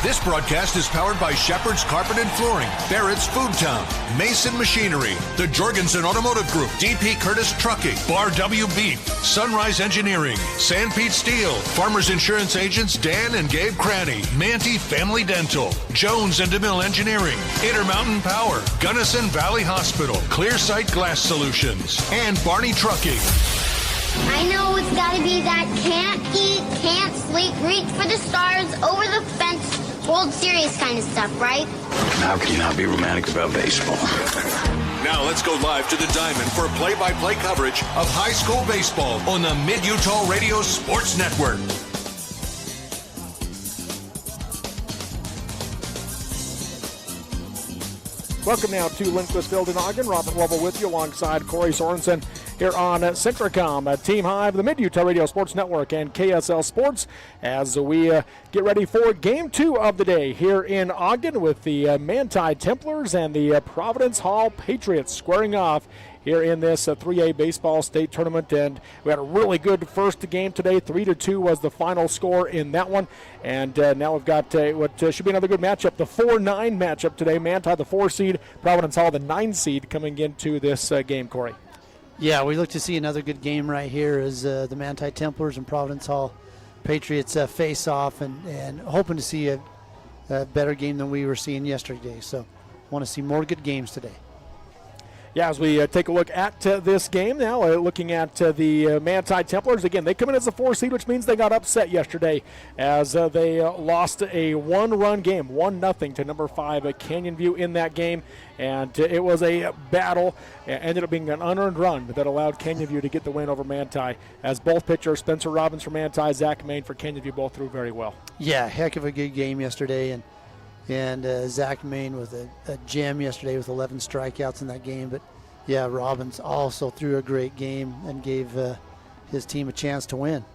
This broadcast is powered by Shepherd's Carpet and Flooring, Barrett's Food Town, Mason Machinery, the Jorgensen Automotive Group, DP Curtis Trucking, Bar W Beef, Sunrise Engineering, San Pete Steel, Farmers Insurance Agents Dan and Gabe Cranny, Manti Family Dental, Jones and DeMille Engineering, Intermountain Power, Gunnison Valley Hospital, Clearsight Glass Solutions, and Barney Trucking. I know it's gotta be that can't eat, can't sleep, reach for the stars, over the fence, World Series kind of stuff, right? How can you not be romantic about baseball? Now let's go live to the Diamond for play-by-play coverage of high school baseball on the Mid-Utah Radio Sports Network. Welcome now to Lindquist Field in Ogden. Robert Lovell with you alongside Corey Sorensen here on Centricom, Team Hive, the Mid-Utah Radio Sports Network, and KSL Sports as we get ready for Game 2 of the day here in Ogden with the Manti Templars and the Providence Hall Patriots squaring off here in this 3A baseball state tournament. And we had a really good first game today. 3-2 was the final score in that one. And now we've got what should be another good matchup, the 4-9 matchup today. Manti, the 4 seed, Providence Hall, the 9 seed, coming into this game, Corey. Yeah, we look to see another good game right here as the Manti Templars and Providence Hall Patriots face off, and hoping to see a better game than we were seeing yesterday. So want to see more good games today. Yeah, as we take a look at this game now, looking at the Manti Templars. Again, they come in as a 4 seed, which means they got upset yesterday as they lost a 1-run game, 1-0 to number 5 Canyon View in that game. And it was a battle. It ended up being an unearned run that allowed Canyon View to get the win over Manti, as both pitchers, Spencer Robbins for Manti, Zach Main for Canyon View, both threw very well. Yeah, heck of a good game yesterday. And Zach Main with a gem yesterday with 11 strikeouts in that game. But, yeah, Robbins also threw a great game and gave his team a chance to win.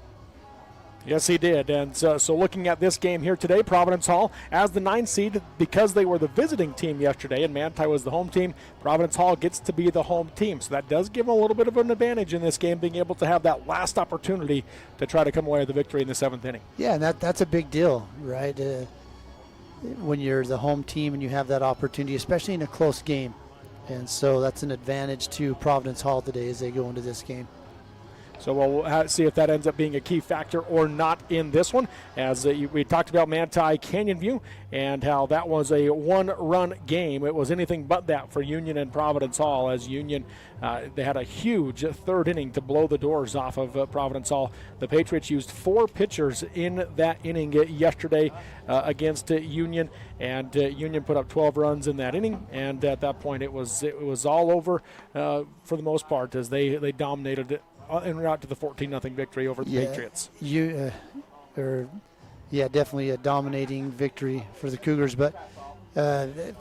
Yes, he did. And so looking at this game here today, Providence Hall as the 9 seed, because they were the visiting team yesterday and Manti was the home team, Providence Hall gets to be the home team. So that does give them a little bit of an advantage in this game, being able to have that last opportunity to try to come away with the victory in the 7th inning. Yeah, and that's a big deal, right? When you're the home team and you have that opportunity, especially in a close game. And so that's an advantage to Providence Hall today as they go into this game. So we'll see if that ends up being a key factor or not in this one. As we talked about Manti Canyon View and how that was a 1-run game. It was anything but that for Union and Providence Hall, as Union, they had a huge 3rd inning to blow the doors off of Providence Hall. The Patriots used 4 pitchers in that inning yesterday against Union, and Union put up 12 runs in that inning. And at that point, it was all over for the most part, as they dominated it en route to the 14-0 victory over the Patriots. Definitely a dominating victory for the Cougars. But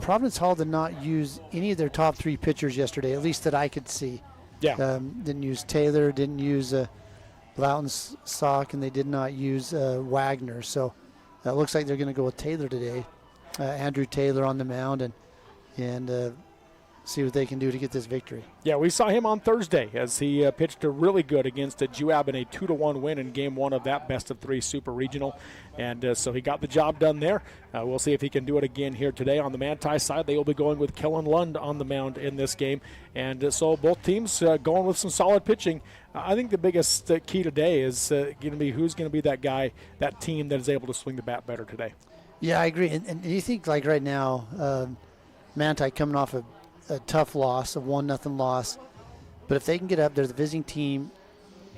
Providence Hall did not use any of their top 3 pitchers yesterday, at least that I could see. Yeah. Didn't use Taylor, didn't use Lautensock, and they did not use Wagner. So it looks like they're going to go with Taylor today. Andrew Taylor on the mound, and see what they can do to get this victory. Yeah, we saw him on Thursday as he pitched really good against Juab in a 2-1 win in Game 1 of that best-of-3 Super Regional. And so he got the job done there. We'll see if he can do it again here today. On the Manti side, they will be going with Kellen Lund on the mound in this game. And so both teams going with some solid pitching. I think the biggest key today is going to be who's going to be that guy, that team that is able to swing the bat better today. Yeah, I agree. And you think, like right now, Manti coming off a tough loss, a 1-0 loss. But if they can get up there, the visiting team,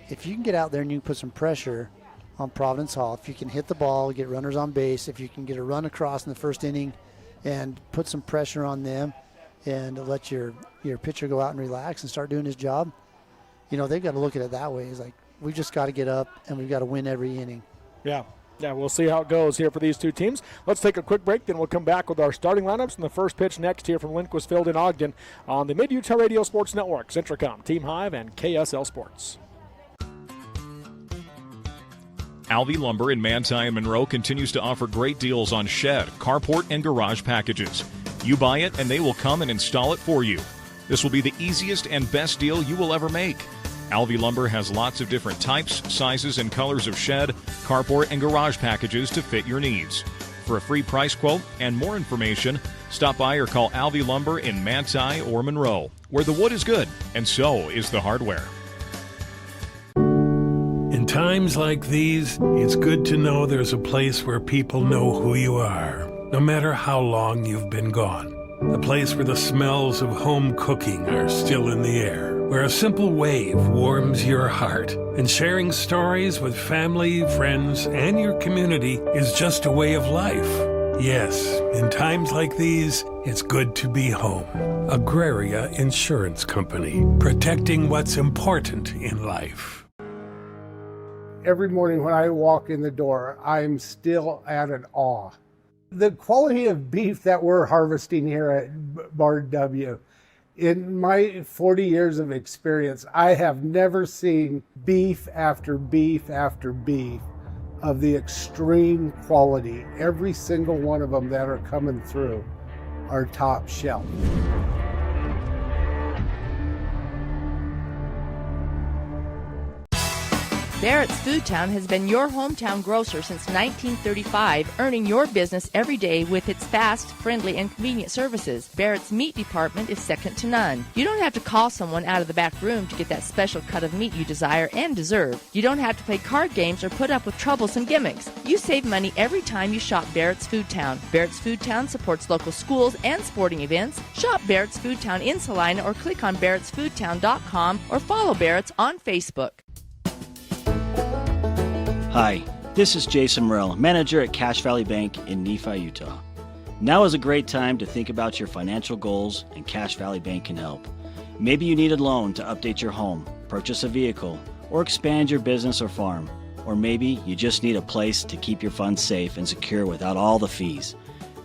if you can get out there and you can put some pressure on Providence Hall, if you can hit the ball, get runners on base, if you can get a run across in the 1st inning and put some pressure on them and let your pitcher go out and relax and start doing his job, they've got to look at it that way. It's like, we've just got to get up and we've got to win every inning. Yeah, we'll see how it goes here for these two teams. Let's take a quick break, then we'll come back with our starting lineups and the first pitch next here from Lindquist Field in Ogden on the Mid-Utah Radio Sports Network, Centricom, Team Hive, and KSL Sports. Alvey Lumber in Manti and Monroe continues to offer great deals on shed, carport, and garage packages. You buy it, and they will come and install it for you. This will be the easiest and best deal you will ever make. Alvey Lumber has lots of different types, sizes, and colors of shed, carport, and garage packages to fit your needs. For a free price quote and more information, stop by or call Alvey Lumber in Manti or Monroe, where the wood is good and so is the hardware. In times like these, it's good to know there's a place where people know who you are, no matter how long you've been gone. A place where the smells of home cooking are still in the air, where a simple wave warms your heart, and sharing stories with family, friends, and your community is just a way of life. Yes, in times like these, it's good to be home. Agraria Insurance Company, protecting what's important in life. Every morning when I walk in the door, I'm still at an awe. The quality of beef that we're harvesting here at Bar W, in my 40 years of experience, I have never seen beef after beef after beef of the extreme quality. Every single one of them that are coming through are top shelf. Barrett's Foodtown has been your hometown grocer since 1935, earning your business every day with its fast, friendly, and convenient services. Barrett's meat department is second to none. You don't have to call someone out of the back room to get that special cut of meat you desire and deserve. You don't have to play card games or put up with troublesome gimmicks. You save money every time you shop Barrett's Foodtown. Barrett's Foodtown supports local schools and sporting events. Shop Barrett's Foodtown in Salina or click on barrettsfoodtown.com or follow Barrett's on Facebook. Hi, this is Jason Morell, manager at Cache Valley Bank in Nephi, Utah. Now is a great time to think about your financial goals, and Cache Valley Bank can help. Maybe you need a loan to update your home, purchase a vehicle, or expand your business or farm. Or maybe you just need a place to keep your funds safe and secure without all the fees.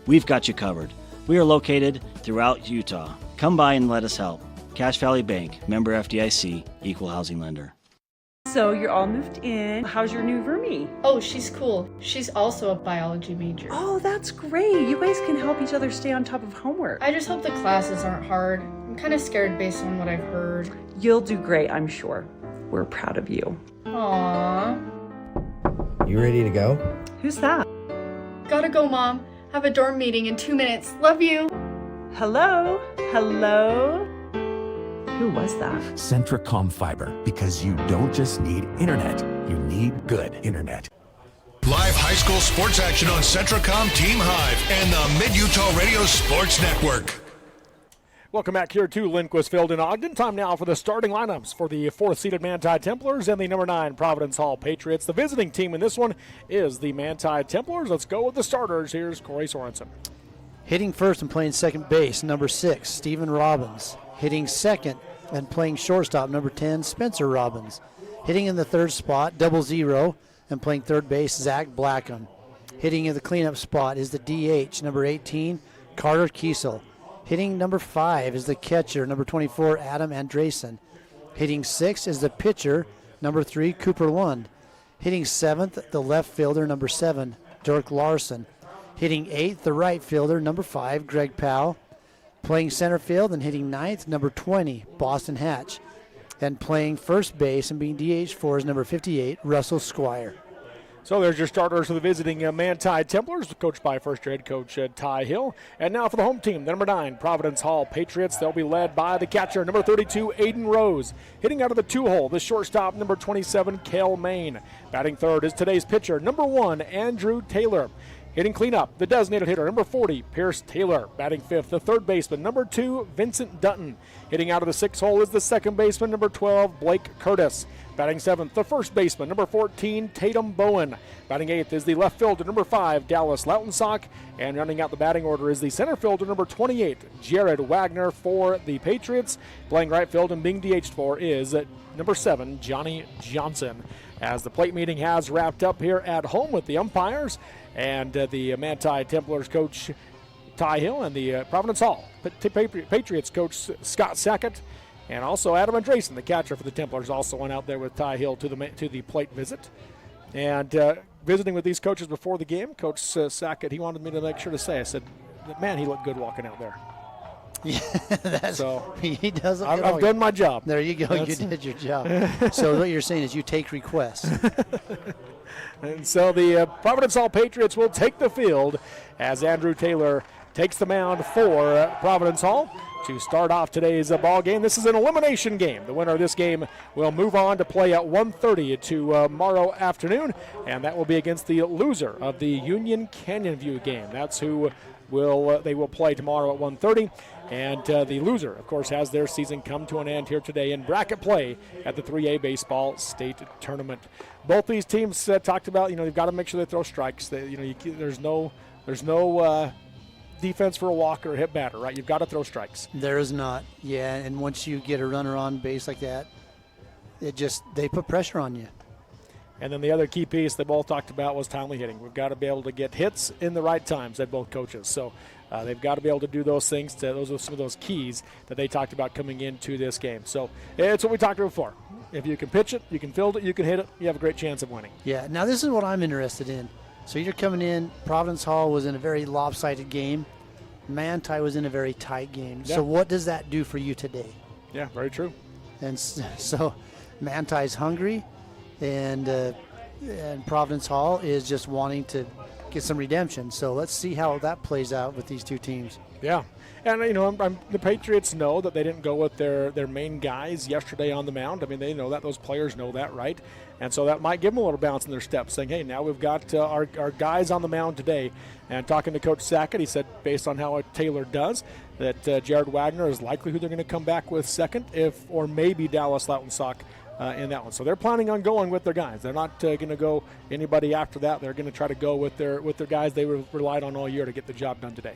We've got you covered. We are located throughout Utah. Come by and let us help. Cache Valley Bank, member FDIC, equal housing lender. So you're all moved in. How's your new roomie? Oh, she's cool. She's also a biology major. Oh, that's great. You guys can help each other stay on top of homework. I just hope the classes aren't hard. I'm kind of scared based on what I've heard. You'll do great, I'm sure. We're proud of you. Aww. You ready to go? Who's that? Gotta go, Mom. Have a dorm meeting in 2 minutes. Love you. Hello? Hello? Who was that? Centracom Fiber, because you don't just need internet, you need good internet. Live high school sports action on Centracom Team Hive and the Mid-Utah Radio Sports Network. Welcome back here to Lindquist Field in Ogden. Time now for the starting lineups for the fourth-seeded Manti Templars and the number 9 Providence Hall Patriots. The visiting team in this one is the Manti Templars. Let's go with the starters. Here's Corey Sorensen. Hitting first and playing second base, number 6, Stephen Robbins. Hitting second and playing shortstop, number 10, Spencer Robbins. Hitting in the third spot, 00, and playing third base, Zach Blackham. Hitting in the cleanup spot is the DH, number 18, Carter Kiesel. Hitting number 5 is the catcher, number 24, Adam Andresen. Hitting 6 is the pitcher, number 3, Cooper Lund. Hitting 7th, the left fielder, number 7, Dirk Larson. Hitting 8th, the right fielder, number 5, Greg Powell. Playing center field and hitting 9th, number 20, Boston Hatch. And playing first base and being DH for is number 58, Russell Squire. So there's your starters for the visiting Manti Templars, coached by first-year head coach Ty Hill. And now for the home team, the number 9 Providence Hall Patriots. They'll be led by the catcher, number 32, Aiden Rose. Hitting out of the 2-hole, the shortstop, number 27, Cale Main. Batting third is today's pitcher, number 1, Andrew Taylor. Hitting cleanup, the designated hitter, number 40, Pierce Taylor. Batting fifth, the third baseman, number 2, Vincent Dutton. Hitting out of the 6th hole is the second baseman, number 12, Blake Curtis. Batting seventh, the first baseman, number 14, Tatum Bowen. Batting eighth is the left fielder, number 5, Dallas Lautensock. And running out the batting order is the center fielder, number 28, Jared Wagner for the Patriots. Playing right field and being DH'd for is number 7, Johnny Johnson. As the plate meeting has wrapped up here at home with the umpires and the Manti Templars coach Ty Hill and the Providence Hall Patriots coach Scott Sackett, and also Adam Andresen, the catcher for the Templars, also went out there with Ty Hill to the plate visit. And visiting with these coaches before the game, Coach Sackett, he wanted me to make sure to say, I said, man, he looked good walking out there. Yeah, he doesn't. I've done my job. There you go. You did your job. So what you're saying is you take requests. And so the Providence Hall Patriots will take the field as Andrew Taylor takes the mound for Providence Hall to start off today's ball game. This is an elimination game. The winner of this game will move on to play at 1:30 tomorrow afternoon, and that will be against the loser of the Union Canyon View game. That's who they will play tomorrow at 1:30. And the loser, of course, has their season come to an end here today in bracket play at the 3A Baseball State Tournament. Both these teams talked about, they've got to make sure they throw strikes. There's no defense for a walk or a hit batter, right? You've got to throw strikes. There is not. Yeah, and once you get a runner on base like that, they put pressure on you. And then the other key piece they both talked about was timely hitting. We've got to be able to get hits in the right times, said both coaches. So they've got to be able to do those things. Those are some of those keys that they talked about coming into this game. So it's what we talked about before. If you can pitch it, you can field it, you can hit it, you have a great chance of winning. Yeah, now this is what I'm interested in. So you're coming in, Providence Hall was in a very lopsided game. Manti was in a very tight game. Yeah. So what does that do for you today? Yeah, very true. And so Manti's hungry, and Providence Hall is just wanting to get some redemption. So let's see how that plays out with these two teams. Yeah, and the Patriots know that they didn't go with their main guys yesterday on the mound. I mean, they know that. Those players know that, right? And so that might give them a little bounce in their step, saying, hey, now we've got our guys on the mound today. And talking to Coach Sackett, he said, based on how Taylor does, that Jared Wagner is likely who they're going to come back with second, or maybe Dallas Lautensock in that one. So they're planning on going with their guys. They're not going to go anybody after that. They're going to try to go with their guys they relied on all year to get the job done today.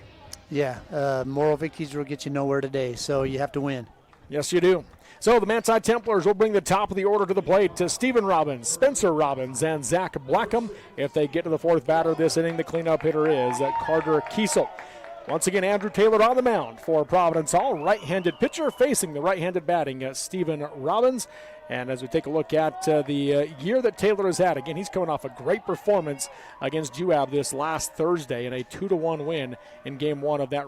Yeah, moral victories will get you nowhere today, so you have to win. Yes, you do. So the Manti Templars will bring the top of the order to the plate to Stephen Robbins, Spencer Robbins, and Zach Blackham. If they get to the fourth batter this inning, the cleanup hitter is Carter Kiesel. Once again, Andrew Taylor on the mound for Providence Hall. Right-handed pitcher facing the right-handed batting, Stephen Robbins. And as we take a look at the year that Taylor has had, again, he's coming off a great performance against UAB this last Thursday in a 2-1 win in Game 1 of that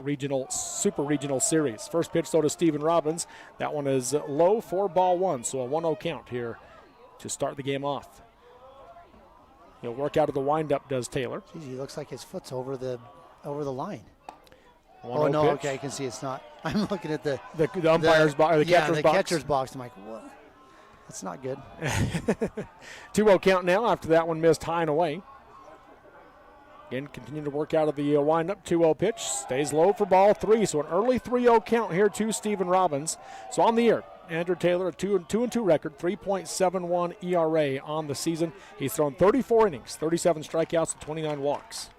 Super Regional Series. First pitch, though, to Stephen Robbins. That one is low for ball one, so a 1-0 count here to start the game off. He'll work out of the windup, does Taylor. Jeez, he looks like his foot's over the line. Oh, no, pitch. Okay, I can see it's not. I'm looking at the umpire's box, the catcher's box. Catcher's box. I'm like, what? That's not good. 2-0 count now after that one missed high and away. Again, continue to work out of the windup. 2-0 pitch. Stays low for ball three. So an early 3-0 count here to Stephen Robbins. So on the year, Andrew Taylor, a 2-2 record, 3.71 ERA on the season. He's thrown 34 innings, 37 strikeouts, and 29 walks.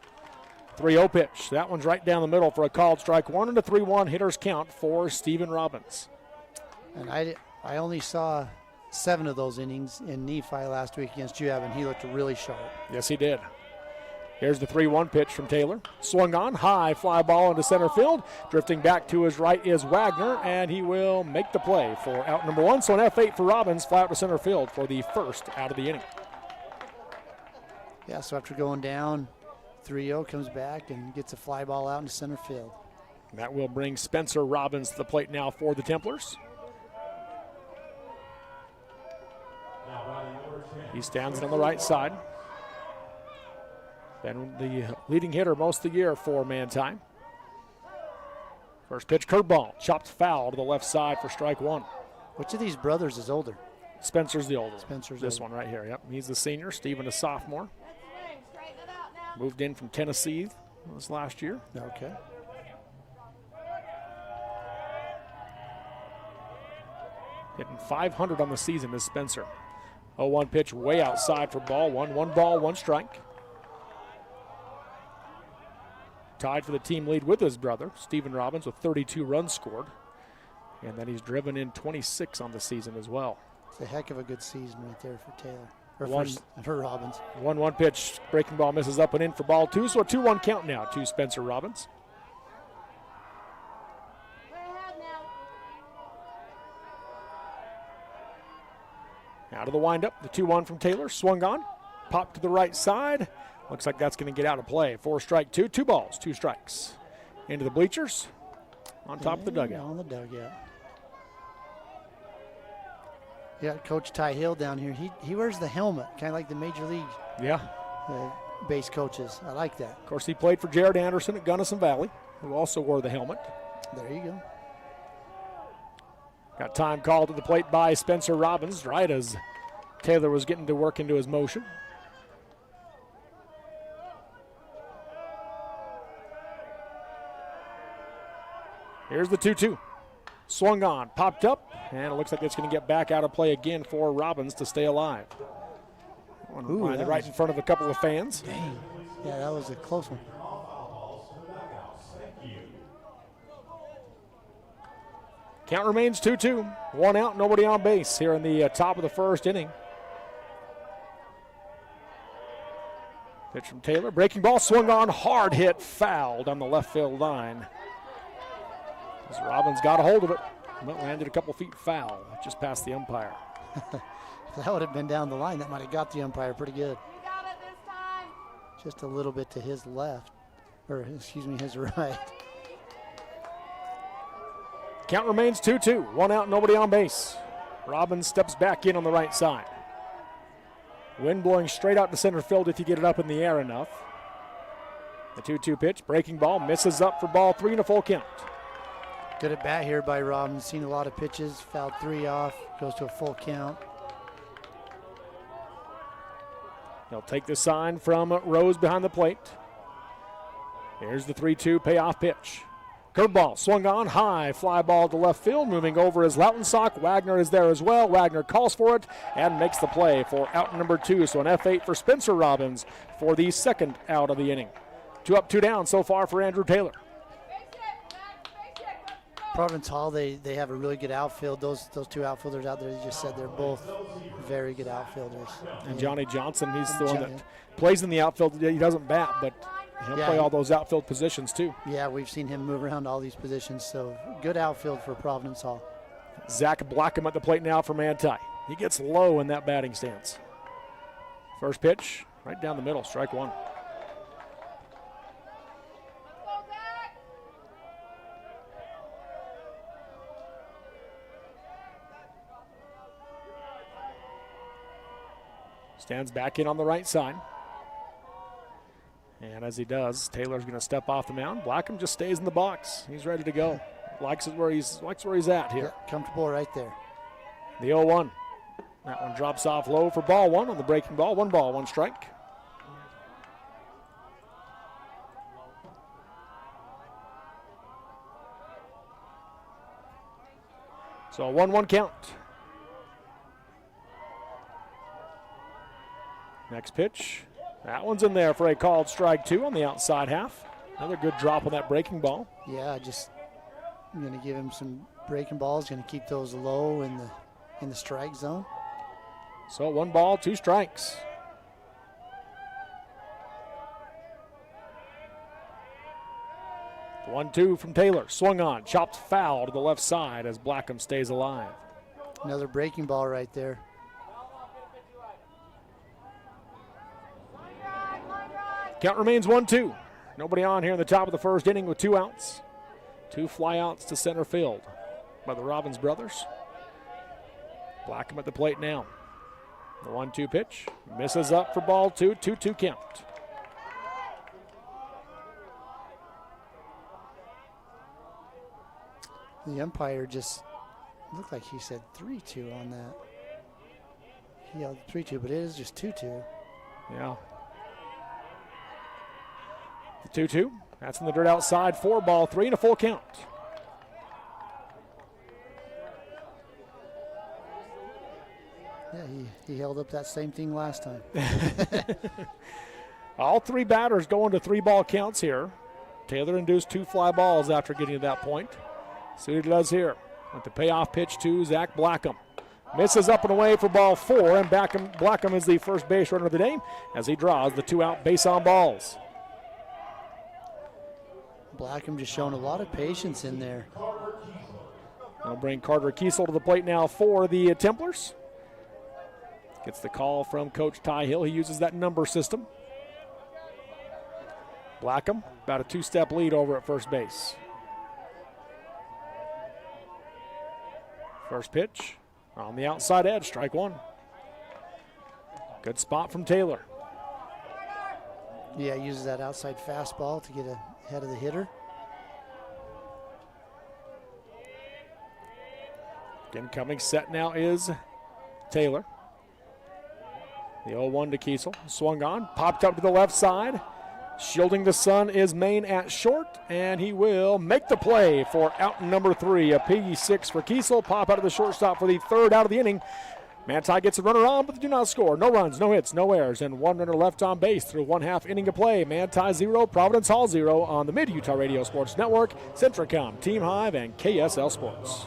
3-0 pitch. That one's right down the middle for a called strike. 1 and a 3-1 hitters count for Stephen Robbins. And I only saw 7 of those innings in Nephi last week against UAB, and he looked really sharp. Yes, he did. Here's the 3-1 pitch from Taylor. Swung on, high fly ball into center field. Drifting back to his right is Wagner, and he will make the play for out number 1. So an F8 for Robbins, fly out to center field for the first out of the inning. Yeah, so after going down 3-0, comes back and gets a fly ball out into center field. That will bring Spencer Robbins to the plate now for the Templars. He stands on the right side. Been the leading hitter most of the year for Manti. First pitch, curveball, chopped foul to the left side for strike 1. Which of these brothers is older? Spencer's the older. Spencer's this older. One right here. Yep, he's the senior. Stephen a sophomore. Moved in from Tennessee this last year. Okay. Hitting 500 on the season is Spencer. 0-1 pitch way outside for ball 1. 1 ball, 1 strike. Tied for the team lead with his brother, Stephen Robbins, with 32 runs scored. And then he's driven in 26 on the season as well. It's a heck of a good season right there for Taylor. Or for Robbins. 1-1 pitch. Breaking ball misses up and in for ball 2. So a 2-1 count now to Spencer Robbins. Out of the windup, the 2-1 from Taylor. Swung on. Popped to the right side. Looks like that's going to get out of play. 4 strike 2. 2 balls, 2 strikes. Into the bleachers. on top of the dugout. On the dugout. Yeah, Coach Ty Hill down here. He wears the helmet, kind of like the Major League base coaches. I like that. Of course, he played for Jared Anderson at Gunnison Valley, who also wore the helmet. There you go. Got time called at the plate by Spencer Robbins, right as Taylor was getting to work into his motion. Here's the 2-2. Swung on, popped up, and it looks like it's going to get back out of play again for Robbins to stay alive. Right in front of a couple of fans. Dang. Yeah, that was a close one. Count remains 2-2. 1 out, nobody on base here in the top of the first inning. Pitch from Taylor. Breaking ball swung on, hard hit, foul down the left field line. As Robbins got a hold of it, but landed a couple feet foul, just past the umpire. If that would have been down the line, that might have got the umpire pretty good. Just a little bit to his left, or excuse me, his right. Count remains 2-2. 1 out, nobody on base. Robbins steps back in on the right side. Wind blowing straight out to center field if you get it up in the air enough. The 2-2 pitch, breaking ball, misses up for ball 3 and a full count. Good at bat here by Robbins. Seen a lot of pitches, fouled 3 off, goes to a full count. He'll take the sign from Rose behind the plate. Here's the 3-2 payoff pitch. Curveball swung on, high fly ball to left field. Moving over is Lautensock. Wagner is there as well. Wagner calls for it and makes the play for out number 2. So an F8 for Spencer Robbins for the second out of the inning. 2 up, 2 down so far for Andrew Taylor. Providence Hall, they have a really good outfield. Those 2 outfielders out there, you just said, they're both very good outfielders. And Johnny Johnson, he's the one that plays in the outfield. He doesn't bat, but he'll play all those outfield positions too. Yeah, we've seen him move around all these positions, so good outfield for Providence Hall. Zach Blackham at the plate now for Manti. He gets low in that batting stance. First pitch, right down the middle, strike 1. Stands back in on the right side. And as he does, Taylor's going to step off the mound. Blackham just stays in the box. He's ready to go. Likes where he's at here. Yeah, comfortable right there. The 0-1. That one drops off low for ball 1 on the breaking ball. 1 ball, 1 strike. So a 1-1 count. Next pitch. That one's in there for a called strike 2 on the outside half. Another good drop on that breaking ball. Yeah, I'm going to give him some breaking balls. Going to keep those low in the strike zone. So 1 ball, 2 strikes. The 1-2 from Taylor. Swung on, chopped foul to the left side as Blackham stays alive. Another breaking ball right there. Count remains 1-2. Nobody on here in the top of the first inning with 2 outs. 2 flyouts to center field by the Robbins brothers. Blackham at the plate now. The 1-2 pitch. Misses up for ball 2. 2-2 count. The umpire just looked like he said 3-2 on that. He yelled 3-2, but it is just 2-2. Yeah. The 2-2. That's in the dirt outside. 4 ball, 3 and a full count. Yeah, he held up that same thing last time. All 3 batters going to 3 ball counts here. Taylor induced 2 fly balls after getting to that point. See what he does here with the payoff pitch to Zach Blackham. Misses up and away for ball 4, and Blackham is the first base runner of the day as he draws the 2 out base on balls. Blackham just showing a lot of patience in there. They'll bring Carter Kiesel to the plate now for the Templars. Gets the call from Coach Ty Hill. He uses that number system. Blackham, about a 2-step lead over at first base. First pitch on the outside edge, strike one. Good spot from Taylor. Yeah, uses that outside fastball to get ahead of the hitter. Incoming set now is Taylor. The 0-1 to Kiesel. Swung on, popped up to the left side. Shielding the sun is Main at short, and he will make the play for out number 3. A piggy 6 for Kiesel. Pop out of the shortstop for the third out of the inning. Manti gets a runner on, but they do not score. No runs, no hits, no errors, and one runner left on base through 1/2 inning of play. Manti 0, Providence Hall 0 on the Mid-Utah Radio Sports Network, Centricom, Team Hive, and KSL Sports.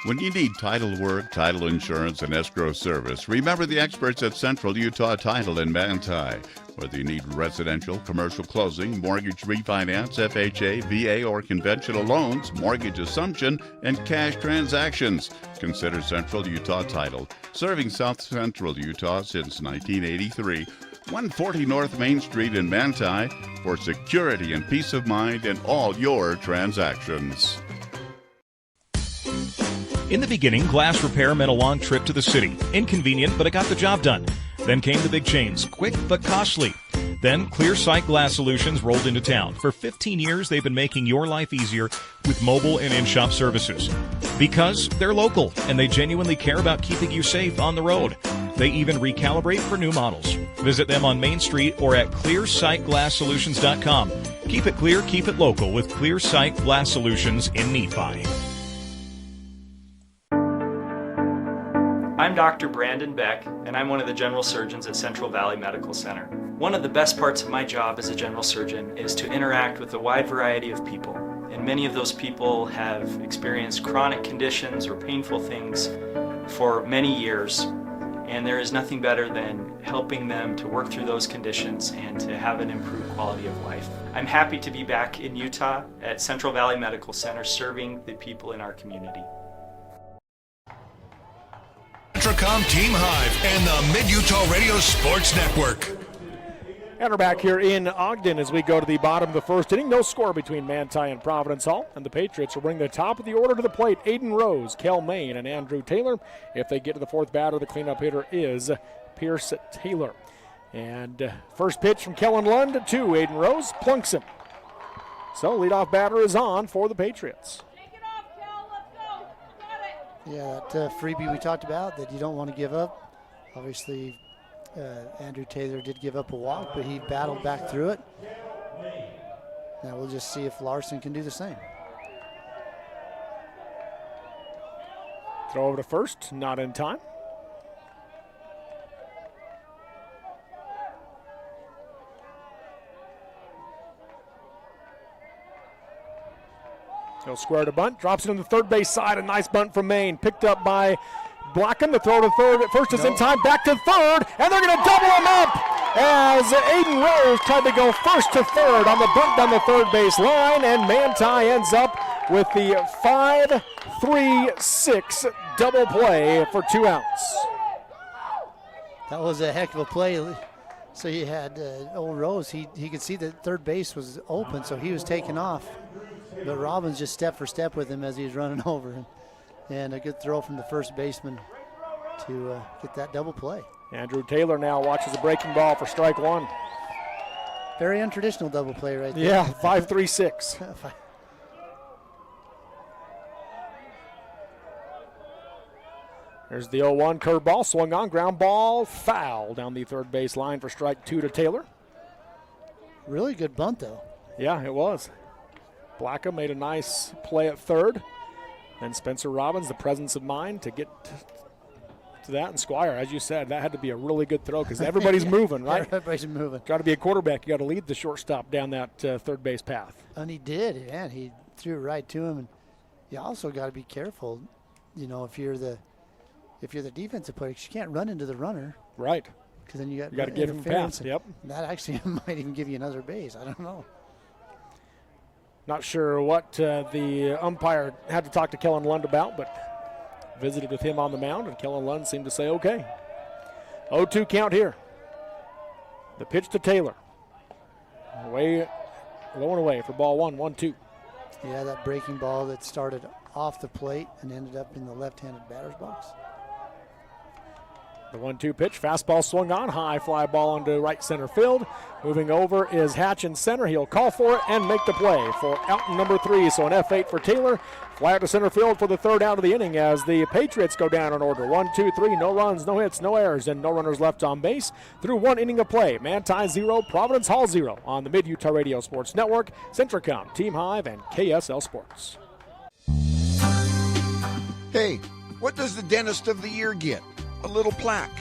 When you need title work, title insurance, and escrow service, remember the experts at Central Utah Title in Manti. Whether you need residential, commercial closing, mortgage refinance, FHA, VA, or conventional loans, mortgage assumption, and cash transactions, consider Central Utah Title, serving South Central Utah since 1983. 140 North Main Street in Manti for security and peace of mind in all your transactions. In the beginning, glass repair meant a long trip to the city. Inconvenient, but it got the job done. Then came the big chains, quick but costly. Then Clear Sight Glass Solutions rolled into town. For 15 years, they've been making your life easier with mobile and in-shop services. Because they're local, and they genuinely care about keeping you safe on the road. They even recalibrate for new models. Visit them on Main Street or at clearsightglasssolutions.com. Keep it clear, keep it local with Clear Sight Glass Solutions in Nephi. I'm Dr. Brandon Beck, and I'm one of the general surgeons at Central Valley Medical Center. One of the best parts of my job as a general surgeon is to interact with a wide variety of people. And many of those people have experienced chronic conditions or painful things for many years. And there is nothing better than helping them to work through those conditions and to have an improved quality of life. I'm happy to be back in Utah at Central Valley Medical Center serving the people in our community. Centricom, Team Hive, and the Mid-Utah Radio Sports Network. And we're back here in Ogden as we go to the bottom of the first inning. No score between Manti and Providence Hall, and the Patriots will bring the top of the order to the plate. Aiden Rose, Kel Main, and Andrew Taylor. If they get to the fourth batter, the cleanup hitter is Pierce Taylor. And first pitch from Kellen Lund to Aiden Rose, plunks him. So leadoff batter is on for the Patriots. Yeah, that freebie we talked about that you don't want to give up. Obviously, Andrew Taylor did give up a walk, but he battled back through it. Now we'll just see if Larson can do the same. Throw over to first, not in time. He'll square to bunt, drops it on the third base side. A nice bunt from Maine, picked up by Blackham. The throw to third at first is in time, back to third, and they're going to double him up as Aiden Rose tried to go first to third on the bunt down the third base line, and Manti ends up with the 5-3-6 double play for 2 outs. That was a heck of a play. So you had old Rose, he could see that third base was open, so he was taking off. But Robbins just step for step with him as he was running over him. And a good throw from the first baseman to get that double play. Andrew Taylor now watches a breaking ball for strike one. Very untraditional double play right there. Yeah, 5-3-6. There's the 0-1 curveball, swung on, ground ball, foul down the third base line for strike 2 to Taylor. Really good bunt, though. Yeah, it was. Blackham made a nice play at third. And Spencer Robbins, the presence of mind to get to that. And Squire, as you said, that had to be a really good throw because everybody's moving, right? Everybody's moving. Got to be a quarterback. You got to lead the shortstop down that third base path. And he did, and he threw it right to him. And you also got to be careful, you know, if you're the defensive player, 'cause you can't run into the runner. Right. Because then you got to give him a pass. Yep. That actually might even give you another base. I don't know. Not sure what the umpire had to talk to Kellen Lund about, but visited with him on the mound, and Kellen Lund seemed to say okay. 0-2 count here. The pitch to Taylor. Away, low and away for ball 1, 1-2. Yeah, that breaking ball that started off the plate and ended up in the left-handed batter's box. The 1-2 pitch, fastball swung on, high fly ball into right center field. Moving over is Hatch in center. He'll call for it and make the play for out number 3. So an F8 for Taylor. Fly out to center field for the third out of the inning as the Patriots go down in order. 1, 2, 3, no runs, no hits, no errors, and no runners left on base through 1 inning of play. Manti 0, Providence Hall 0 on the Mid-Utah Radio Sports Network, Centricom, Team Hive, and KSL Sports. Hey, what does the dentist of the year get? A little plaque.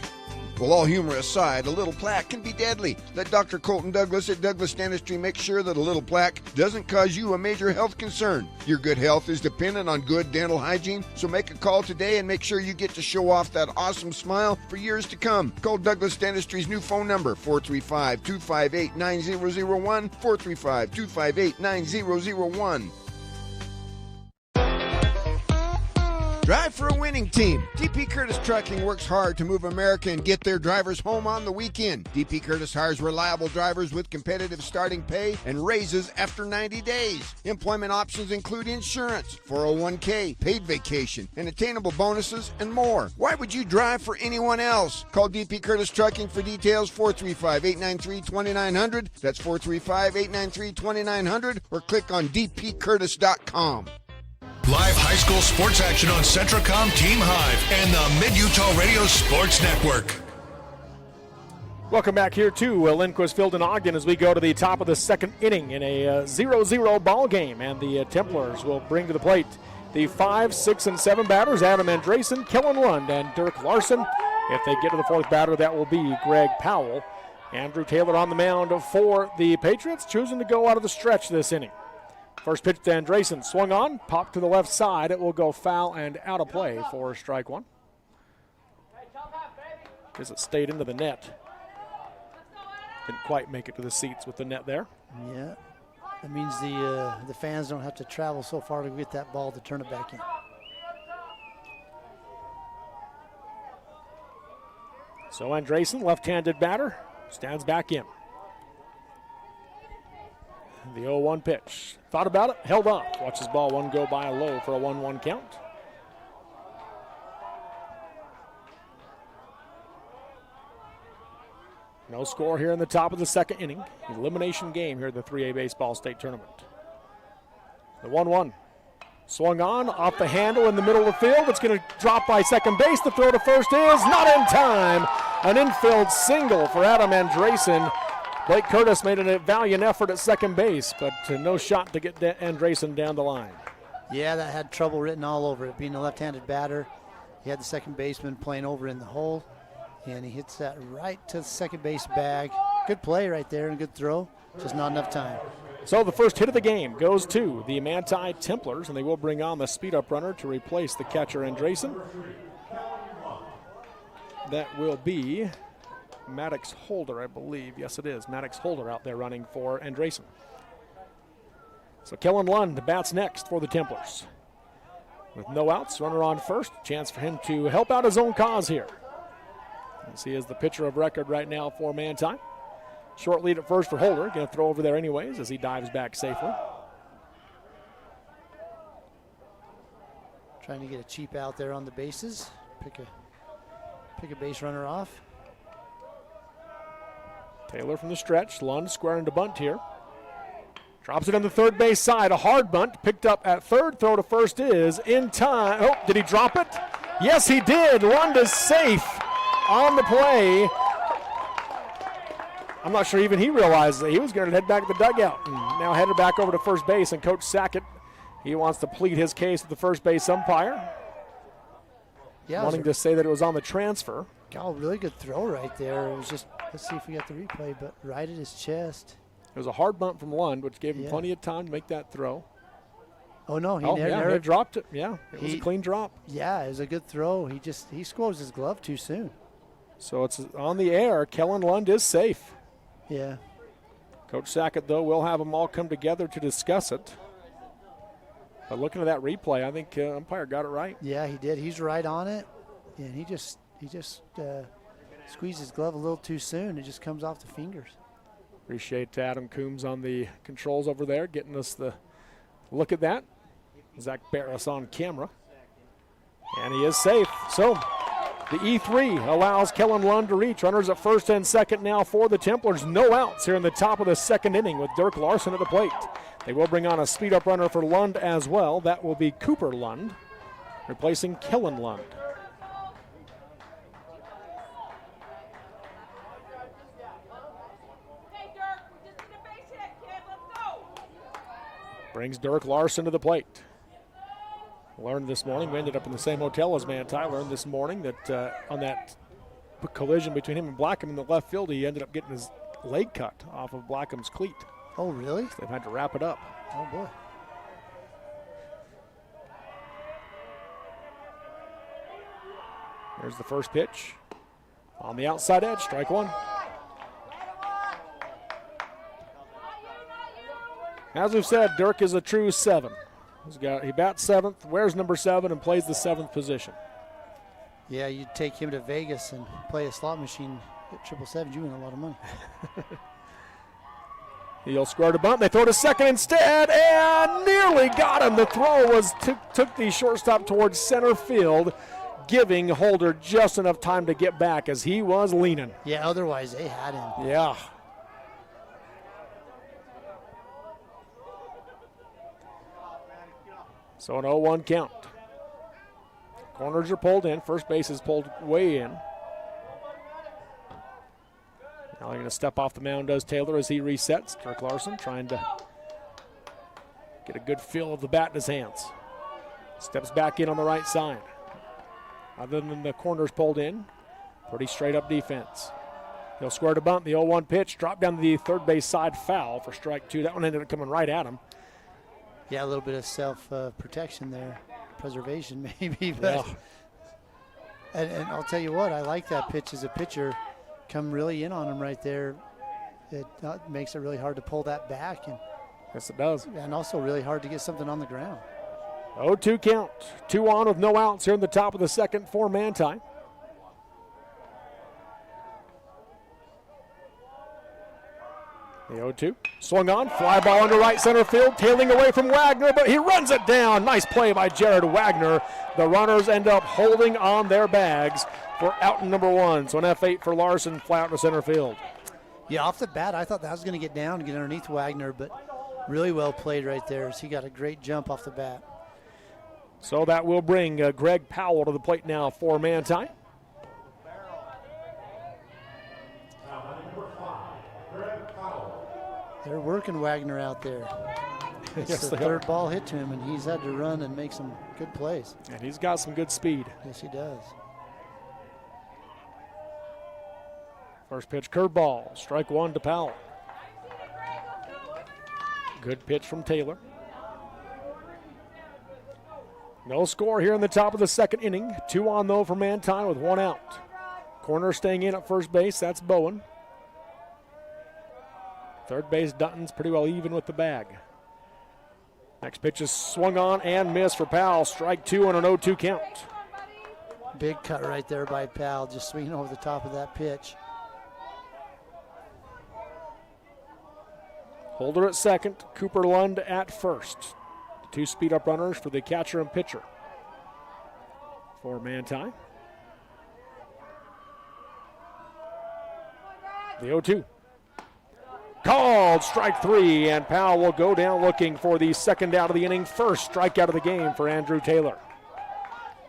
Well, all humor aside, a little plaque can be deadly. Let Dr. Colton Douglas at Douglas Dentistry make sure that a little plaque doesn't cause you a major health concern. Your good health is dependent on good dental hygiene, so make a call today and make sure you get to show off that awesome smile for years to come. Call Douglas Dentistry's new phone number, 435-258-9001, 435-258-9001. Drive for a winning team. DP Curtis Trucking works hard to move America and get their drivers home on the weekend. DP Curtis hires reliable drivers with competitive starting pay and raises after 90 days. Employment options include insurance, 401k, paid vacation, and attainable bonuses, and more. Why would you drive for anyone else? Call DP Curtis Trucking for details, 435-893-2900. That's 435-893-2900, or click on dpcurtis.com. Live high school sports action on Centricom, Team Hive, and the Mid-Utah Radio Sports Network. Welcome back here to Lindquist Field in Ogden as we go to the top of the second inning in a 0-0 ball game. And the Templars will bring to the plate the 5, 6, and 7 batters, Adam Andresen, Kellen Lund, and Dirk Larson. If they get to the fourth batter, that will be Greg Powell. Andrew Taylor on the mound for the Patriots, choosing to go out of the stretch this inning. First pitch to Andresen, swung on, popped to the left side. It will go foul and out of play for strike one. Because it stayed into the net. Didn't quite make it to the seats with the net there. Yeah, that means the fans don't have to travel so far to get that ball to turn it back in. So Andresen, left-handed batter, stands back in. The 0-1 pitch. Thought about it, held on. Watches ball one go by low for a 1-1 count. No score here in the top of the second inning. Elimination game here at the 3A Baseball State Tournament. The 1-1. Swung on, off the handle in the middle of the field. It's going to drop by second base. The throw to first is not in time. An infield single for Adam Andresen. Blake Curtis made a valiant effort at second base, but no shot to get Andresen down the line. Yeah, that had trouble written all over it. Being a left-handed batter, he had the second baseman playing over in the hole, and he hits that right to the second base bag. Good play right there and good throw, just not enough time. So the first hit of the game goes to the Manti Templars, and they will bring on the speed-up runner to replace the catcher Andresen. That will be Maddox Holder, I believe. Yes, it is. Maddox Holder out there running for Andresen. So Kellen Lund bats next for the Templars. With no outs, runner on first. Chance for him to help out his own cause here. As he is the pitcher of record right now for Manti. Short lead at first for Holder. Going to throw over there anyways as he dives back safely. Trying to get a cheap out there on the bases. Pick a base runner off. Taylor from the stretch. Lund squaring to bunt here. Drops it on the third base side. A hard bunt picked up at third. Throw to first is in time. Oh, did he drop it? Yes, he did. Lund is safe on the play. I'm not sure even he realized that he was going to head back to the dugout. And now headed back over to first base. And Coach Sackett, he wants to plead his case with the first base umpire. Yeah, wanting to say that it was on the transfer. God, really good throw right there. It was just, let's see if we got the replay, but right at his chest. It was a hard bunt from Lund, which gave him plenty of time to make that throw. Oh, no, he never dropped it. Yeah, it was a clean drop. Yeah, it was a good throw. He squoze his glove too soon. So it's on the air. Kellen Lund is safe. Yeah. Coach Sackett, though, will have them all come together to discuss it. But looking at that replay, I think umpire got it right. Yeah, he did. He's right on it, and he just squeezed his glove a little too soon. It just comes off the fingers. Appreciate Adam Coombs on the controls over there, getting us the look at that. Zach Barris on camera. And he is safe. So the E3 allows Kellen Lund to reach. Runners at first and second now for the Templars. No outs here in the top of the second inning with Dirk Larson at the plate. They will bring on a speed-up runner for Lund as well. That will be Cooper Lund, replacing Kellen Lund. Brings Dirk Larson to the plate. Learned this morning, we ended up in the same hotel as Manti. Learned this morning that on that collision between him and Blackham in the left field, he ended up getting his leg cut off of Blackham's cleat. Oh, really? So they've had to wrap it up. Oh, boy. Here's the first pitch. On the outside edge, strike one. As we've said, Dirk is a true 7. He bats 7th, wears number 7, and plays the 7th position. Yeah, you'd take him to Vegas and play a slot machine at 777, you win a lot of money. He'll square to bunt. They throw to second instead, and nearly got him. The throw was took the shortstop towards center field, giving Holder just enough time to get back as he was leaning. Yeah, otherwise they had him. Yeah. So an 0-1 count. Corners are pulled in. First base is pulled way in. Now they're going to step off the mound, does Taylor, as he resets. Dirk Larson trying to get a good feel of the bat in his hands. Steps back in on the right side. Other than the corners pulled in, pretty straight up defense. He'll square to bunt. The 0-1 pitch dropped down to the third base side, foul for strike 2. That one ended up coming right at him. Yeah, a little bit of self-protection there, preservation maybe. But yeah. And I'll tell you what, I like that pitch as a pitcher. Come really in on him right there. It makes it really hard to pull that back. And yes, it does. And also really hard to get something on the ground. 0-2 count. 2 on with no outs here in the top of the second for Manti. The 0-2. Swung on. Fly ball into right center field. Tailing away from Wagner, but he runs it down. Nice play by Jared Wagner. The runners end up holding on their bags for out number 1. So an F8 for Larson, fly out to center field. Yeah, off the bat, I thought that was going to get down, get underneath Wagner, but really well played right there. So he got a great jump off the bat. So that will bring Greg Powell to the plate now for Manti. They're working Wagner out there. It's Yes, the they third are. ball hit to him, and he's had to run and make some good plays. And he's got some good speed. Yes, he does. First pitch, curveball. Strike 1 to Powell. Good pitch from Taylor. No score here in the top of the second inning. 2 on, though, for Manti with 1 out. Corner staying in at first base. That's Bowen. Third base, Dutton's pretty well even with the bag. Next pitch is swung on and missed for Powell. Strike 2 on an 0-2 count. Big cut right there by Powell, just swinging over the top of that pitch. Holder at second, Cooper Lund at first. 2 speed-up runners for the catcher and pitcher for Manti. The 0-2. Called, strike 3, and Powell will go down looking for the second out of the inning. First strikeout of the game for Andrew Taylor.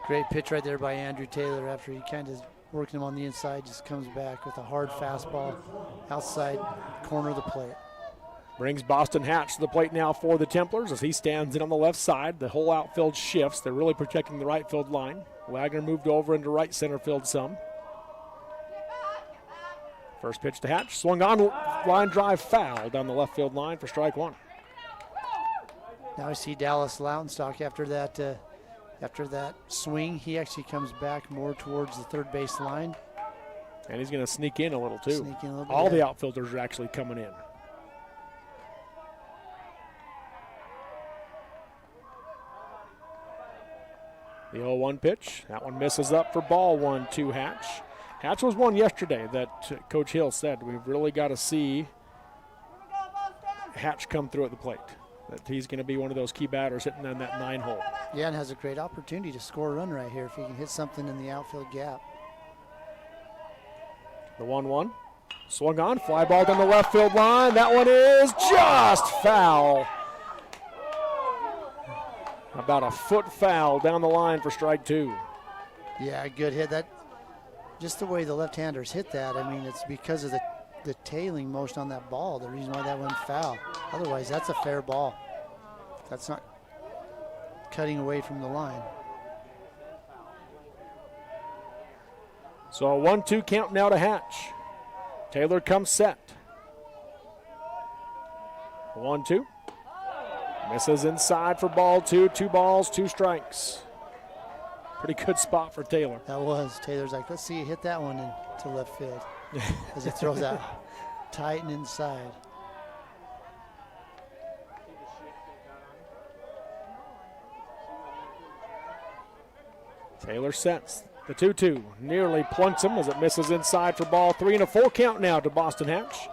Great pitch right there by Andrew Taylor after he kind of working him on the inside, just comes back with a hard fastball outside corner of the plate. Brings Boston Hatch to the plate now for the Templars as he stands in on the left side. The whole outfield shifts. They're really protecting the right field line. Wagner moved over into right center field some. First pitch to Hatch, swung on, line drive foul down the left field line for strike 1. Now I see Dallas Lautenstock after that swing. He actually comes back more towards the third base line. And he's going to sneak in a little too. Sneak in a little bit, All yeah. the outfielders are actually coming in. The 0-1 pitch, that one misses up for ball 1 to Hatch. Hatch was one yesterday that Coach Hill said we've really got to see Hatch come through at the plate. that he's going to be one of those key batters hitting on that 9 hole. Yeah, and has a great opportunity to score a run right here if he can hit something in the outfield gap. The 1-1. Swung on, fly ball down the left field line. That one is just foul. About a foot foul down the line for strike 2. Yeah, good hit. That just the way the left-handers hit that. I mean, it's because of the tailing motion on that ball. The reason why that went foul. Otherwise, that's a fair ball. That's not cutting away from the line. So a 1-2 count now to Hatch. Taylor comes set. 1-2. Misses inside for ball 2. 2 balls, 2 strikes. Pretty good spot for Taylor. That was. Taylor's like, let's see you hit that one into left field. As he throws that tight and inside. Taylor sets the 2-2. Nearly plunks him as it misses inside for ball 3, and a full count now to Boston Hatch.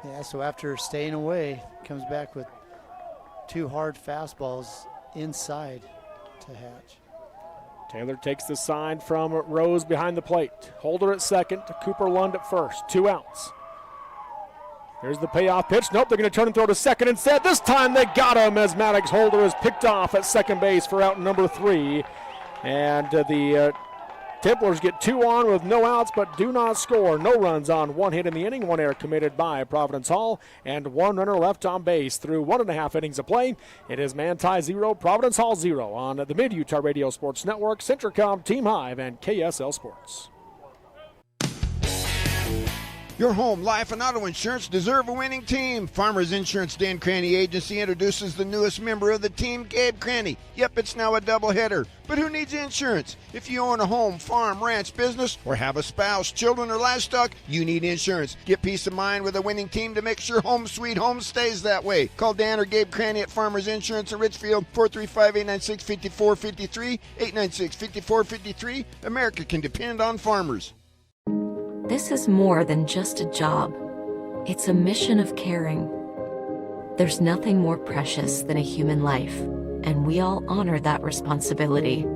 Yeah, so after staying away, comes back with 2 hard fastballs inside to Hatch. Taylor takes the sign from Rose behind the plate. Holder at second, Cooper Lund at first. 2 outs. Here's the payoff pitch. Nope, they're going to turn and throw to second instead. This time they got him as Maddox Holder is picked off at second base for out number 3. And the Templars get 2 on with no outs but do not score. No runs on 1 hit in the inning. 1 error committed by Providence Hall and 1 runner left on base through 1.5 innings of play. It is Manti 0, Providence Hall 0 on the Mid-Utah Radio Sports Network, Centricom, Team Hive, and KSL Sports. Your home, life, and auto insurance deserve a winning team. Farmers Insurance Dan Cranny Agency introduces the newest member of the team, Gabe Cranny. Yep, it's now a doubleheader. But who needs insurance? If you own a home, farm, ranch, business, or have a spouse, children, or livestock, you need insurance. Get peace of mind with a winning team to make sure home sweet home stays that way. Call Dan or Gabe Cranny at Farmers Insurance in Richfield, 435-896-5453, 896-5453. America can depend on farmers. This is more than just a job. It's a mission of caring. There's nothing more precious than a human life, and we all honor that responsibility.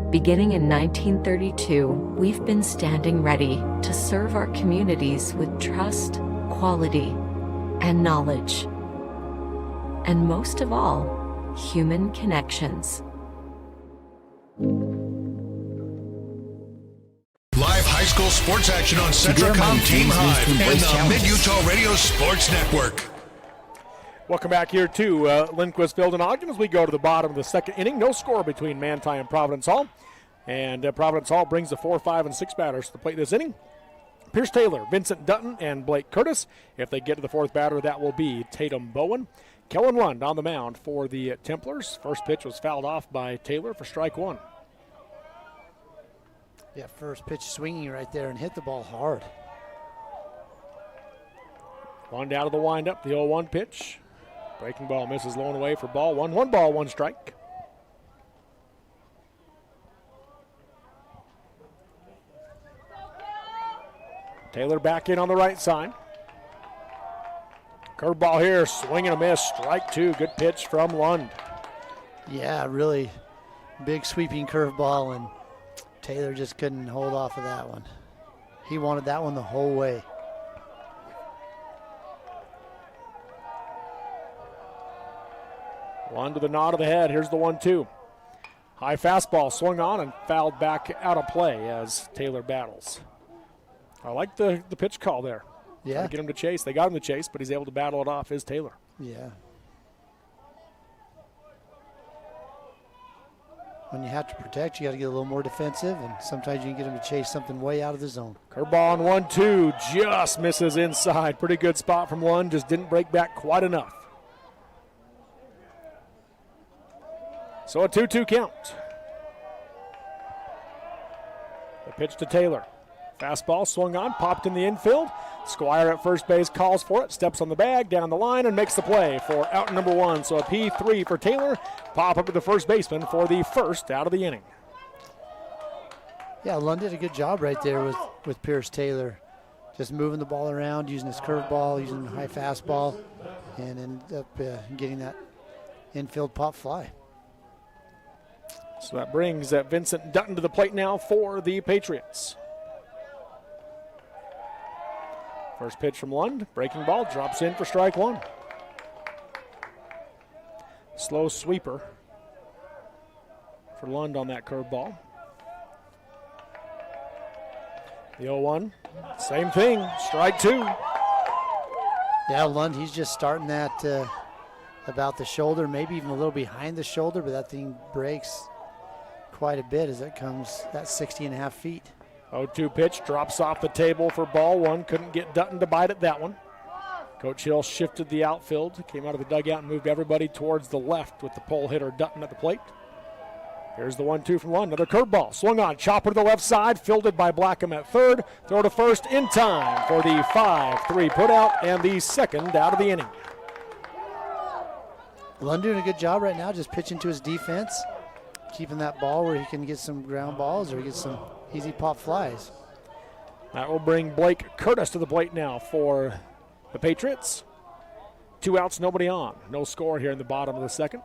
Beginning in 1932, we've been standing ready to serve our communities with trust, quality, and knowledge. And most of all, human connections. Live high school sports action on Centricom, Team Hive, and the Mid-Utah Radio Sports Network. Welcome back here to Lindquist Field in Ogden as we go to the bottom of the second inning. No score between Manti and Providence Hall. And Providence Hall brings the 4, 5, and 6 batters to the plate this inning. Pierce Taylor, Vincent Dutton, and Blake Curtis. If they get to the 4th batter, that will be Tatum Bowen. Kellen Lund on the mound for the Templars. First pitch was fouled off by Taylor for strike 1. Yeah, first pitch swinging right there and hit the ball hard. Lund out of the windup, the 0-1 pitch. Breaking ball misses low and away for ball 1. 1 ball, 1 strike. Taylor back in on the right side. Curveball here, swing and a miss, strike 2. Good pitch from Lund. Yeah, really big sweeping curveball, and Taylor just couldn't hold off of that one. He wanted that one the whole way. One to the nod of the head. Here's the 1-2. High fastball swung on and fouled back out of play as Taylor battles. I like the pitch call there. Yeah. Trying to get him to chase. They got him to chase, but he's able to battle it off is Taylor. Yeah. When you have to protect, you got to get a little more defensive, and sometimes you can get him to chase something way out of the zone. Curveball on 1-2, just misses inside. Pretty good spot from Lund, just didn't break back quite enough. So a 2-2 count. The pitch to Taylor. Fastball swung on, popped in the infield. Squire at first base calls for it, steps on the bag, down the line, and makes the play for out number 1. So a P3 for Taylor. Pop up to the first baseman for the first out of the inning. Yeah, Lund did a good job right there with Pierce Taylor. just moving the ball around, using his curveball, using the high fastball, and ended up getting that infield pop fly. So that brings Vincent Dutton to the plate now for the Patriots. First pitch from Lund, breaking ball, drops in for strike one. Slow sweeper for Lund on that curveball. The 0-1, same thing, strike two. Yeah, Lund, he's just starting that about the shoulder, maybe even a little behind the shoulder, but that thing breaks quite a bit as it comes that 60.5 feet. 0-2 pitch, drops off the table for ball one. Couldn't get Dutton to bite at that one. Coach Hill shifted the outfield, came out of the dugout and moved everybody towards the left with the pole hitter Dutton at the plate. Here's the 1-2 from Lund. Another curveball. Swung on. Chopper to the left side. Fielded by Blackham at third. Throw to first in time for the 5-3 putout and the second out of the inning. Lund doing a good job right now, just pitching to his defense, keeping that ball where he can get some ground balls or get some easy pop flies. That will bring Blake Curtis to the plate now for the Patriots. 2 outs, nobody on. No score here in the bottom of the second.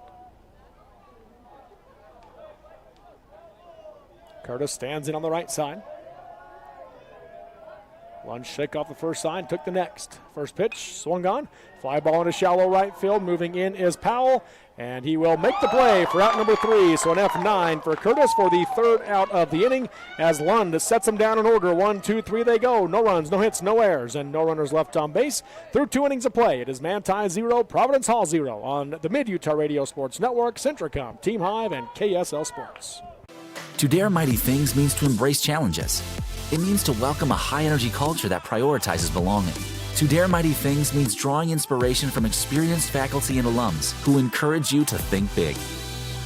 Curtis stands in on the right side. Lund shake off the first side, took the next. First pitch, swung on. Fly ball into shallow right field. Moving in is Powell, and he will make the play for out number 3. So an F9 for Curtis for the third out of the inning as Lund sets them down in order. 1, 2, 3 they go. No runs, no hits, no errors, and no runners left on base. Through 2 innings of play, it is Manti 0, Providence Hall 0 on the Mid-Utah Radio Sports Network, Centricom, Team Hive, and KSL Sports. To dare mighty things means to embrace challenges. It means to welcome a high-energy culture that prioritizes belonging. To dare mighty things means drawing inspiration from experienced faculty and alums who encourage you to think big.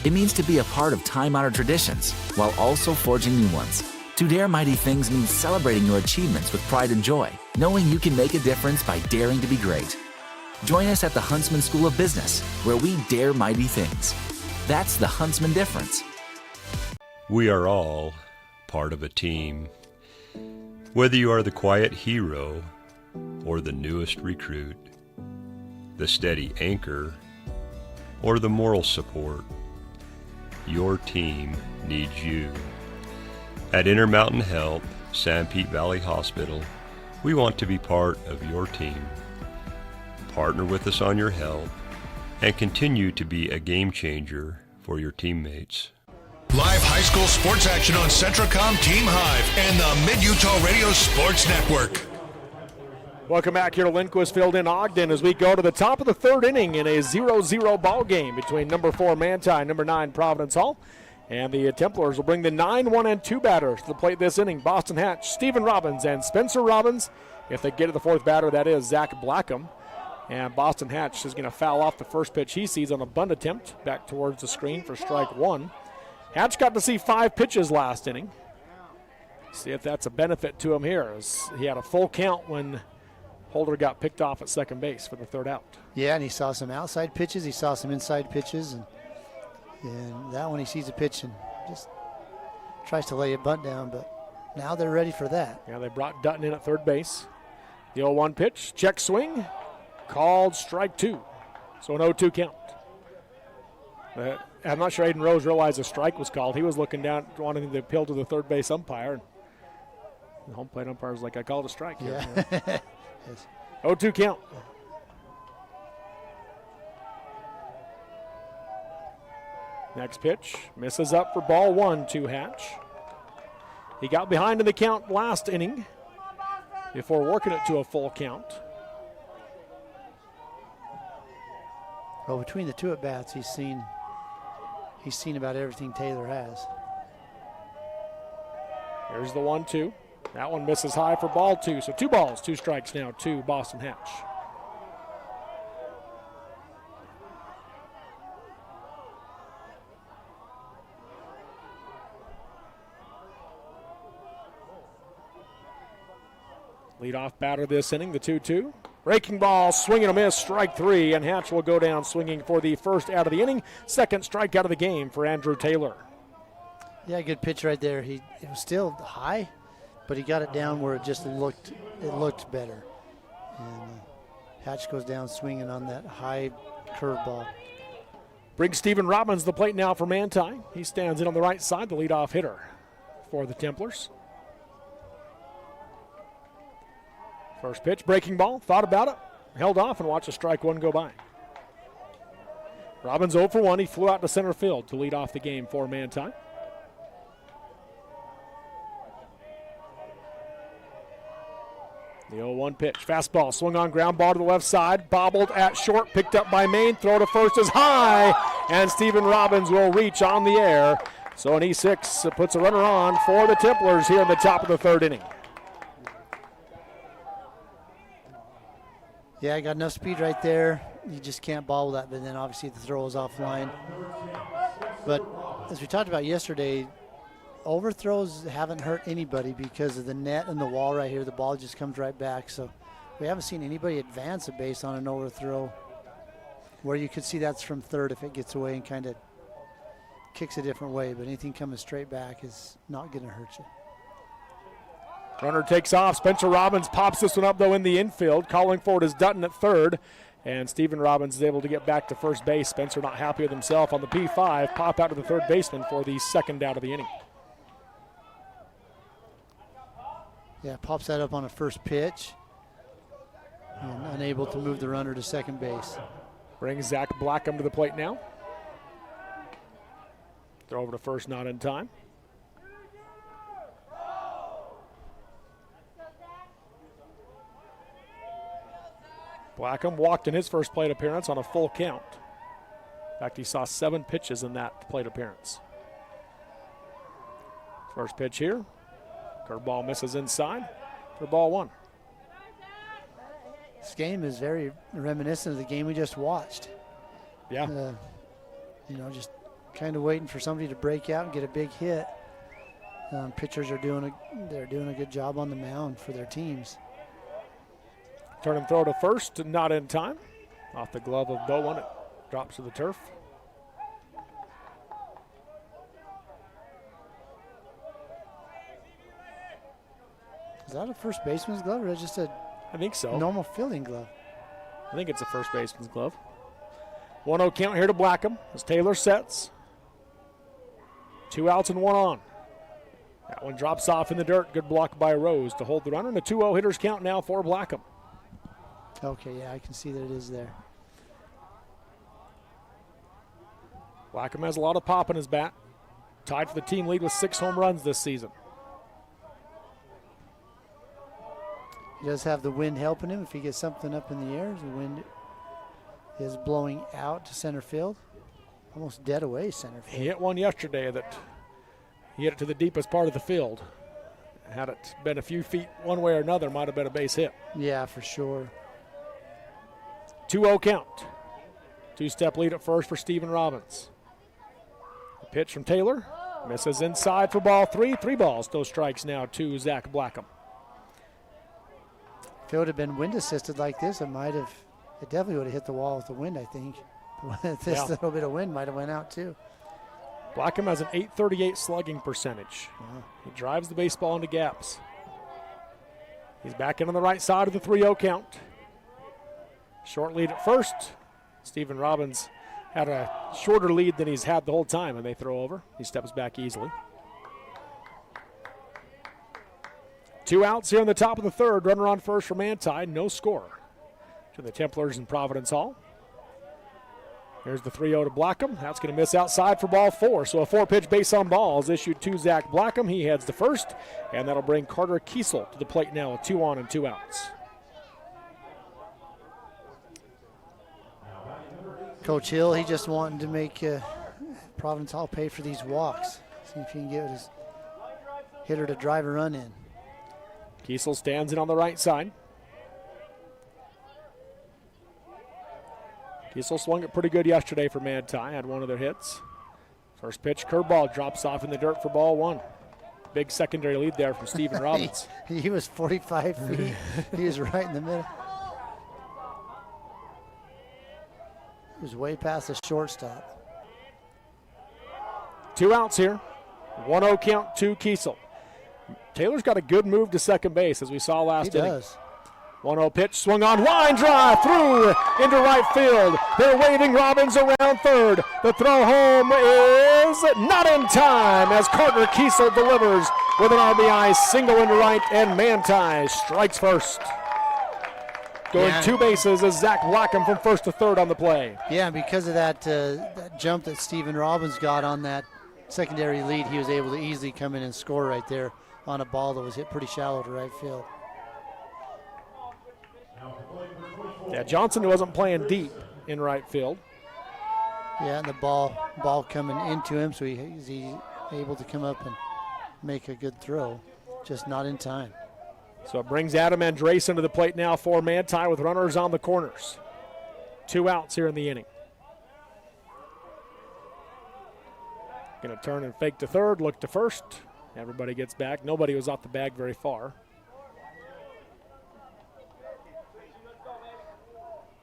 It means to be a part of time-honored traditions while also forging new ones. To dare mighty things means celebrating your achievements with pride and joy, knowing you can make a difference by daring to be great. Join us at the Huntsman School of Business, where we dare mighty things. That's the Huntsman difference. We are all part of a team. Whether you are the quiet hero or the newest recruit, the steady anchor or the moral support, your team needs you. At Intermountain Health, San Pete Valley Hospital, we want to be part of your team. Partner with us on your health and continue to be a game changer for your teammates. Live high school sports action on Centricom, Team Hive, and the Mid-Utah Radio Sports Network. Welcome back here to Lindquist Field in Ogden as we go to the top of the third inning in a 0-0 ball game between number 4 Manti and number 9 Providence Hall. And the Templars will bring the 9, 1, and 2 batters to the plate this inning. Boston Hatch, Stephen Robbins, and Spencer Robbins. If they get to the fourth batter, that is Zach Blackham. And Boston Hatch is going to foul off the first pitch he sees on a bunt attempt back towards the screen for strike 1. Hatch got to see 5 pitches last inning. See if that's a benefit to him here, as he had a full count when Holder got picked off at second base for the third out. Yeah, and he saw some outside pitches. He saw some inside pitches. And that one he sees a pitch and just tries to lay a bunt down, but now they're ready for that. Yeah, they brought Dutton in at third base. The 0-1 pitch, check swing, called strike 2. So an 0-2 count. I'm not sure Aiden Rose realized a strike was called. He was looking down, wanting to appeal to the third base umpire. And the home plate umpire was like, I called a strike here. Yeah. Yes. 0-2 count. Next pitch, misses up for ball 1 to Hatch. He got behind in the count last inning before working it to a full count. Well, between the 2 at-bats, he's seen about everything Taylor has. Here's the 1-2. That one misses high for ball 2. So 2 balls, 2 strikes now to Boston Hatch. Leadoff batter this inning, the 2-2. Breaking ball, swing and a miss, strike 3, and Hatch will go down swinging for the first out of the inning. Second strikeout of the game for Andrew Taylor. Yeah, good pitch right there. It was still high, but he got it down where it just looked better. And Hatch goes down swinging on that high curveball. Brings Stephen Robbins to the plate now for Manti. He stands in on the right side, the leadoff hitter for the Templars. First pitch, breaking ball, thought about it, held off, and watched a strike one go by. Robbins 0 for 1. He flew out to center field to lead off the game for Manti. The 0-1 pitch. Fastball swung on, ground ball to the left side. Bobbled at short, picked up by Main. Throw to first is high, and Stephen Robbins will reach on the air. So an E6 puts a runner on for the Templars here in the top of the third inning. Yeah, got enough speed right there. You just can't bobble that, but then obviously the throw is offline. But as we talked about yesterday, overthrows haven't hurt anybody because of the net and the wall right here. The ball just comes right back. So we haven't seen anybody advance a base on an overthrow, where you could see that's from third if it gets away and kind of kicks a different way. But anything coming straight back is not going to hurt you. Runner takes off. Spencer Robbins pops this one up, though, in the infield. Calling for it is Dutton at third. And Stephen Robbins is able to get back to first base. Spencer not happy with himself on the P5. Pop out to the third baseman for the second out of the inning. Yeah, pops that up on a first pitch. And unable to move the runner to second base. Brings Zach Blackham to the plate now. Throw over to first, not in time. Blackham walked in his first plate appearance on a full count. In fact, he saw 7 pitches in that plate appearance. First pitch here. Curveball misses inside for ball 1. This game is very reminiscent of the game we just watched. Yeah. Just kind of waiting for somebody to break out and get a big hit. Pitchers are doing a good job on the mound for their teams. Turn and throw to first, not in time. Off the glove of Bowen, it drops to the turf. Is that a first baseman's glove or is it just a I think so. normal fielding glove? I think it's a first baseman's glove. 1-0 count here to Blackham as Taylor sets. 2 outs and 1 on. That one drops off in the dirt. Good block by Rose to hold the runner. And a 2-0 hitters count now for Blackham. Okay, yeah, I can see that it is there. Blackham has a lot of pop in his bat. Tied for the team lead with 6 home runs this season. He does have the wind helping him if he gets something up in the air. The wind is blowing out to center field. Almost dead away center field. He hit one yesterday that he hit it to the deepest part of the field. Had it been a few feet one way or another, might have been a base hit. Yeah, for sure. 2-0 count. 2-step lead at first for Stephen Robbins. The pitch from Taylor. Misses inside for ball 3. 3 balls, no strikes now to Zach Blackham. If it would have been wind assisted like this, it definitely would have hit the wall with the wind, I think. This little bit of wind might have went out too. Blackham has an .838 slugging percentage. Wow. He drives the baseball into gaps. He's back in on the right side of the 3-0 count. Short lead at first. Stephen Robbins had a shorter lead than he's had the whole time, and they throw over. He steps back easily. 2 outs here in the top of the third. Runner on first for Manti. No score to the Templars in Providence Hall. Here's the 3-0 to Blackham. That's going to miss outside for ball 4. So a 4-pitch base on ball is issued to Zach Blackham. He heads to first, and that'll bring Carter Kiesel to the plate now with 2 on and 2 outs. Coach Hill, he just wanting to make Providence Hall pay for these walks. See if he can get his hitter to drive a run in. Kiesel stands in on the right side. Kiesel swung it pretty good yesterday for Manti. Had one of their hits. First pitch, curveball drops off in the dirt for ball 1. Big secondary lead there from Stephen Robbins. He was 45 feet. He was right in the middle. He was way past the shortstop. 2 outs here. 1-0 count to Kiesel. Taylor's got a good move to second base, as we saw last inning. He does. 1-0 pitch, swung on, line drive, through into right field. They're waving Robbins around third. The throw home is not in time as Carter Kiesel delivers with an RBI single into right, and Manti strikes first. Going 2 bases as Zach Blackham from first to third on the play. Yeah, because of that jump that Steven Robbins got on that secondary lead, he was able to easily come in and score right there on a ball that was hit pretty shallow to right field. Yeah, Johnson wasn't playing deep in right field. Yeah, and the ball coming into him, so he's able to come up and make a good throw, just not in time. So it brings Adam Andresen to the plate now for Manti with runners on the corners. 2 outs here in the inning. Going to turn and fake to third, look to first. Everybody gets back. Nobody was off the bag very far.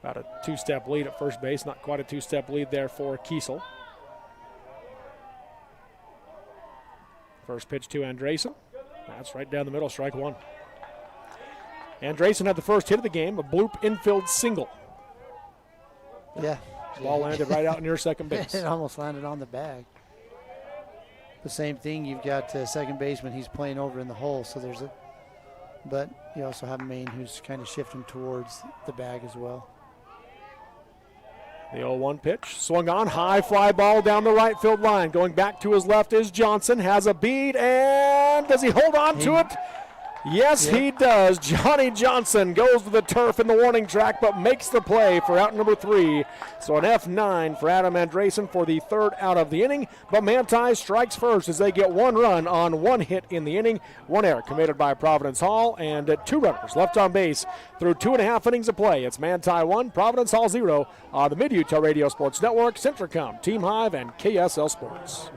About a 2-step lead at first base. Not quite a 2-step lead there for Kiesel. First pitch to Andresen. That's right down the middle, strike 1. Andresen had the first hit of the game, a bloop infield single. Yeah. Ball landed right out near second base. It almost landed on the bag. The same thing, you've got second baseman, he's playing over in the hole, so there's a, but you also have Maine who's kind of shifting towards the bag as well. The 0-1 pitch, swung on, high fly ball down the right field line. Going back to his left is Johnson, has a beat, and does he hold on to it? Yes, he does. Johnny Johnson goes to the turf in the warning track, but makes the play for out number 3. So an F9 for Adam Andresen for the 3rd out of the inning. But Manti strikes first as they get 1 run on 1 hit in the inning. 1 error committed by Providence Hall, and 2 runners left on base through 2.5 innings of play. It's Manti 1, Providence Hall 0 on the Mid-Utah Radio Sports Network, Centricom, Team Hive, and KSL Sports.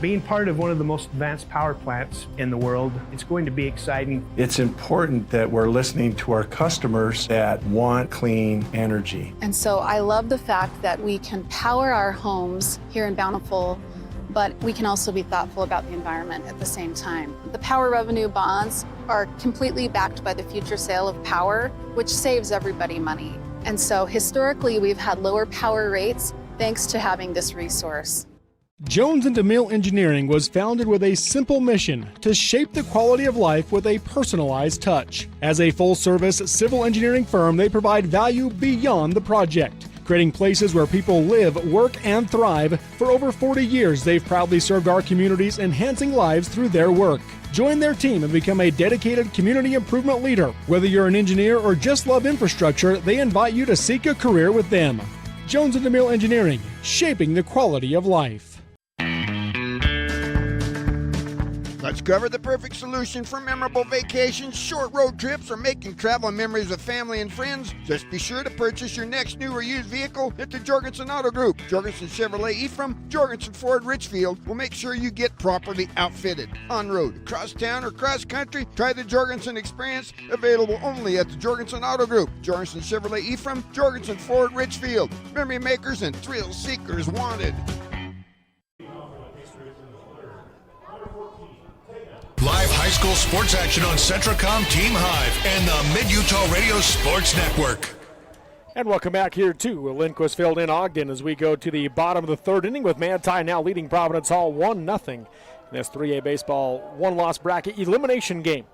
Being part of one of the most advanced power plants in the world, it's going to be exciting. It's important that we're listening to our customers that want clean energy. And so I love the fact that we can power our homes here in Bountiful, but we can also be thoughtful about the environment at the same time. The power revenue bonds are completely backed by the future sale of power, which saves everybody money. And so historically, we've had lower power rates thanks to having this resource. Jones & DeMille Engineering was founded with a simple mission to shape the quality of life with a personalized touch. As a full-service civil engineering firm, they provide value beyond the project, creating places where people live, work, and thrive. For over 40 years, they've proudly served our communities, enhancing lives through their work. Join their team and become a dedicated community improvement leader. Whether you're an engineer or just love infrastructure, they invite you to seek a career with them. Jones & DeMille Engineering, shaping the quality of life. Let's cover the perfect solution for memorable vacations, short road trips, or making travel memories with family and friends. Just be sure to purchase your next new or used vehicle at the Jorgensen Auto Group. Jorgensen Chevrolet Ephraim, Jorgensen Ford Richfield will make sure you get properly outfitted. On road, across town, or cross country, try the Jorgensen experience, available only at the Jorgensen Auto Group. Jorgensen Chevrolet Ephraim, Jorgensen Ford Richfield. Memory makers and thrill seekers wanted. Live high school sports action on Centricom, Team Hive, and the Mid-Utah Radio Sports Network. And welcome back here to Lindquist Field in Ogden as we go to the bottom of the 3rd inning with Manti now leading Providence Hall 1-0 in this 3A baseball 1-loss bracket elimination game.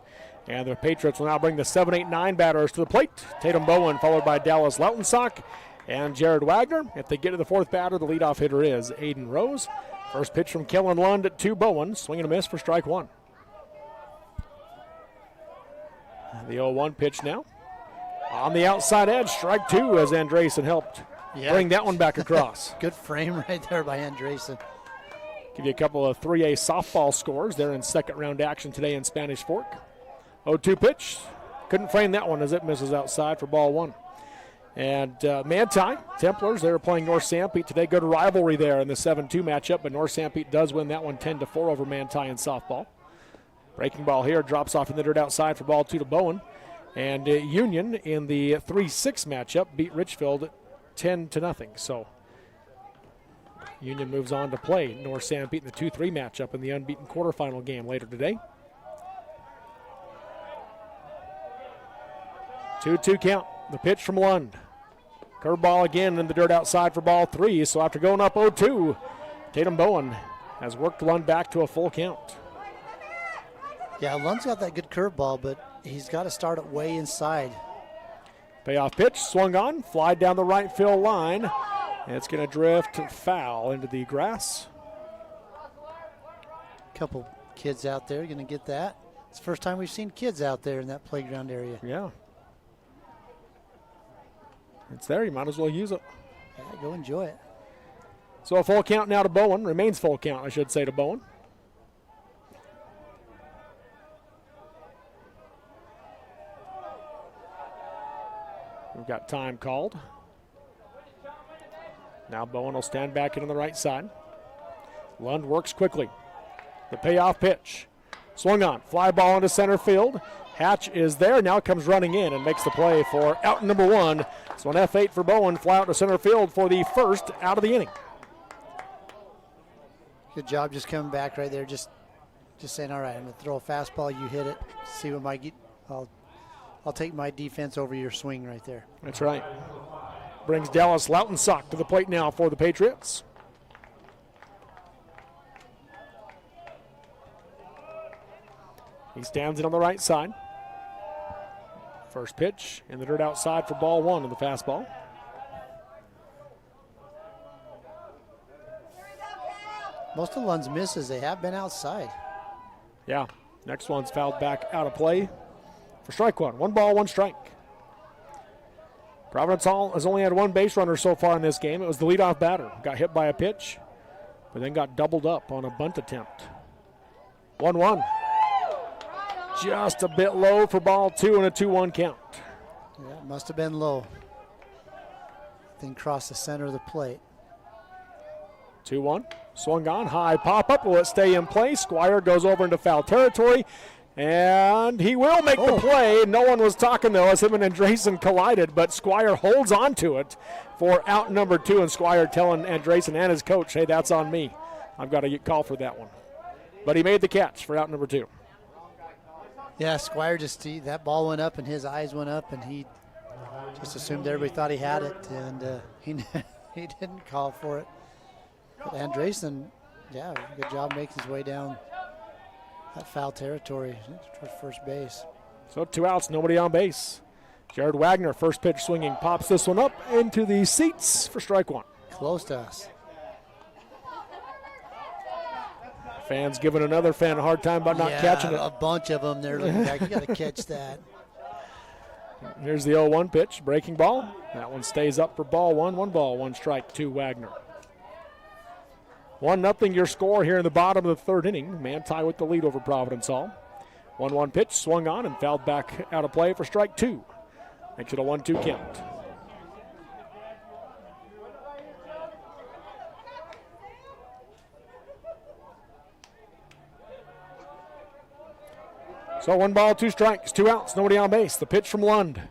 And the Patriots will now bring the 7, 8, 9 batters to the plate. Tatum Bowen followed by Dallas Lautensock and Jared Wagner. If they get to the 4th batter, the leadoff hitter is Aiden Rose. First pitch from Kellen Lund to Bowen. Swing and a miss for strike 1. The 0-1 pitch now. On the outside edge, strike 2 as Andresen helped bring that one back across. Good frame right there by Andresen. Give you a couple of 3A softball scores. They're in second round action today in Spanish Fork. 0-2 pitch. Couldn't frame that one as it misses outside for ball 1. And Manti, Templars, they're playing North Sanpete today. Good rivalry there in the 7-2 matchup, but North Sanpete does win that one 10-4 over Manti in softball. Breaking ball here, drops off in the dirt outside for ball 2 to Bowen. And Union in the 3-6 matchup beat Richfield 10-0. So Union moves on to play North Sanpete in the 2-3 matchup in the unbeaten quarterfinal game later today. 2-2 count. The pitch from Lund. Curveball again in the dirt outside for ball 3. So after going up 0-2, Tatum Bowen has worked Lund back to a full count. Yeah, Lund's got that good curveball, but he's got to start it way inside. Payoff pitch, swung on, fly down the right field line. And it's going to drift foul into the grass. Couple kids out there going to get that. It's the first time we've seen kids out there in that playground area. Yeah. It's there, you might as well use it. Yeah, go enjoy it. So a full count now to Bowen. Remains full count, I should say, to Bowen. We've got time called. Now Bowen will stand back in on the right side. Lund works quickly. The payoff pitch. Swung on. Fly ball into center field. Hatch is there. Now comes running in and makes the play for out number 1. So an F8 for Bowen. Fly out to center field for the first out of the inning. Good job just coming back right there. Just saying, all right, I'm going to throw a fastball. You hit it. See what I'll take my defense over your swing right there. That's right. Brings Dallas Lautensock to the plate now for the Patriots. He stands in on the right side. First pitch in the dirt outside for ball 1 of the fastball. Most of Lund's misses, they have been outside. Yeah. Next one's fouled back out of play for strike 1. 1 ball, 1 strike. Providence Hall has only had 1 base runner so far in this game. It was the leadoff batter. Got hit by a pitch, but then got doubled up on a bunt attempt. 1-1. Just a bit low for ball 2 and a 2-1 count. Yeah, it must have been low. Then crossed the center of the plate. 2-1. Swung on. High pop-up. Will it stay in play? Squire goes over into foul territory. And he will make the play. No one was talking, though, as him and Andresen collided, but Squire holds on to it for out number 2, and Squire telling Andresen and his coach, hey, that's on me. I've got to get called for that one. But he made the catch for out number 2. Yeah, Squire that ball went up and his eyes went up, and he just assumed everybody thought he had it, and he didn't call for it. But Andresen, yeah, good job making his way down that foul territory towards first base. So 2 outs, nobody on base. Jared Wagner, first pitch swinging, pops this one up into the seats for strike 1. Close to us. Fans giving another fan a hard time about not catching it. A bunch of them. They're looking back. You got to catch that. Here's the 0-1 pitch, breaking ball. That one stays up for ball 1. 1 ball, 1 strike to Wagner. 1-0 your score here in the bottom of the 3rd inning. Manti with the lead over Providence Hall. 1-1 pitch, swung on and fouled back out of play for strike 2. Makes it a 1-2 count. So 1 ball, 2 strikes, 2 outs, nobody on base. The pitch from Lund.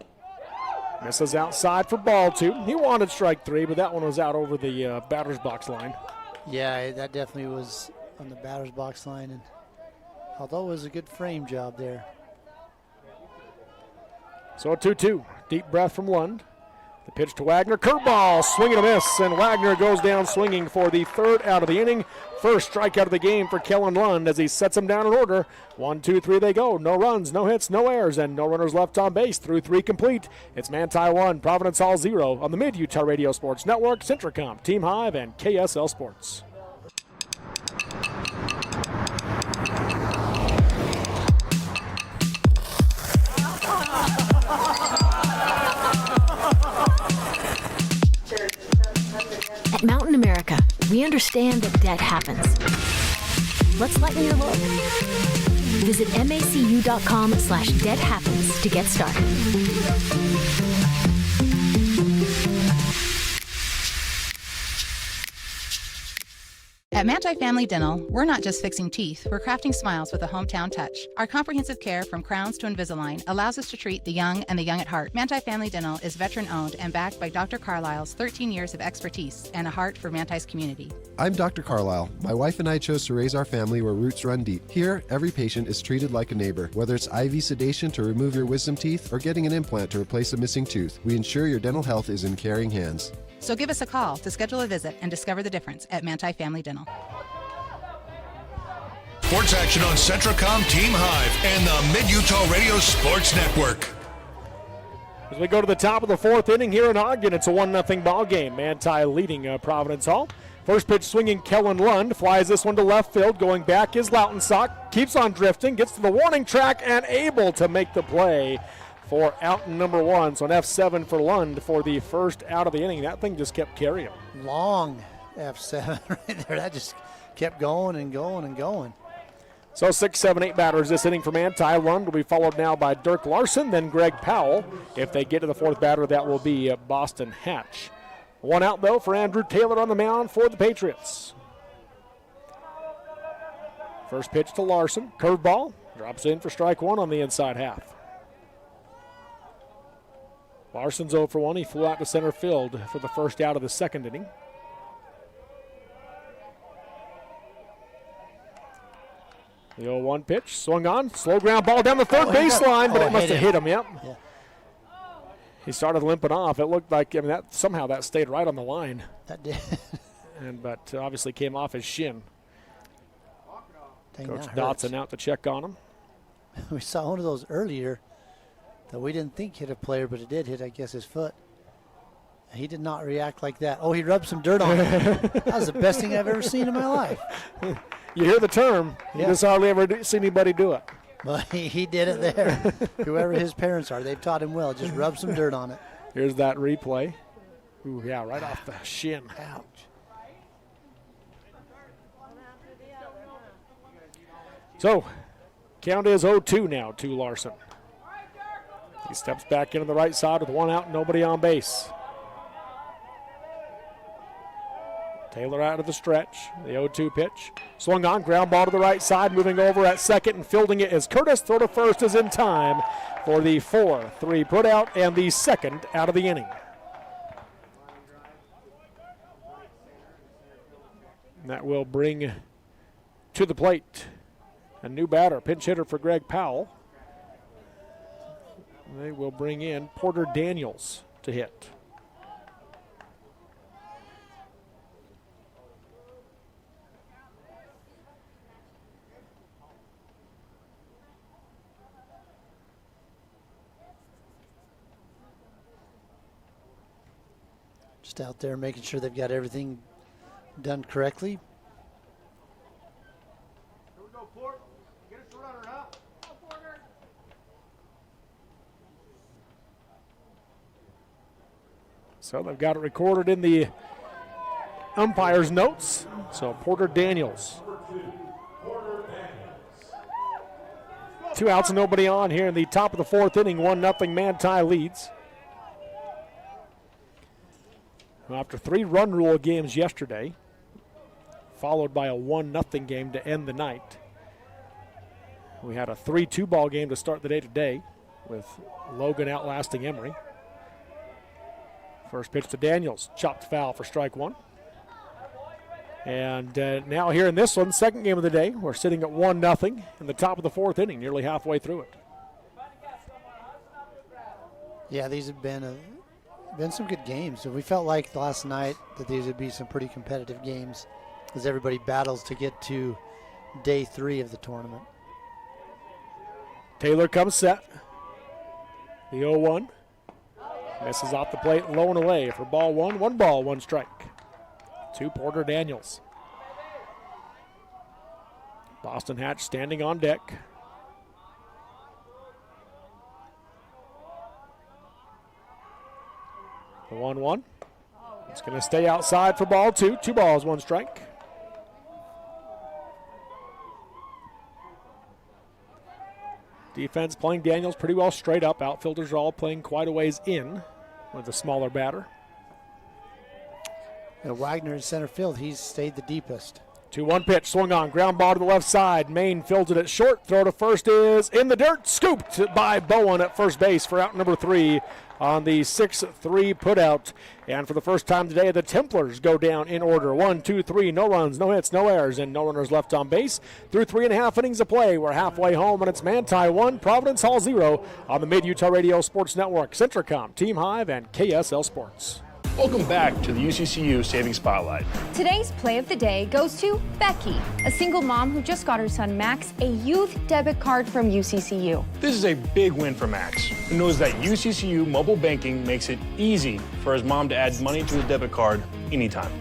Misses outside for ball 2. He wanted strike 3, but that one was out over the batter's box line. Yeah, that definitely was on the batter's box line, and although it was a good frame job there. So a 2-2. Deep breath from Lund. The pitch to Wagner. Curveball, swing and a miss, and Wagner goes down swinging for the 3rd out of the inning. First strikeout of the game for Kellen Lund as he sets them down in order. 1, 2, 3 they go. No runs, no hits, no errors, and no runners left on base. Through 3 complete. It's Manti 1, Providence Hall 0 on the Mid-Utah Radio Sports Network, Centricom, Team Hive, and KSL Sports. At Mountain America, we understand that debt happens. Let's lighten your load. Visit macu.com/debthappens to get started. At Manti Family Dental, we're not just fixing teeth, we're crafting smiles with a hometown touch. Our comprehensive care from crowns to Invisalign allows us to treat the young and the young at heart. Manti Family Dental is veteran-owned and backed by Dr. Carlisle's 13 years of expertise and a heart for Manti's community. I'm Dr. Carlisle. My wife and I chose to raise our family where roots run deep. Here, every patient is treated like a neighbor. Whether it's IV sedation to remove your wisdom teeth or getting an implant to replace a missing tooth, we ensure your dental health is in caring hands. So give us a call to schedule a visit and discover the difference at Manti Family Dental. Sports action on Centracom, Team Hive, and the Mid-Utah Radio Sports Network. As we go to the top of the fourth inning here in Ogden, it's a 1-0 ball game. Manti leading Providence Hall. First pitch swinging, Kellen Lund flies this one to left field. Going back is Lautensack. Keeps on drifting, gets to the warning track, and able to make the play for out number one. So an F7 for Lund for the first out of the inning. That thing just kept carrying. Long F7 right there. That just kept going and going and going. So 6, 7, 8 batters this inning for Manti. Lund will be followed now by Dirk Larson, then Greg Powell. If they get to the fourth batter, that will be Boston Hatch. One out, though, for Andrew Taylor on the mound for the Patriots. First pitch to Larson. Curveball. Drops in for strike one on the inside half. Larson's 0 for 1. He flew out to center field for the first out of the second inning. The 0-1 pitch, swung on, slow ground ball down the third baseline, but it must have hit him, yep. Yeah. He started limping off. It looked like, that somehow that stayed right on the line. That did. But obviously came off his shin. Dang, Coach Dotson out to check on him. We saw one of those earlier that we didn't think hit a player, but it did hit, I guess, his foot. He did not react like that. Oh, he rubbed some dirt on it. That was the best thing I've ever seen in my life. You hear the term. Yeah. You just hardly ever see anybody do it. But he did it there. Whoever his parents are, they've taught him well. Just rub some dirt on it. Here's that replay. Ooh, yeah, right off the shin. Ouch. So, count is 0-2 now to Larson. He steps back into the right side with one out and nobody on base. Taylor out of the stretch, the 0-2 pitch. Swung on, ground ball to the right side, moving over at second and fielding it is Curtis. Throw to first is in time for the 4-3 put out and the second out of the inning. And that will bring to the plate a new batter, pinch hitter for Greg Powell. They will bring in Porter Daniels to hit. Just out there making sure they've got everything done correctly. Here we go, Port. Get us a runner, huh? Go, Porter. So they've got it recorded in the umpire's notes. So Porter Daniels. 2 outs and nobody on here in the top of the fourth inning. 1-0 Manti leads. After 3 run rule games yesterday, followed by a 1-0 game to end the night. We had a 3-2 ball game to start the day today with Logan outlasting Emory. First pitch to Daniels, chopped foul for strike one. And now here in this one, second game of the day, we're sitting at 1-0 in the top of the fourth inning, nearly halfway through it. Yeah, these have been some good games. So we felt like last night that these would be some pretty competitive games as everybody battles to get to day 3 of the tournament. Taylor comes set. The 0-1. Misses off the plate, low and away for ball one. 1 ball, 1 strike. To Porter Daniels. Boston Hatch standing on deck. The 1-1. It's going to stay outside for ball 2. 2 balls, 1 strike. Defense playing Daniels pretty well straight up. Outfielders are all playing quite a ways in with the smaller batter. Wagner in center field, he's stayed the deepest. 2-1 pitch, swung on, ground ball to the left side. Maine fields it at short. Throw to first is in the dirt. Scooped by Bowen at first base for out number 3 on the 6-3 putout. And for the first time today, the Templars go down in order. 1, 2, 3, no runs, no hits, no errors, and no runners left on base. Through 3.5 innings of play, we're halfway home, and it's Manti 1, Providence Hall 0 on the Mid-Utah Radio Sports Network, Centricom, Team Hive, and KSL Sports. Welcome back to the UCCU Saving Spotlight. Today's play of the day goes to Becky, a single mom who just got her son Max a youth debit card from UCCU. This is a big win for Max, who knows that UCCU mobile banking makes it easy for his mom to add money to his debit card anytime.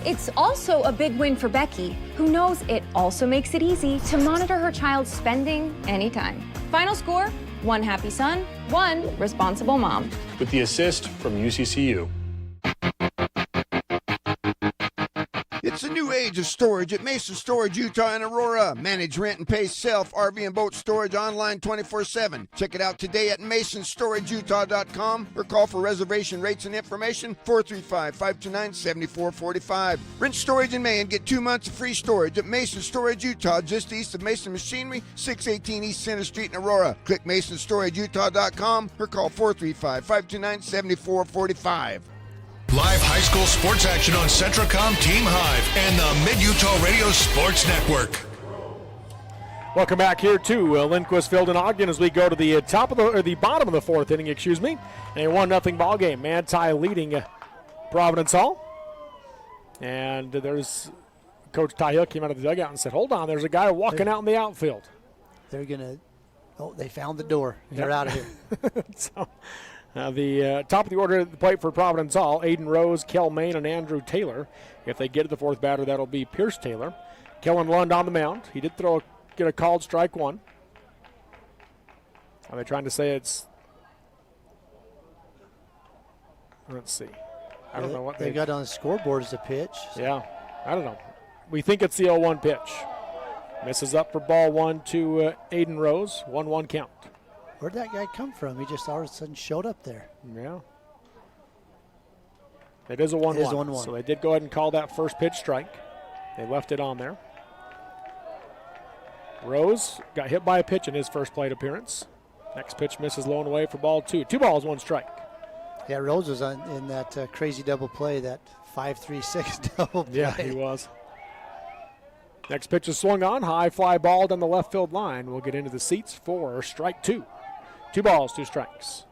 It's also a big win for Becky, who knows it also makes it easy to monitor her child's spending anytime. Final score, 1 happy son, 1 responsible mom. With the assist from UCCU. It's a new age of storage at Mason Storage Utah and Aurora. Manage, rent, and pay self, RV, and boat storage online 24/7. Check it out today at masonstorageutah.com or call for reservation rates and information 435-529-7445. Rent storage in May and get 2 months of free storage at Mason Storage Utah, just east of Mason Machinery, 618 East Center Street in Aurora. Click masonstorageutah.com or call 435-529-7445. Live high school sports action on Centricom, Team Hive, and the Mid-Utah Radio Sports Network. Welcome back here to Lindquist Field in Ogden as we go to the the bottom of the 4th inning, and a 1-0 ball game. Manti leading Providence Hall. And there's Coach Ty Hill came out of the dugout and said, "Hold on, there's a guy walking out in the outfield." They're gonna. Oh, they found the door. They're out of here. So. The top of the order at the plate for Providence Hall, Aiden Rose, Kel Main, and Andrew Taylor. If they get to the 4th batter, that'll be Pierce Taylor. Kellen Lund on the mound. He did get a called strike 1. Are they trying to say it's... Let's see. I don't know what they got on the scoreboard as a pitch. Yeah, I don't know. We think it's the 0-1 pitch. Misses up for ball 1 to Aiden Rose. 1-1 count. Where'd that guy come from? He just all of a sudden showed up there. Yeah. It is a 1-1. It is 1-1. So they did go ahead and call that first pitch strike. They left it on there. Rose got hit by a pitch in his first plate appearance. Next pitch misses low and away for ball 2. 2 balls, 1 strike. Yeah, Rose was in that crazy double play, that 5-3-6 double play. Yeah, he was. Next pitch is swung on. High fly ball down the left field line. We'll get into the seats for strike 2. 2 balls, 2 strikes.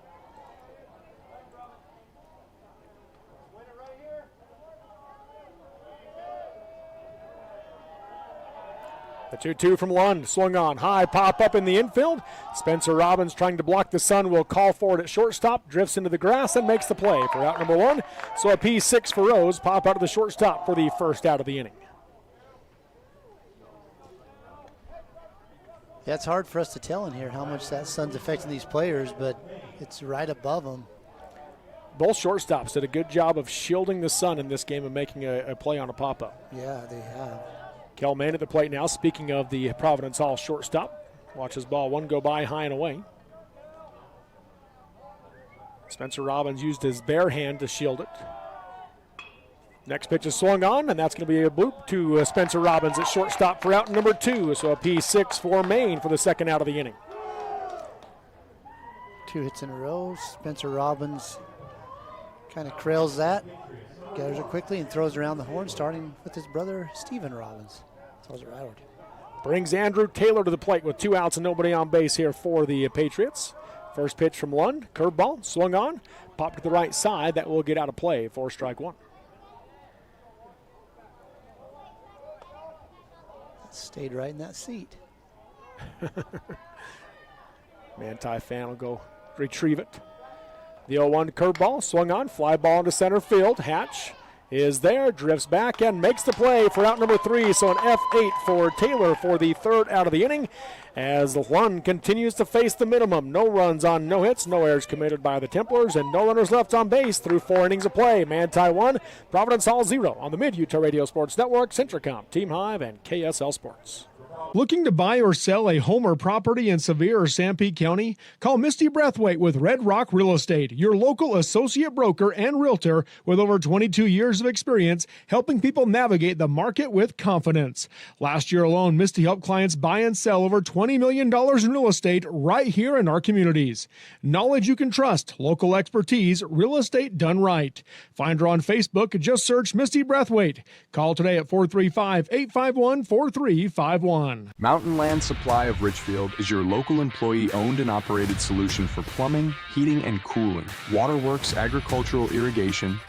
The 2-2 from Lund, swung on. High pop up in the infield. Spencer Robbins trying to block the sun will call for it at shortstop, drifts into the grass and makes the play for out number 1. So a P6 for Rose, pop out of the shortstop for the first out of the inning. Yeah, it's hard for us to tell in here how much that sun's affecting these players, but it's right above them. Both shortstops did a good job of shielding the sun in this game and making a play on a pop-up. Yeah, they have. Kelman at the plate now. Speaking of the Providence Hall shortstop, watches ball 1 go by high and away. Spencer Robbins used his bare hand to shield it. Next pitch is swung on, and that's going to be a bloop to Spencer Robbins at shortstop for out number 2. So a P6 for Maine for the second out of the inning. 2 hits in a row. Spencer Robbins kind of trails that, gathers it quickly, and throws around the horn, starting with his brother, Stephen Robbins. Throws it right over. Brings Andrew Taylor to the plate with 2 outs and nobody on base here for the Patriots. First pitch from Lund, curveball, swung on, popped to the right side. That will get out of play for strike 1. Stayed right in that seat. Manti fan will go retrieve it. The 0-1 curveball, swung on, fly ball into center field. Hatch is there, drifts back and makes the play for out number 3. So an F8 for Taylor for the third out of the inning as Lund continues to face the minimum. No runs on no hits, no errors committed by the Templars, and no runners left on base through 4 innings of play. Manti 1, Providence Hall 0 on the Mid-Utah Radio Sports Network, Centricom, Team Hive, and KSL Sports. Looking to buy or sell a home or property in Sevier or Sanpete County? Call Misty Brathwaite with Red Rock Real Estate, your local associate broker and realtor with over 22 years of experience helping people navigate the market with confidence. Last year alone, Misty helped clients buy and sell over $20 million in real estate right here in our communities. Knowledge you can trust, local expertise, real estate done right. Find her on Facebook. Just search Misty Brathwaite. Call today at 435-851-4351. Mountain Land Supply of Richfield is your local employee-owned and operated solution for plumbing, heating, and cooling, waterworks, agricultural irrigation,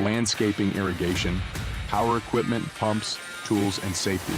landscaping irrigation, power equipment, pumps, tools, and safety.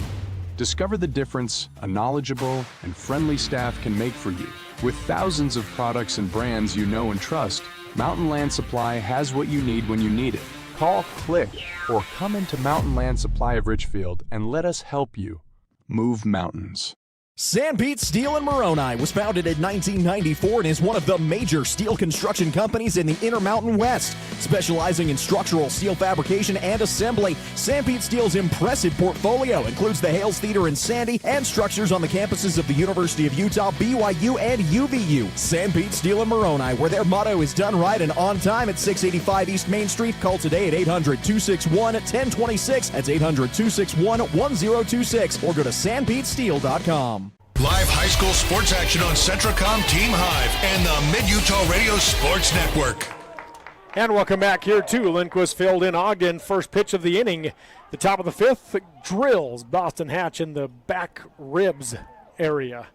Discover the difference a knowledgeable and friendly staff can make for you. With thousands of products and brands you know and trust, Mountain Land Supply has what you need when you need it. Call, click, or come into Mountain Land Supply of Richfield and let us help you move mountains. Sanpete Steel in Moroni was founded in 1994 and is one of the major steel construction companies in the Intermountain West. Specializing in structural steel fabrication and assembly, Sanpete Steel's impressive portfolio includes the Hales Theater in Sandy and structures on the campuses of the University of Utah, BYU, and UVU. Sanpete Steel in Moroni, where their motto is done right and on time at 685 East Main Street. Call today at 800-261-1026. That's 800-261-1026. Or go to sanpetesteel.com. Live high school sports action on Centracom, Team Hive, and the Mid-Utah Radio Sports Network. And welcome back here to Lindquist Field in Ogden. First pitch of the inning. The top of the fifth drills Boston Hatch in the back ribs area.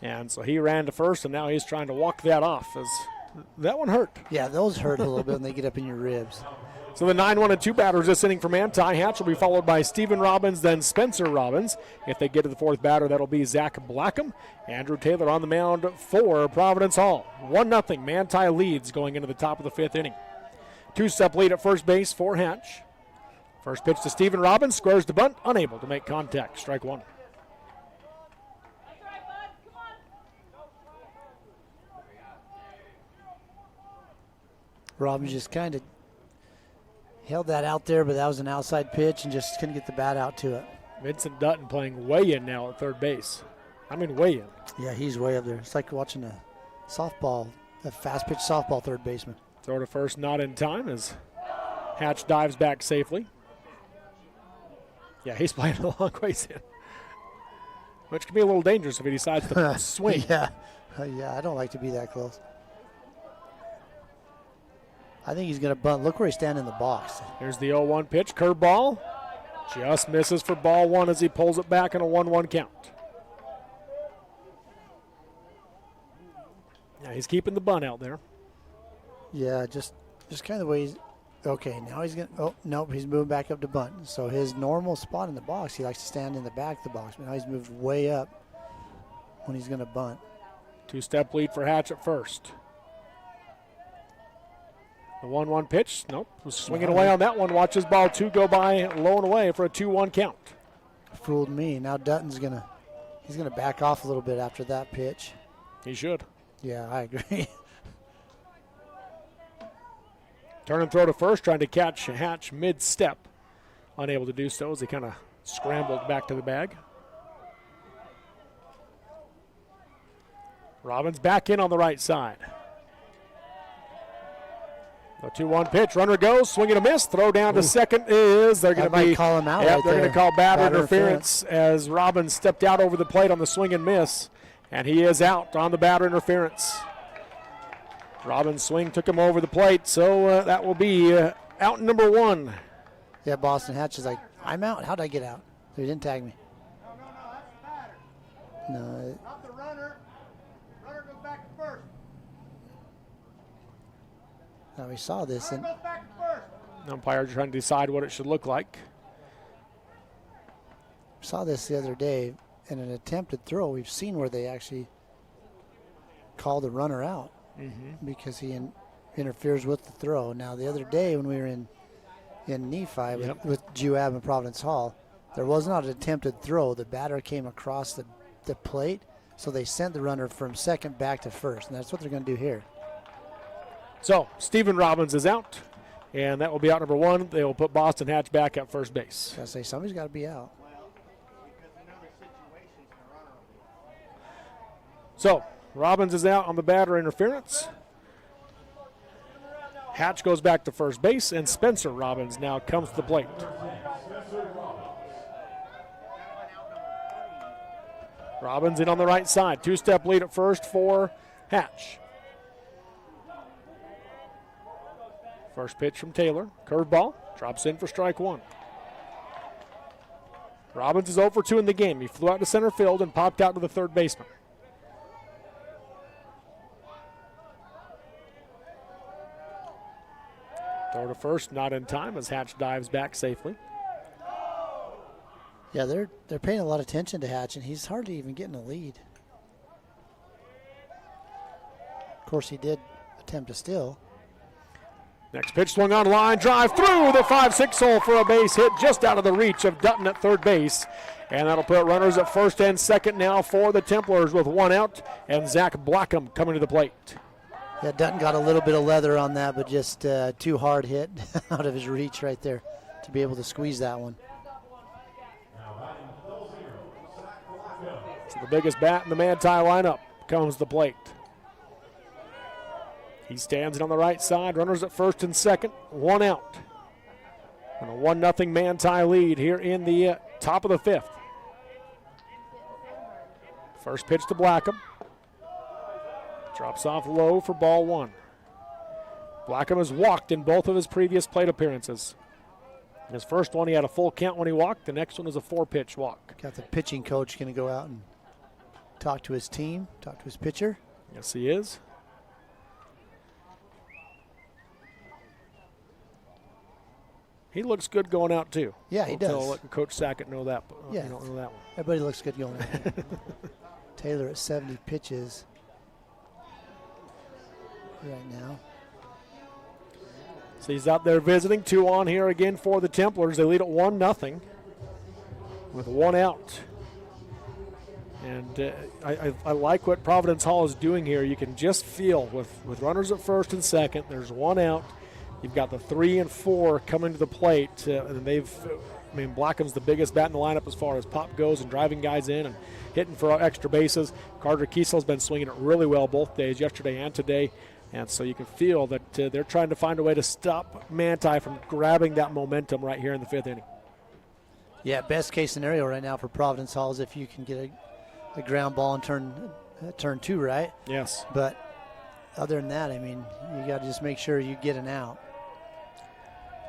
And so he ran to first, and now he's trying to walk that off. As that one hurt. Yeah, those hurt a little bit when they get up in your ribs. So the 9-1-2 batters this inning for Manti. Hatch will be followed by Stephen Robbins, then Spencer Robbins. If they get to the fourth batter, that'll be Zach Blackham. Andrew Taylor on the mound for Providence Hall. 1-0. Manti leads going into the top of the fifth inning. Two-step lead at first base for Hatch. First pitch to Stephen Robbins. Squares to bunt. Unable to make contact. Strike one. Robbins just kind of held that out there, but that was an outside pitch and just couldn't get the bat out to it. Vincent Dutton playing way in now at third base. I mean way in. Yeah, he's way up there. It's like watching a softball, a fast-pitch softball third baseman. Throw to first, not in time as Hatch dives back safely. Yeah, he's playing a long ways in, which can be a little dangerous if he decides to swing. Yeah, I don't like to be that close. I think he's going to bunt. Look where he's standing in the box. Here's the 0-1 pitch, curveball. Just misses for ball one as he pulls it back in a 1-1 count. Yeah, he's keeping the bunt out there. Yeah, just kind of the way he's. Okay, now he's going to. Oh, nope, he's moving back up to bunt. So his normal spot in the box, he likes to stand in the back of the box. But now he's moved way up when he's going to bunt. Two-step lead for Hatch at first. The 1-1 pitch. Nope. Was swinging away on that one. Watch his ball two go by low and away for a 2-1 count. Fooled me. Now Dutton's he's gonna back off a little bit after that pitch. He should. Yeah, I agree. Turn and throw to first, trying to catch Hatch mid-step. Unable to do so as he kind of scrambled back to the bag. Robbins back in on the right side. The 2-1 pitch, runner goes, swing and a miss, throw down to second is, they're going to call him out. Yep, right they're going to call batter interference as Robbins stepped out over the plate on the swing and miss, and he is out on the batter interference. Robbins' swing took him over the plate, so that will be out number one. Yeah, Boston Hatch is like, I'm out. How'd I get out? So he didn't tag me. No. Not the runner. Runner goes back to first. Now we saw this, and umpires trying to decide what it should look like. Saw this the other day in an attempted throw. We've seen where they actually call the runner out because he interferes with the throw. Now the other day when we were in Nephi with Juab and Providence Hall, there was not an attempted throw. The batter came across the plate, so they sent the runner from second back to first, and that's what they're going to do here. So, Stephen Robbins is out, and that will be out number one. They will put Boston Hatch back at first base. I say somebody's got to be out. Well, because in other situations, So Robbins is out on the batter interference. Hatch goes back to first base, and Spencer Robbins now comes to the plate. Robbins in on the right side. Two-step lead at first for Hatch. First pitch from Taylor. Curveball. Drops in for strike one. Robbins is 0 for 2 in the game. He flew out to center field and popped out to the third baseman. Throw to first, not in time as Hatch dives back safely. Yeah, they're paying a lot of attention to Hatch, and he's hardly even getting a lead. Of course, he did attempt to steal. Next pitch swung on line, drive through the 5-6 hole for a base hit just out of the reach of Dutton at third base. And that'll put runners at first and second now for the Templars with one out, and Zach Blackham coming to the plate. Yeah, Dutton got a little bit of leather on that, but just too hard hit out of his reach right there to be able to squeeze that one. So the biggest bat in the Manti lineup comes to the plate. He stands on the right side, runners at first and second, one out. And a 1-0 Manti lead here in the top of the fifth. First pitch to Blackham. Drops off low for ball one. Blackham has walked in both of his previous plate appearances. His first one, he had a full count when he walked. The next one is a 4-pitch walk. Got the pitching coach going to go out and talk to his team, talk to his pitcher. Yes, he is. He looks good going out, too. Yeah, he does. I'll let Coach Sackett know that. Yeah. You don't know that one. Everybody looks good going out. Taylor at 70 pitches right now. So he's out there visiting. 2 on here again for the Templars. They lead at 1-0 with one out. And I like what Providence Hall is doing here. You can just feel with runners at first and second, there's one out. You've got the 3 and 4 coming to the plate. And Blackham's the biggest bat in the lineup as far as pop goes and driving guys in and hitting for extra bases. Carter Kiesel's been swinging it really well both days, yesterday and today. And so you can feel that they're trying to find a way to stop Manti from grabbing that momentum right here in the fifth inning. Yeah, best case scenario right now for Providence Hall is if you can get a ground ball and turn 2, right? Yes. But other than that, you got to just make sure you get an out.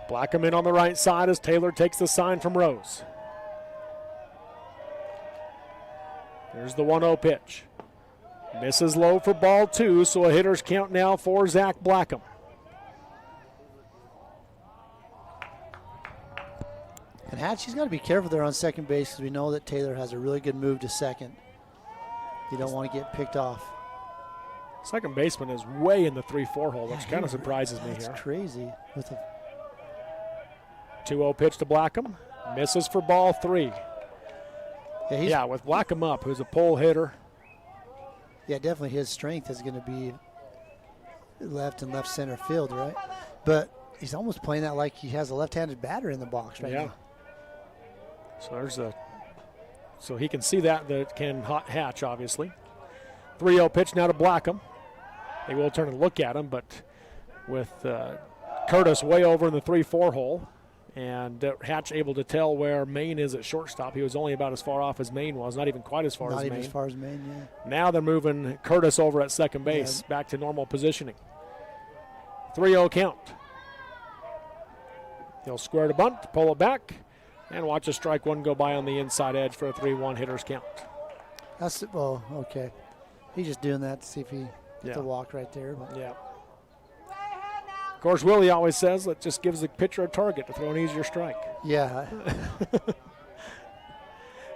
Blackham in on the right side as Taylor takes the sign from Rose. There's the 1-0 pitch. Misses low for ball 2, so a hitter's count now for Zach Blackham. And Hatch, he's got to be careful there on second base because we know that Taylor has a really good move to second. You don't want to get picked off. Second baseman is way in the 3-4 hole, which kind of surprises me here. That's crazy. With a 2-0 pitch to Blackham. Misses for ball 3. Yeah, with Blackham up, who's a pole hitter. Yeah, definitely his strength is going to be left and left center field, right? But he's almost playing that like he has a left-handed batter in the box right now. So so he can see that can Hatch, obviously. 3-0 pitch now to Blackham. They will turn and look at him, but with Curtis way over in the 3-4 hole, and Hatch able to tell where Maine is at shortstop. He was only about as far off as Maine was, not even quite as far as Maine. Not even as far as Maine, yeah. Now they're moving Curtis over at second base, back to normal positioning. 3-0 count. He'll square to bunt, pull it back, and watch a strike one go by on the inside edge for a 3-1 hitter's count. Okay. He's just doing that to see if he gets a walk right there. But. Yeah. Of course, Willie always says that just gives the pitcher a target to throw an easier strike. Yeah.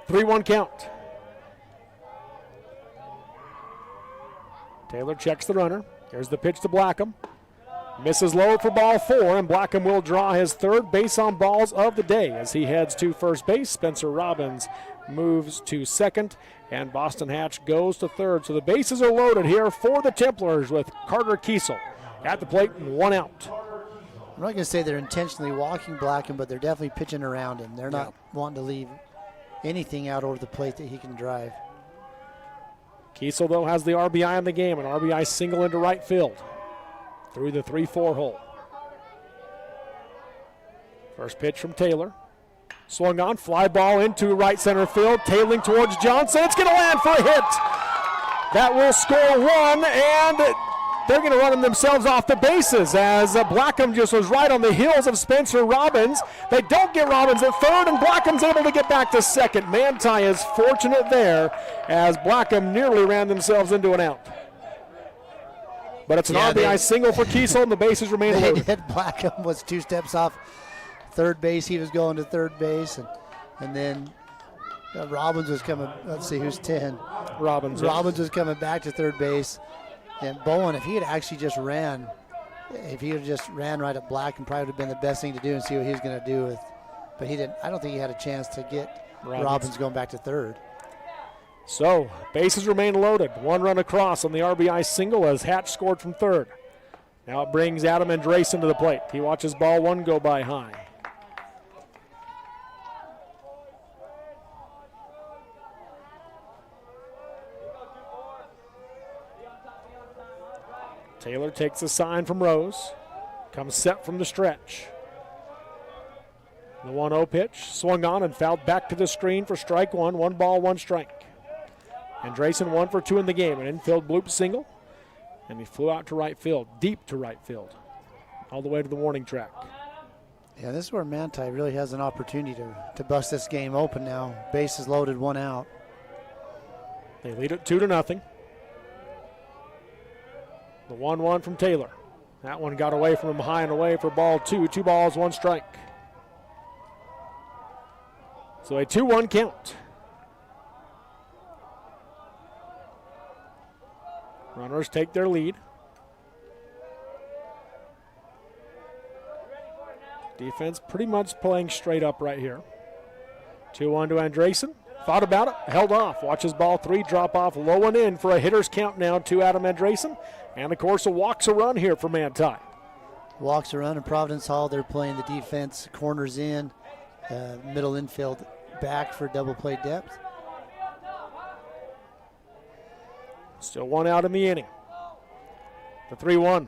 3-1 count. Taylor checks the runner. Here's the pitch to Blackham. Misses low for ball 4, and Blackham will draw his third base on balls of the day as he heads to first base. Spencer Robbins moves to second, and Boston Hatch goes to third. So the bases are loaded here for the Templars with Carter Kiesel at the plate and one out. I'm not going to say they're intentionally walking Blackham, but they're definitely pitching around him. They're not wanting to leave anything out over the plate that he can drive. Kiesel, though, has the RBI in the game, an RBI single into right field through the 3-4 hole. First pitch from Taylor. Swung on, fly ball into right center field, tailing towards Johnson. It's going to land for a hit. That will score one, and they're going to run themselves off the bases as Blackham just was right on the heels of Spencer Robbins. They don't get Robbins at third, and Blackham's able to get back to second. Manti is fortunate there as Blackham nearly ran themselves into an out. But it's an RBI single for Kiesel, and the bases remain loaded. Blackham was 2 steps off third base. He was going to third base, and then Robbins was coming. Let's see, who's 10? Robbins was coming back to third base. And Bowen, if he had actually just ran, right at Blackham, probably would have been the best thing to do and see what he was going to do with. But he didn't. I don't think he had a chance to get Robbins going back to third. So, bases remain loaded. 1 run across on the RBI single as Hatch scored from third. Now it brings Adam Andresen to the plate. He watches ball 1 go by high. Taylor takes a sign from Rose. Comes set from the stretch. The 1-0 pitch, swung on and fouled back to the screen for strike 1. 1 ball, 1 strike. Andresen 1 for 2 in the game. An infield bloop single. And he flew out to right field, deep to right field, all the way to the warning track. Yeah, this is where Manti really has an opportunity to bust this game open now. Bases loaded, 1 out. They lead it 2-0. The 1-1 from Taylor. That one got away from him high and away for ball 2. 2 balls, 1 strike. So a 2-1 count. Runners take their lead. Defense pretty much playing straight up right here. 2-1 to Andresen. Thought about it, held off. Watches ball 3 drop off low and in for a hitter's count now to Adam Andresen. And, of course, a walks a run here for Manti. Walks a run in Providence Hall. They're playing the defense. Corners in. Middle infield back for double play depth. Still 1 out in the inning. The 3-1.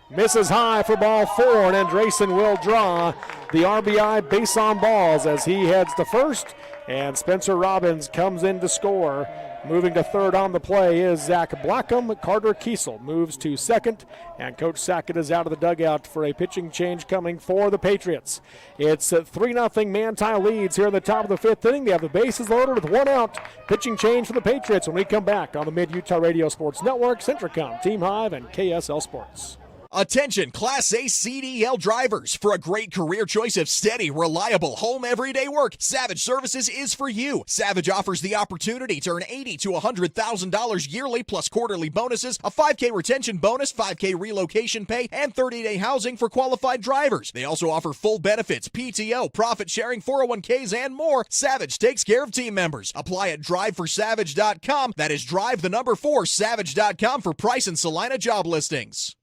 Misses high for ball 4, and Andresen will draw the RBI base on balls as he heads to first. And Spencer Robbins comes in to score. Moving to third on the play is Zach Blackham. Carter Kiesel moves to second, and Coach Sackett is out of the dugout for a pitching change coming for the Patriots. It's 3-0 Manti leads here in the top of the 5th inning. They have the bases loaded with 1 out. Pitching change for the Patriots when we come back on the Mid-Utah Radio Sports Network, Centricom, Team Hive, and KSL Sports. Attention Class A CDL drivers. For a great career choice of steady, reliable, home everyday work, Savage Services is for you. Savage offers the opportunity to earn $80,000 to $100,000 yearly plus quarterly bonuses, a $5K retention bonus, $5K relocation pay, and 30-day housing for qualified drivers. They also offer full benefits, PTO, profit sharing, 401ks, and more. Savage takes care of team members. Apply at driveforsavage.com. That is drive4savage.com for price and Salina job listings.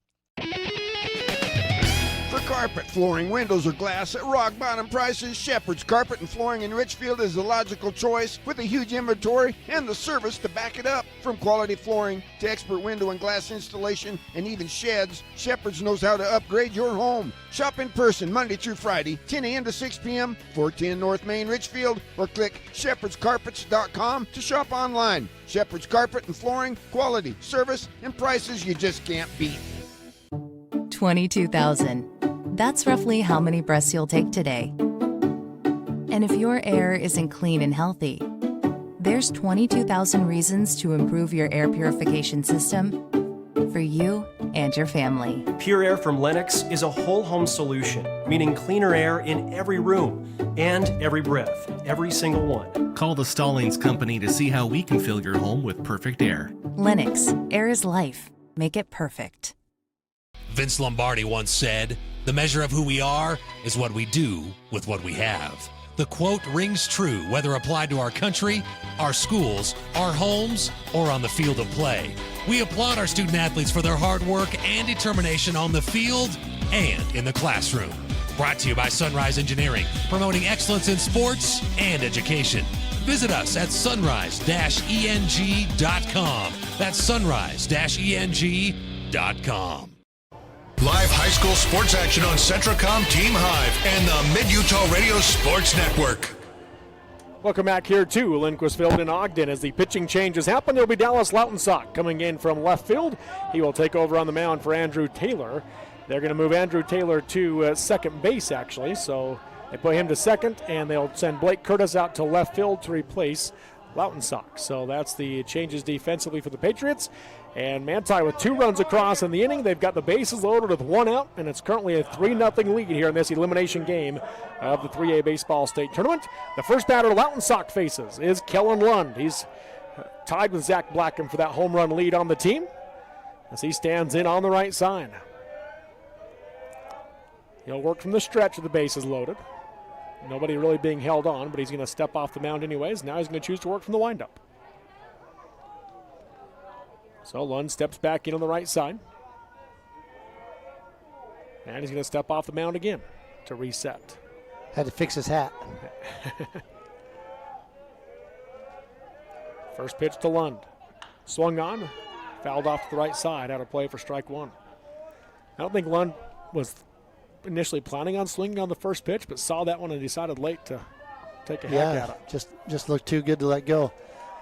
For carpet, flooring, windows, or glass at rock-bottom prices, Shepherd's Carpet and Flooring in Richfield is the logical choice with a huge inventory and the service to back it up. From quality flooring to expert window and glass installation and even sheds, Shepherd's knows how to upgrade your home. Shop in person Monday through Friday, 10 a.m. to 6 p.m., 410 North Main, Richfield, or click shepherdscarpets.com to shop online. Shepherd's Carpet and Flooring, quality, service, and prices you just can't beat. 22,000. That's roughly how many breaths you'll take today. And if your air isn't clean and healthy, there's 22,000 reasons to improve your air purification system for you and your family. Pure Air from Lennox is a whole home solution, meaning cleaner air in every room and every breath, every single one. Call the Stallings Company to see how we can fill your home with perfect air. Lennox, air is life. Make it perfect. Vince Lombardi once said, "The measure of who we are is what we do with what we have." The quote rings true whether applied to our country, our schools, our homes, or on the field of play. We applaud our student athletes for their hard work and determination on the field and in the classroom. Brought to you by Sunrise Engineering, promoting excellence in sports and education. Visit us at sunrise-eng.com. That's sunrise-eng.com. Live high school sports action on Centracom, Team Hive, and the Mid-Utah Radio Sports Network. Welcome back here to Lindquist Field in Ogden. As the pitching changes happen, it'll be Dallas Lautensack coming in from left field. He will take over on the mound for Andrew Taylor. They're going to move Andrew Taylor to second base, actually. So they put him to second, and they'll send Blake Curtis out to left field to replace Lautensack. So that's the changes defensively for the Patriots. And Manti with 2 runs across in the inning. They've got the bases loaded with 1 out, and it's currently a 3-0 lead here in this elimination game of the 3A Baseball State Tournament. The first batter Lautensack faces is Kellen Lund. He's tied with Zach Blackham for that home run lead on the team as he stands in on the right side. He'll work from the stretch with the bases loaded. Nobody really being held on, but he's going to step off the mound anyways. Now he's going to choose to work from the windup. So Lund steps back in on the right side. And he's going to step off the mound again to reset. Had to fix his hat. First pitch to Lund. Swung on, fouled off to the right side, out of play for strike 1. I don't think Lund was initially planning on swinging on the first pitch, but saw that one and decided late to take a hack at it. Just looked too good to let go.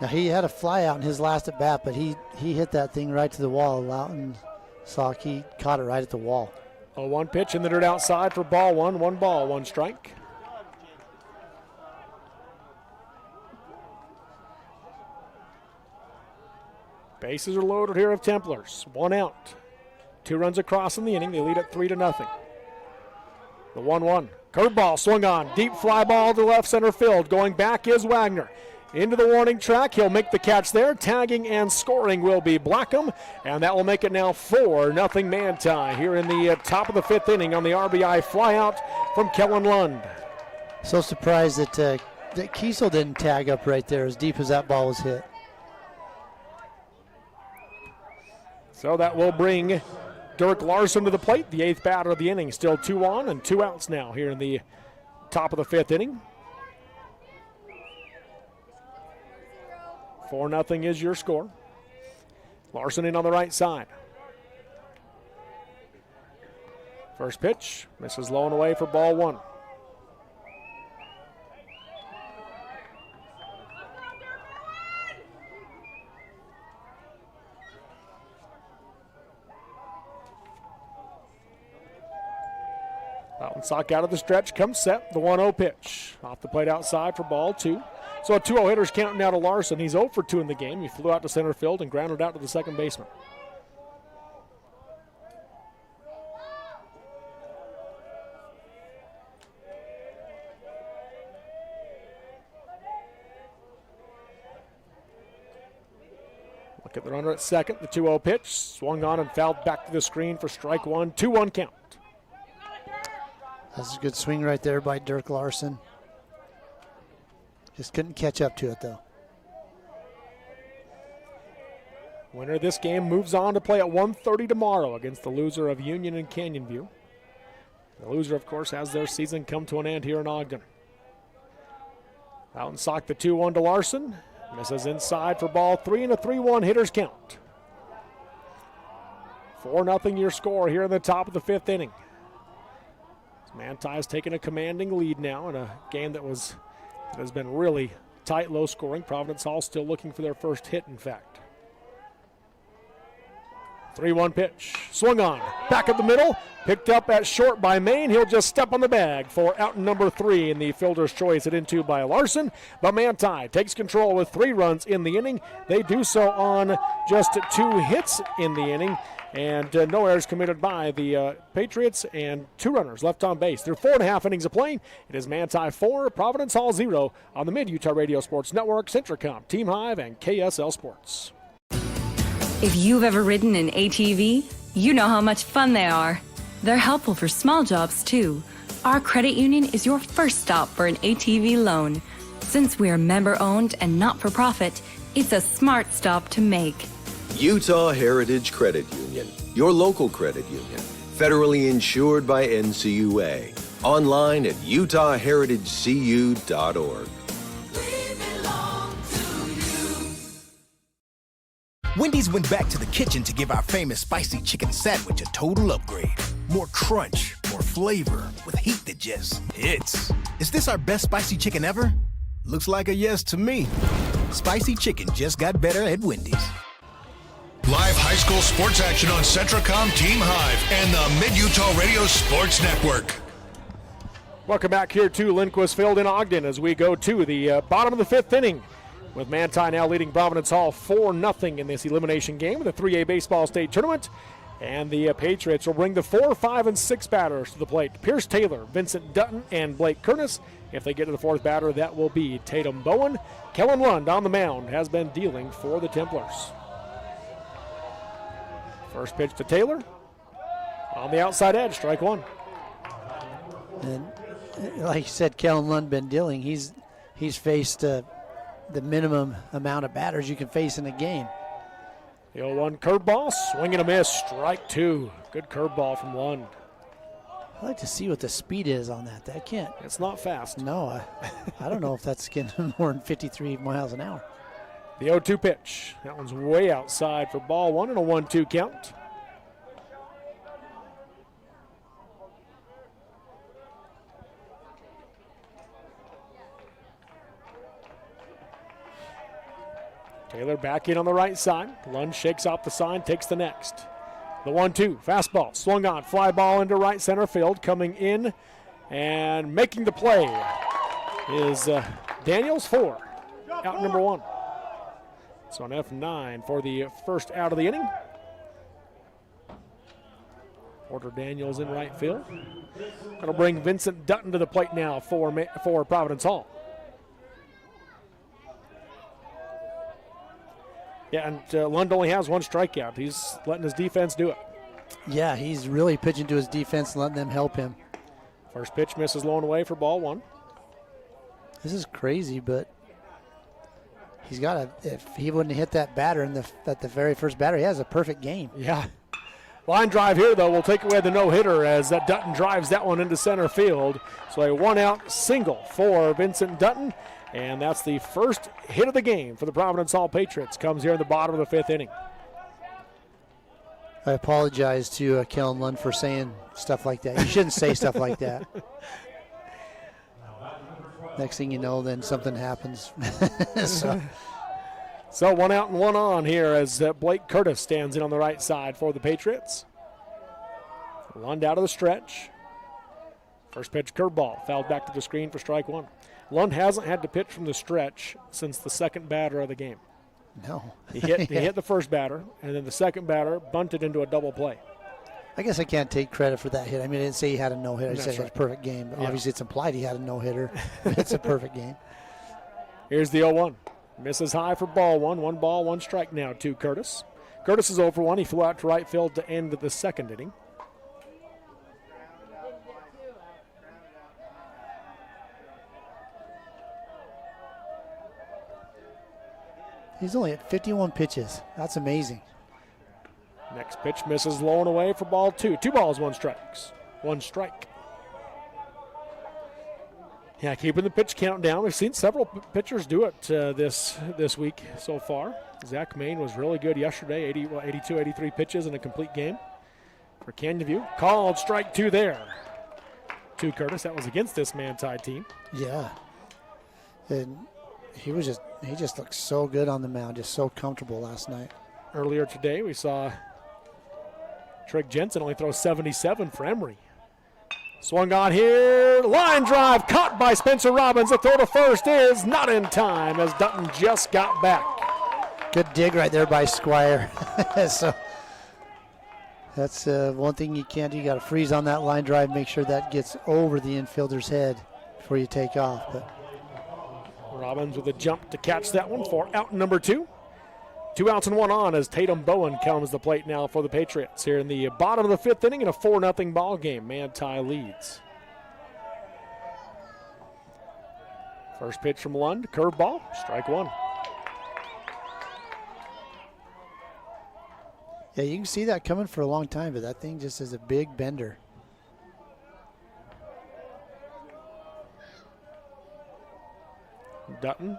Now, he had a fly out in his last at bat, but he hit that thing right to the wall. Lautensack, he caught it right at the wall. 0-1 pitch in the dirt outside for ball 1. 1 ball, 1 strike. Bases are loaded here of Templars. 1 out. 2 runs across in the inning. They lead at 3-0. The 1-1. Curveball swung on. Deep fly ball to left center field. Going back is Wagner. Into the warning track. He'll make the catch there. Tagging and scoring will be Blackham. And that will make it now 4-0 Manti here in the top of the 5th inning on the RBI flyout from Kellen Lund. So surprised that Kiesel didn't tag up right there as deep as that ball was hit. So that will bring Dirk Larson to the plate, the 8th batter of the inning. Still 2 on and 2 outs now here in the top of the 5th inning. 4-0 is your score. Larson in on the right side. First pitch, misses low and away for ball 1. Lautensack out of the stretch, comes set, the 1-0 pitch. Off the plate outside for ball 2. So a 2-0 hitter's counting now to Larson. He's 0 for 2 in the game. He flew out to center field and grounded out to the second baseman. Look at the runner at second. The 2-0 pitch. Swung on and fouled back to the screen for strike 1. 2-1 count. That's a good swing right there by Dirk Larson. Just couldn't catch up to it, though. Winner of this game moves on to play at 1:30 tomorrow against the loser of Union and Canyon View. The loser, of course, has their season come to an end here in Ogden. Lautensack the 2-1 to Larson. Misses inside for ball 3 and a 3-1 hitter's count. 4-0 your score here in the top of the 5th inning. Manti has taken a commanding lead now in a game that has been really tight, low scoring. Providence Hall still looking for their first hit, in fact. 3-1 pitch. Swung on. Back up the middle. Picked up at short by Maine. He'll just step on the bag for out number 3 in the fielder's choice, hit into by Larson. But Manti takes control with 3 runs in the inning. They do so on just 2 hits in the inning. And no errors committed by the Patriots, and 2 runners left on base. They're 4.5 innings of play. It is Manti 4, Providence Hall 0 on the Mid-Utah Radio Sports Network, Centracom, Team Hive, and KSL Sports. If you've ever ridden an ATV, you know how much fun they are. They're helpful for small jobs, too. Our credit union is your first stop for an ATV loan. Since we are member-owned and not-for-profit, it's a smart stop to make. Utah Heritage Credit Union, your local credit union, federally insured by NCUA. Online at utahheritagecu.org. Wendy's went back to the kitchen to give our famous spicy chicken sandwich a total upgrade. More crunch, more flavor, with heat that just hits. Is this our best spicy chicken ever? Looks like a yes to me. Spicy chicken just got better at Wendy's. Live high school sports action on Centracom, Team Hive, and the Mid-Utah Radio Sports Network. Welcome back here to Lindquist Field in Ogden as we go to the bottom of the fifth inning, with Manti now leading Providence Hall 4-0 in this elimination game of the 3A Baseball State Tournament. And the Patriots will bring the 4, 5, and 6 batters to the plate. Pierce Taylor, Vincent Dutton, and Blake Curtis. If they get to the fourth batter, that will be Tatum Bowen. Kellen Lund on the mound has been dealing for the Templars. First pitch to Taylor. On the outside edge, strike one. And like you said, Kellen Lund been dealing. He's faced the minimum amount of batters you can face in a game. The 0-1 curveball, swing and a miss, strike two. Good curveball from Lund. I'd like to see what the speed is on that. That can't. It's not fast. No, I don't know if that's getting more than 53 miles an hour. The 0-2 pitch. That one's way outside for ball one and a 1-2 count. Taylor back in on the right side. Lund shakes off the sign, takes the next. The 1-2, fastball, swung on, fly ball into right center field. Coming in and making the play is Daniels, 4, out number 1. So an F9 for the first out of the inning. Porter Daniels in right field. That'll bring Vincent Dutton to the plate now for Providence Hall. Yeah, and Lund only has 1 strikeout. He's letting his defense do it. Yeah, he's really pitching to his defense and letting them help him. First pitch misses low and away for ball 1. This is crazy, but he's got if he wouldn't hit that batter at the very first batter, he has a perfect game. Yeah. Line drive here, though, will take away the no-hitter as that Dutton drives that one into center field. So a 1-out single for Vincent Dutton. And that's the first hit of the game for the Providence Hall Patriots. Comes here in the bottom of the 5th inning. I apologize to Kellen Lund for saying stuff like that. You shouldn't say stuff like that. Next thing you know, then something happens. So 1 out and 1 on here as Blake Curtis stands in on the right side for the Patriots. Lund out of the stretch. First pitch curveball, fouled back to the screen for strike 1. Lund hasn't had to pitch from the stretch since the second batter of the game. No. He hit the first batter, and then the second batter bunted into a double play. I guess I can't take credit for that hit. I mean, I didn't say he had a no-hitter. I said he had a perfect game. But obviously, it's implied he had a no-hitter. It's a perfect game. Here's the 0-1. Misses high for ball 1. 1 ball, 1 strike now to Curtis. Curtis is 0 for 1. He flew out to right field to end the second inning. He's only at 51 pitches. That's amazing. Next pitch misses low and away for ball 2. 2 balls, 1 strike. Yeah, keeping the pitch count down. We've seen several pitchers do it this week so far. Zach Main was really good yesterday, 82, 83 pitches in a complete game for Canyon View. Called strike 2 there to Curtis. That was against this Manti team. Yeah. And he just looked so good on the mound, just so comfortable last night. Earlier today, we saw Trig Jensen only throw 77 for Emory. Swung on here, line drive caught by Spencer Robbins. The throw to first is not in time as Dutton just got back. Good dig right there by Squire. So that's one thing you can't do. You got to freeze on that line drive, make sure that gets over the infielder's head before you take off. But Robbins with a jump to catch that one for out number 2. 2 outs and 1 on as Tatum Bowen comes to the plate now for the Patriots here in the bottom of the 5th inning in a 4-0 ball game. Manti leads. First pitch from Lund, curveball, strike 1. yeah, you can see that coming for a long time, but that thing just is a big bender. Dutton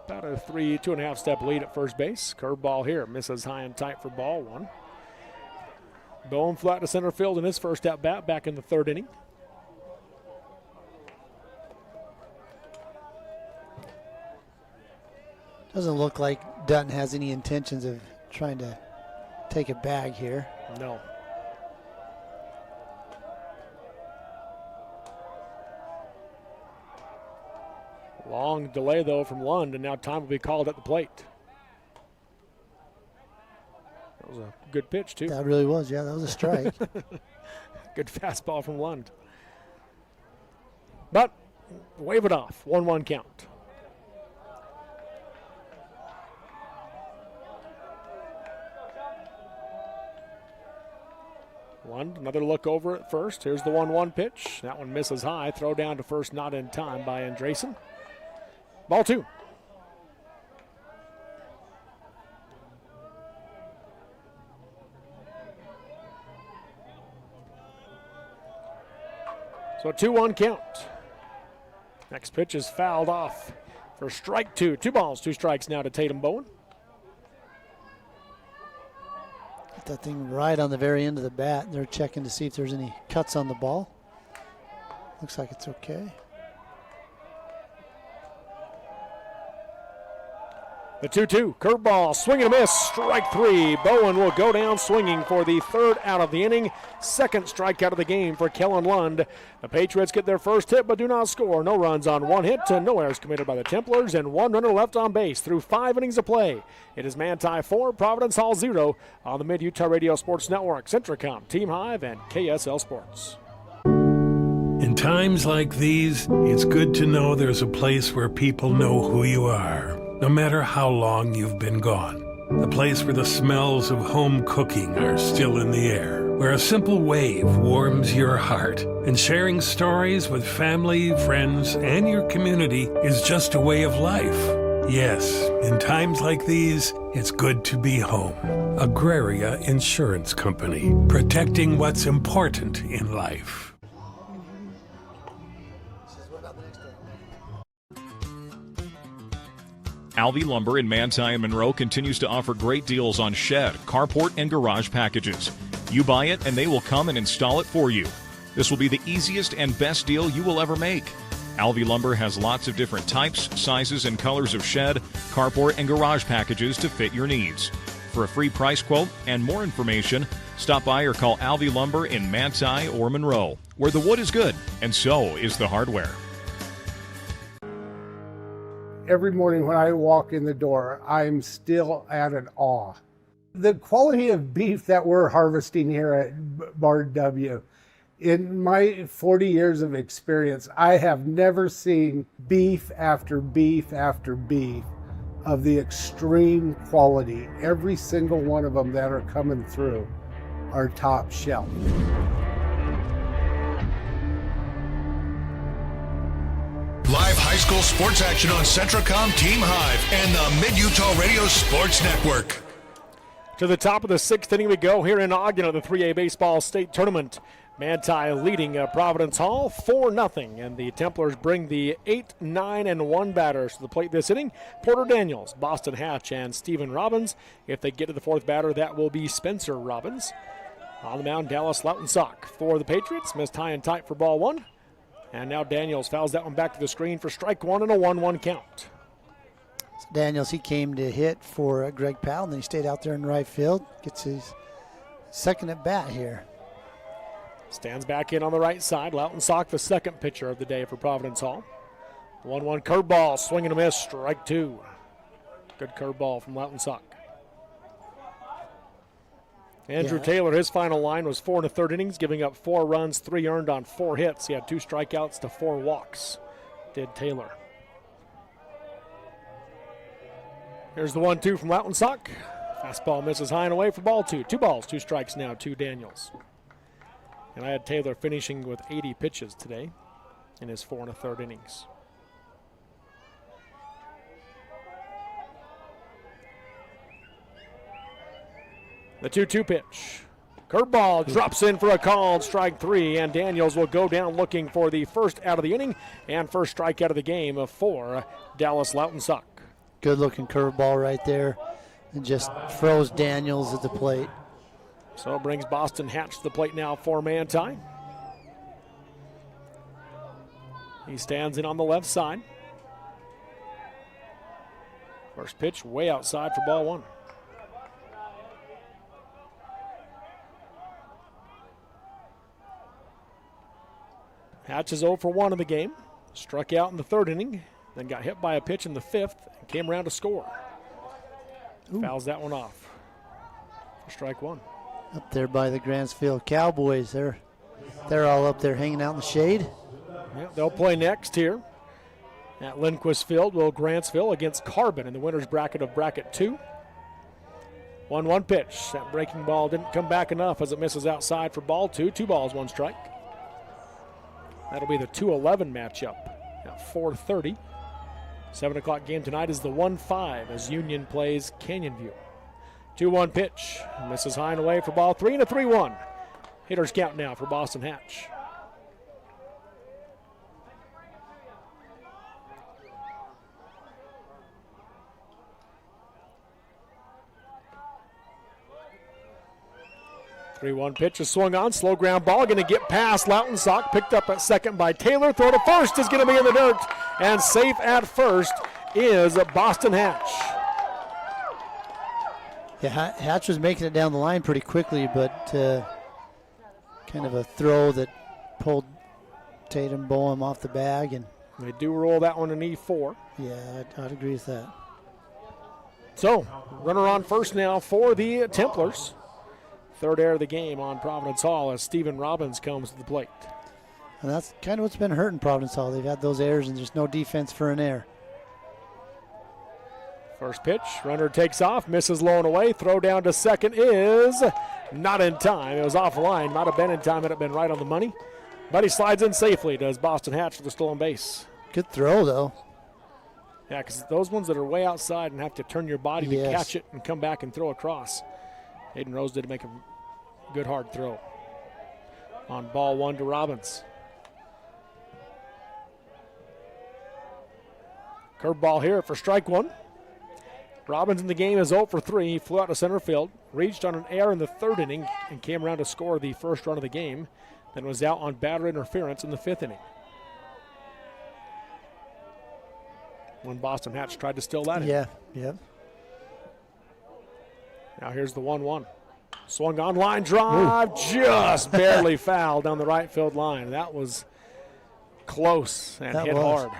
About a 2.5 step lead at first base. Curveball here, misses high and tight for ball one. Bowen flat to center field in his first at bat back in the third inning. Doesn't look like Dutton has any intentions of trying to take a bag here. No. Long delay, though, from Lund, and now time will be called at the plate. That was a good pitch, too. That really was, yeah, that was a strike. Good fastball from Lund. But wave it off, 1-1 count. Lund, another look over at first. Here's the 1-1 pitch. That one misses high. Throw down to first, not in time by Andresen. Ball two. So 2-1 count. Next pitch is fouled off for strike two. 2 balls, 2 strikes now to Tatum Bowen. Got that thing right on the very end of the bat. They're checking to see if there's any cuts on the ball. Looks like it's okay. The 2-2, curveball, swing and a miss, strike 3. Bowen will go down swinging for the 3rd out of the inning. 2nd strikeout of the game for Kellen Lund. The Patriots get their first hit but do not score. No runs on 1 hit, no errors committed by the Templars, and 1 runner left on base through 5 innings of play. It is Manti 4, Providence Hall 0 on the Mid-Utah Radio Sports Network, Centricom, Team Hive, and KSL Sports. In times like these, it's good to know there's a place where people know who you are, no matter how long you've been gone. A place where the smells of home cooking are still in the air, where a simple wave warms your heart, and sharing stories with family, friends, and your community is just a way of life. Yes, in times like these, it's good to be home. Agraria Insurance Company, protecting what's important in life. Alvey Lumber in Manti and Monroe continues to offer great deals on shed, carport, and garage packages. You buy it and they will come and install it for you. This will be the easiest and best deal you will ever make. Alvey Lumber has lots of different types, sizes, and colors of shed, carport, and garage packages to fit your needs. For a free price quote and more information, stop by or call Alvey Lumber in Manti or Monroe, where the wood is good and so is the hardware. Every morning when I walk in the door, I'm still at an awe. The quality of beef that we're harvesting here at Bar W, in my 40 years of experience, I have never seen beef after beef after beef of the extreme quality. Every single one of them that are coming through are top shelf. Live high school sports action on Centricom, Team Hive, and the Mid-Utah Radio Sports Network. To the top of the 6th inning we go here in Ogden of the 3A Baseball State Tournament. Manti leading Providence Hall 4-0, and the Templars bring the 8, 9, and 1 batters to the plate this inning. Porter Daniels, Boston Hatch, and Stephen Robbins. If they get to the 4th batter, that will be Spencer Robbins. On the mound, Dallas Lautensock for the Patriots. Missed high and tight for ball 1. And now Daniels fouls that one back to the screen for strike 1 and a 1-1 count. So Daniels, he came to hit for Greg Powell, and then he stayed out there in right field. Gets his 2nd at bat here. Stands back in on the right side. Lautensock, the 2nd pitcher of the day for Providence Hall. 1-1 curveball, swing and a miss, strike 2. Good curveball from Lautensock. Andrew Taylor, his final line was 4 1/3 innings, giving up 4 runs, 3 earned on 4 hits. He had 2 strikeouts to 4 walks, did Taylor. Here's the 1-2 from Lautensock. Fastball misses high and away for ball 2. 2 balls, 2 strikes now to Daniels. And I had Taylor finishing with 80 pitches today in his 4 1/3 innings. The 2-2 pitch. Curveball drops in for a called strike 3, and Daniels will go down looking for the 1st out of the inning and first strikeout of the game for Dallas Lautensock. Good-looking curveball right there, and just froze Daniels at the plate. So it brings Boston Hatch to the plate now for Manti. He stands in on the left side. First pitch way outside for ball 1. Hatch is 0 for 1 in the game. Struck out in the 3rd inning, then got hit by a pitch in the 5th and came around to score. Fouls that one off for strike 1. Up there by the Grantsville Cowboys. They're all up there hanging out in the shade. Yeah, they'll play next here at Lindquist Field. Will Grantsville against Carbon in the winner's bracket of bracket 2. 1-1 pitch. That breaking ball didn't come back enough as it misses outside for ball 2. 2 balls, 1 strike. That'll be the 2-11 matchup at 4:30. 7 o'clock game tonight is the 1-5 as Union plays Canyon View. 2-1 pitch. Misses high and away for ball 3 and a 3-1. Hitters count now for Boston Hatch. Three-one pitch is swung on. Slow ground ball. Going to get past Lautensock. Picked up at second by Taylor. Throw to first is going to be in the dirt. And safe at first is Boston Hatch. Yeah, Hatch was making it down the line pretty quickly, but kind of a throw that pulled Tatum Boehm off the bag. And they do roll that one in E4. Yeah, I'd agree with that. So, runner on first now for the Templars. 3rd error of the game on Providence Hall as Stephen Robbins comes to the plate. And that's kind of what's been hurting Providence Hall. They've had those errors and there's no defense for an error. First pitch, runner takes off, misses low and away. Throw down to second is not in time. It was off line. Might have been in time had it been right on the money. But he slides in safely, does Boston Hatch for the stolen base. Good throw, though. Yeah, because those ones that are way outside and have to turn your body to catch it and come back and throw across. Hayden Rose did make a good hard throw. On ball 1 to Robbins. Curveball here for strike 1. Robbins in the game is 0 for 3. He flew out to center field, reached on an error in the 3rd inning, and came around to score the first run of the game. Then was out on batter interference in the 5th inning. When Boston Hatch tried to steal that in. Yeah. Now here's the 1-1. Swung on line drive, just barely fouled down the right field line. That was close and hit hard.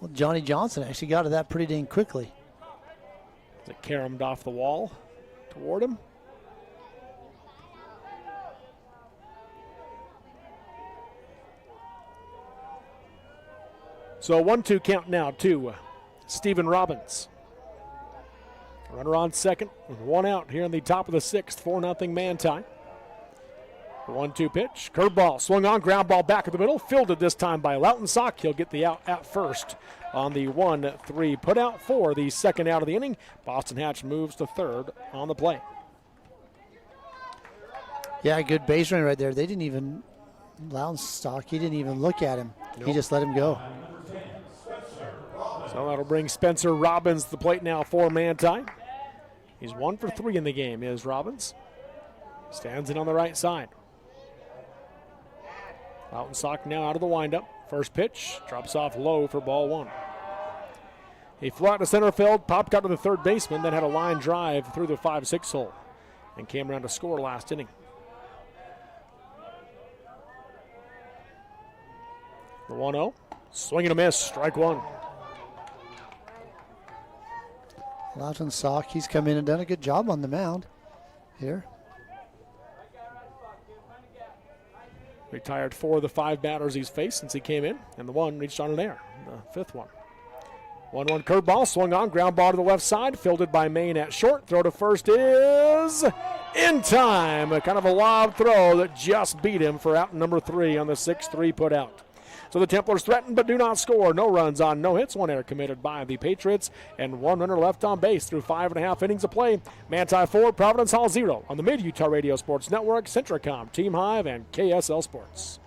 Well, Johnny Johnson actually got to that pretty dang quickly. It caromed off the wall toward him. So 1-2 count now to Stephen Robbins. Runner on second with 1 out here in the top of the 6th, 4-0 Manti. The 1-2 pitch, curveball, swung on, ground ball back in the middle, fielded this time by Lautensock. He'll get the out at first on the 1-3 put out for the 2nd out of the inning. Boston Hatch moves to 3rd on the play. Yeah, good base running right there. They didn't even, Lautensock, he didn't even look at him. Nope. He just let him go. So that'll bring Spencer Robbins to the plate now for Manti. He's 1 for 3 in the game, is Robbins. Stands in on the right side. Lautensock now out of the windup. First pitch, drops off low for ball 1. He flew out to center field, popped out to the 3rd baseman, then had a line drive through the 5-6 hole and came around to score last inning. The 1-0, swing and a miss, strike 1. Lautensock, he's come in and done a good job on the mound here. Retired 4 of the 5 batters he's faced since he came in, and the 1 reached on an error, the 5th one. 1-1 curveball, swung on, ground ball to the left side, fielded by Maine at short. Throw to first is in time. Kind of a lob throw that just beat him for out number 3 on the 6-3 put out. So the Templars threaten but do not score. No runs on, no hits. 1 error committed by the Patriots, and 1 runner left on base through 5.5 innings of play. Manti 4, Providence Hall 0 on the Mid-Utah Radio Sports Network, Centricom, Team Hive, and KSL Sports.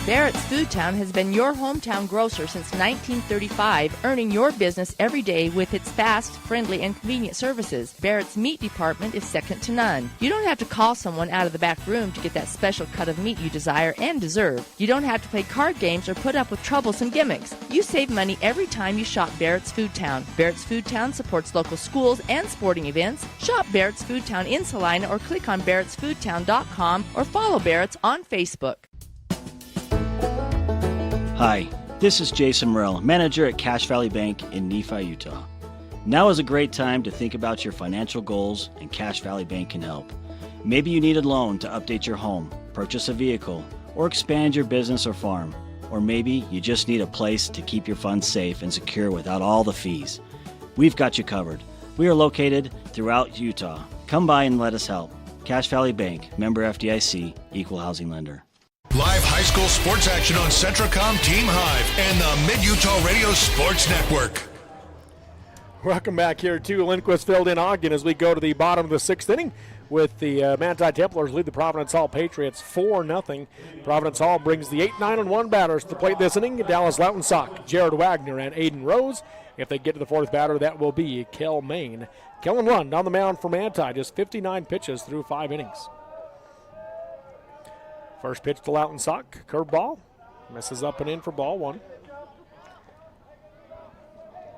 Barrett's Foodtown has been your hometown grocer since 1935, earning your business every day with its fast, friendly, and convenient services. Barrett's meat department is second to none. You don't have to call someone out of the back room to get that special cut of meat you desire and deserve. You don't have to play card games or put up with troublesome gimmicks. You save money every time you shop Barrett's Foodtown. Barrett's Foodtown supports local schools and sporting events. Shop Barrett's Foodtown in Salina or click on barrettsfoodtown.com or follow Barrett's on Facebook. Hi, this is Jason Morrell, manager at Cache Valley Bank in Nephi, Utah. Now is a great time to think about your financial goals, and Cache Valley Bank can help. Maybe you need a loan to update your home, purchase a vehicle, or expand your business or farm. Or maybe you just need a place to keep your funds safe and secure without all the fees. We've got you covered. We are located throughout Utah. Come by and let us help. Cache Valley Bank, member FDIC, equal housing lender. Live high school sports action on Centracom, Team Hive, and the Mid-Utah Radio Sports Network. Welcome back here to Lindquist Field in Ogden as we go to the bottom of the sixth inning with the Manti Templars lead the Providence Hall Patriots 4-0. Providence Hall brings the 8-9-1 batters to the plate this inning. Dallas Lautensock, Jared Wagner, and Aiden Rose. If they get to the fourth batter, that will be Kel Main. Kellen Lund on the mound for Manti, just 59 pitches through 5 innings. First pitch to Lautensock, curveball, misses up and in for ball one.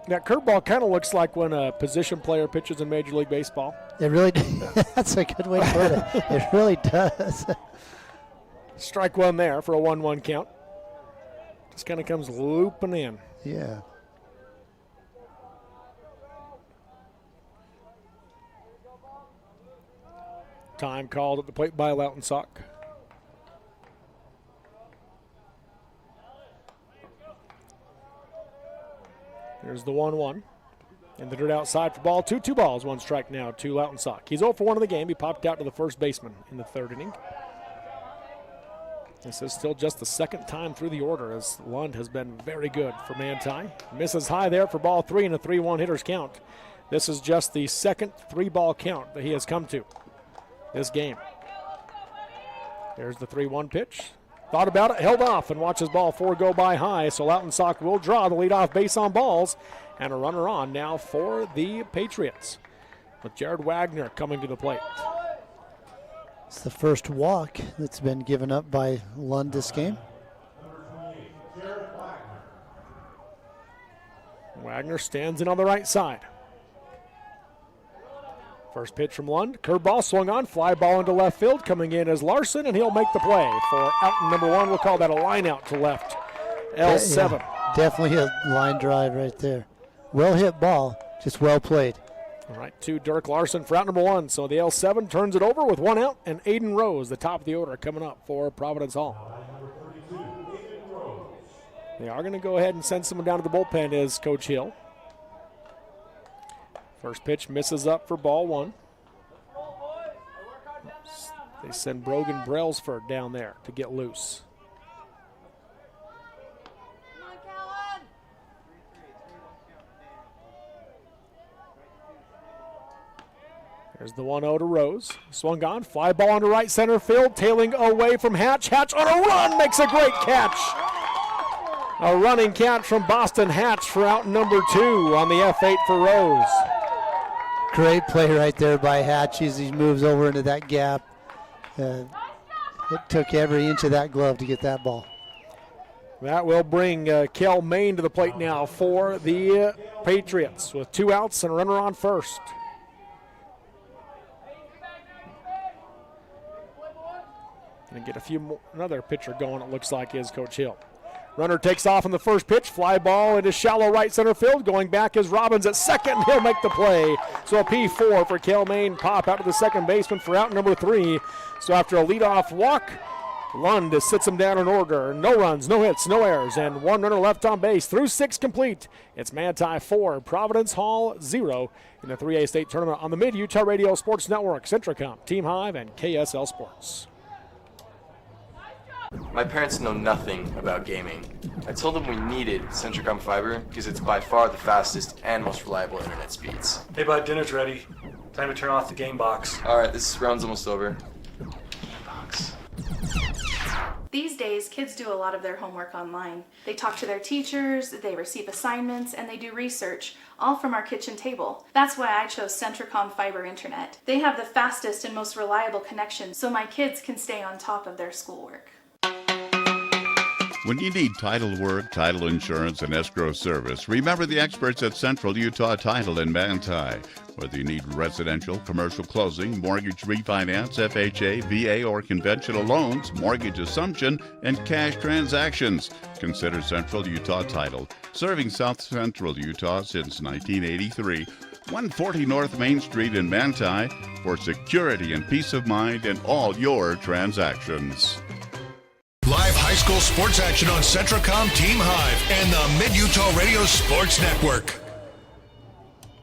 That curveball kind of looks like when a position player pitches in Major League Baseball. It really that's a good way to put it. It really does. Strike one there for a 1-1 count. Just kind of comes looping in. Yeah. Time called at the plate by Lautensock. There's the 1-1. In the dirt outside for ball two. 2 balls, 1 strike now to Lautensock. He's 0 for 1 in the game. He popped out to the first baseman in the third inning. This is still just the second time through the order as Lund has been very good for Manti. Misses high there for ball 3 and a 3-1 hitter's count. This is just the second 3-ball count that he has come to this game. There's the 3-1 pitch. Thought about it, held off, and watches ball 4 go by high. So Lautensock will draw the leadoff base on balls, and a runner on now for the Patriots, with Jared Wagner coming to the plate. It's the first walk that's been given up by Lund this game. Wagner stands in on the right side. First pitch from Lund. Curveball swung on. Fly ball into left field. Coming in is Larson, and he'll make the play for out number 1. We'll call that a line out to left. L7. Yeah, definitely a line drive right there. Well hit ball, just well played. All right, to Dirk Larson for out number 1. So the L7 turns it over with 1 out, and Aiden Rose, the top of the order, coming up for Providence Hall. They are going to go ahead and send someone down to the bullpen, is Coach Hill. First pitch misses up for ball 1. They send Brogan Brailsford down there to get loose. There's the 1-0 to Rose. Swung on, fly ball into right center field, tailing away from Hatch. Hatch on a run, makes a great catch. A running catch from Boston Hatch for out number 2 on the F8 for Rose. Great play right there by Hatch as he moves over into that gap. It took every inch of that glove to get that ball. That will bring Kel Main to the plate now for the Patriots with 2 outs and a runner on first. And get a few more, another pitcher going, it looks like, is Coach Hill. Runner takes off on the first pitch. Fly ball into shallow right center field. Going back is Robbins at second. He'll make the play. So a P4 for Kel Main. Pop out to the second baseman for out number 3. So after a leadoff walk, Lund sits him down in order. No runs, no hits, no errors, and 1 runner left on base. Through 6 complete. It's Manti 4, Providence Hall 0 in the 3A state tournament on the Mid-Utah Radio Sports Network, Centracom, Team Hive, and KSL Sports. My parents know nothing about gaming. I told them we needed Centracom Fiber because it's by far the fastest and most reliable internet speeds. Hey bud, dinner's ready. Time to turn off the game box. Alright, this round's almost over. These days, kids do a lot of their homework online. They talk to their teachers, they receive assignments, and they do research, all from our kitchen table. That's why I chose Centricom Fiber Internet. They have the fastest and most reliable connection, so my kids can stay on top of their schoolwork. When you need title work, title insurance, and escrow service, remember the experts at Central Utah Title in Manti. Whether you need residential, commercial closing, mortgage refinance, FHA, VA, or conventional loans, mortgage assumption, and cash transactions, consider Central Utah Title, serving South Central Utah since 1983. 140 North Main Street in Manti for security and peace of mind in all your transactions. Live high school sports action on Centricom Team Hive and the Mid-Utah Radio Sports Network.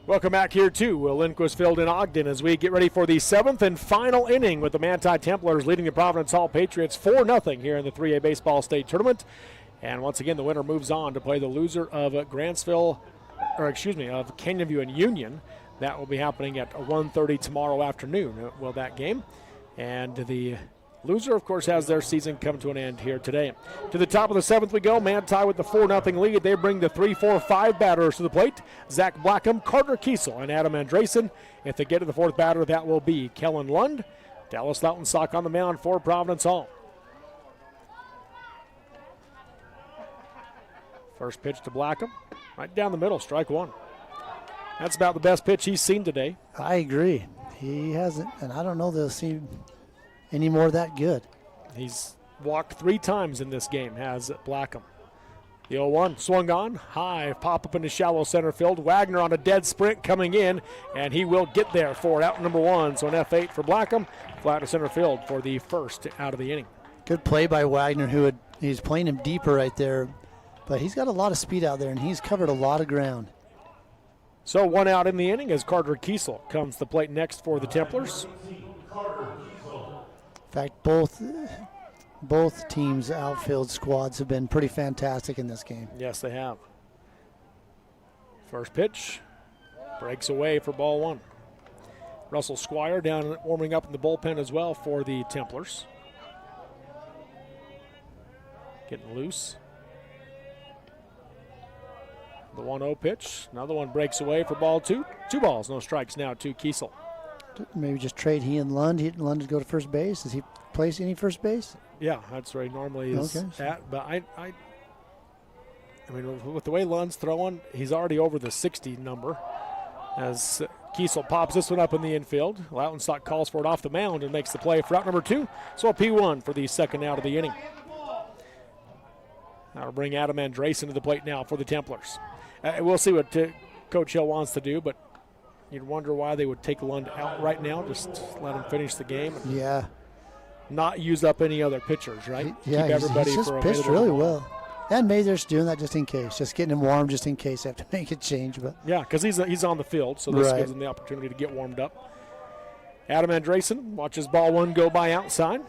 Welcome back here to Lindquist Field in Ogden as we get ready for the 7th and final inning with the Manti Templars leading the Providence Hall Patriots 4-0 here in the 3A Baseball State Tournament. And once again, the winner moves on to play the loser of of Canyon View and Union. That will be happening at 1:30 tomorrow afternoon, will that game. And the loser, of course, has their season come to an end here today. To the top of the 7th we go. Manti with the 4-0 lead. They bring the 3-4-5 batters to the plate. Zach Blackham, Carter Kiesel, and Adam Andresen. If they get to the 4th batter, that will be Kellen Lund. Dallas Lautensock on the mound for Providence Hall. First pitch to Blackham. Right down the middle, strike one. That's about the best pitch he's seen today. I agree. He hasn't, and I don't know they'll see any more that good. He's walked 3 times in this game, has Blackham. The 0-1 swung on, high, pop up into shallow center field. Wagner on a dead sprint coming in, and he will get there for out number 1. So an F8 for Blackham, flat to center field for the first out of the inning. Good play by Wagner, he's playing him deeper right there, but he's got a lot of speed out there, and he's covered a lot of ground. So 1 out in the inning as Carter Kiesel comes to the plate next for the Templars. In fact, both teams' outfield squads have been pretty fantastic in this game. Yes, they have. First pitch breaks away for ball 1. Russell Squire down warming up in the bullpen as well for the Templars. Getting loose. The 1-0 pitch. Another one breaks away for ball 2. 2 balls, no strikes now to Kiesel. Maybe just trade he and Lund. He and Lund to go to first base. Does he play any first base? Yeah, that's where he normally is at. But I mean, with the way Lund's throwing, he's already over the 60 number. As Kiesel pops this one up in the infield. Lautenstock calls for it off the mound and makes the play for out number 2. So a P1 for the second out of the inning. That'll bring Adam Andresen to the plate now for the Templars. We'll see what Coach Hill wants to do, but you'd wonder why they would take Lund out right now, just let him finish the game. Yeah. Not use up any other pitchers, right? Yeah, keep everybody he's just pitched really well. And maybe they're just doing that just in case, just getting him warm just in case they have to make a change. But yeah, because he's on the field, so this gives him the opportunity to get warmed up. Adam Andresen watches ball 1 go by outside.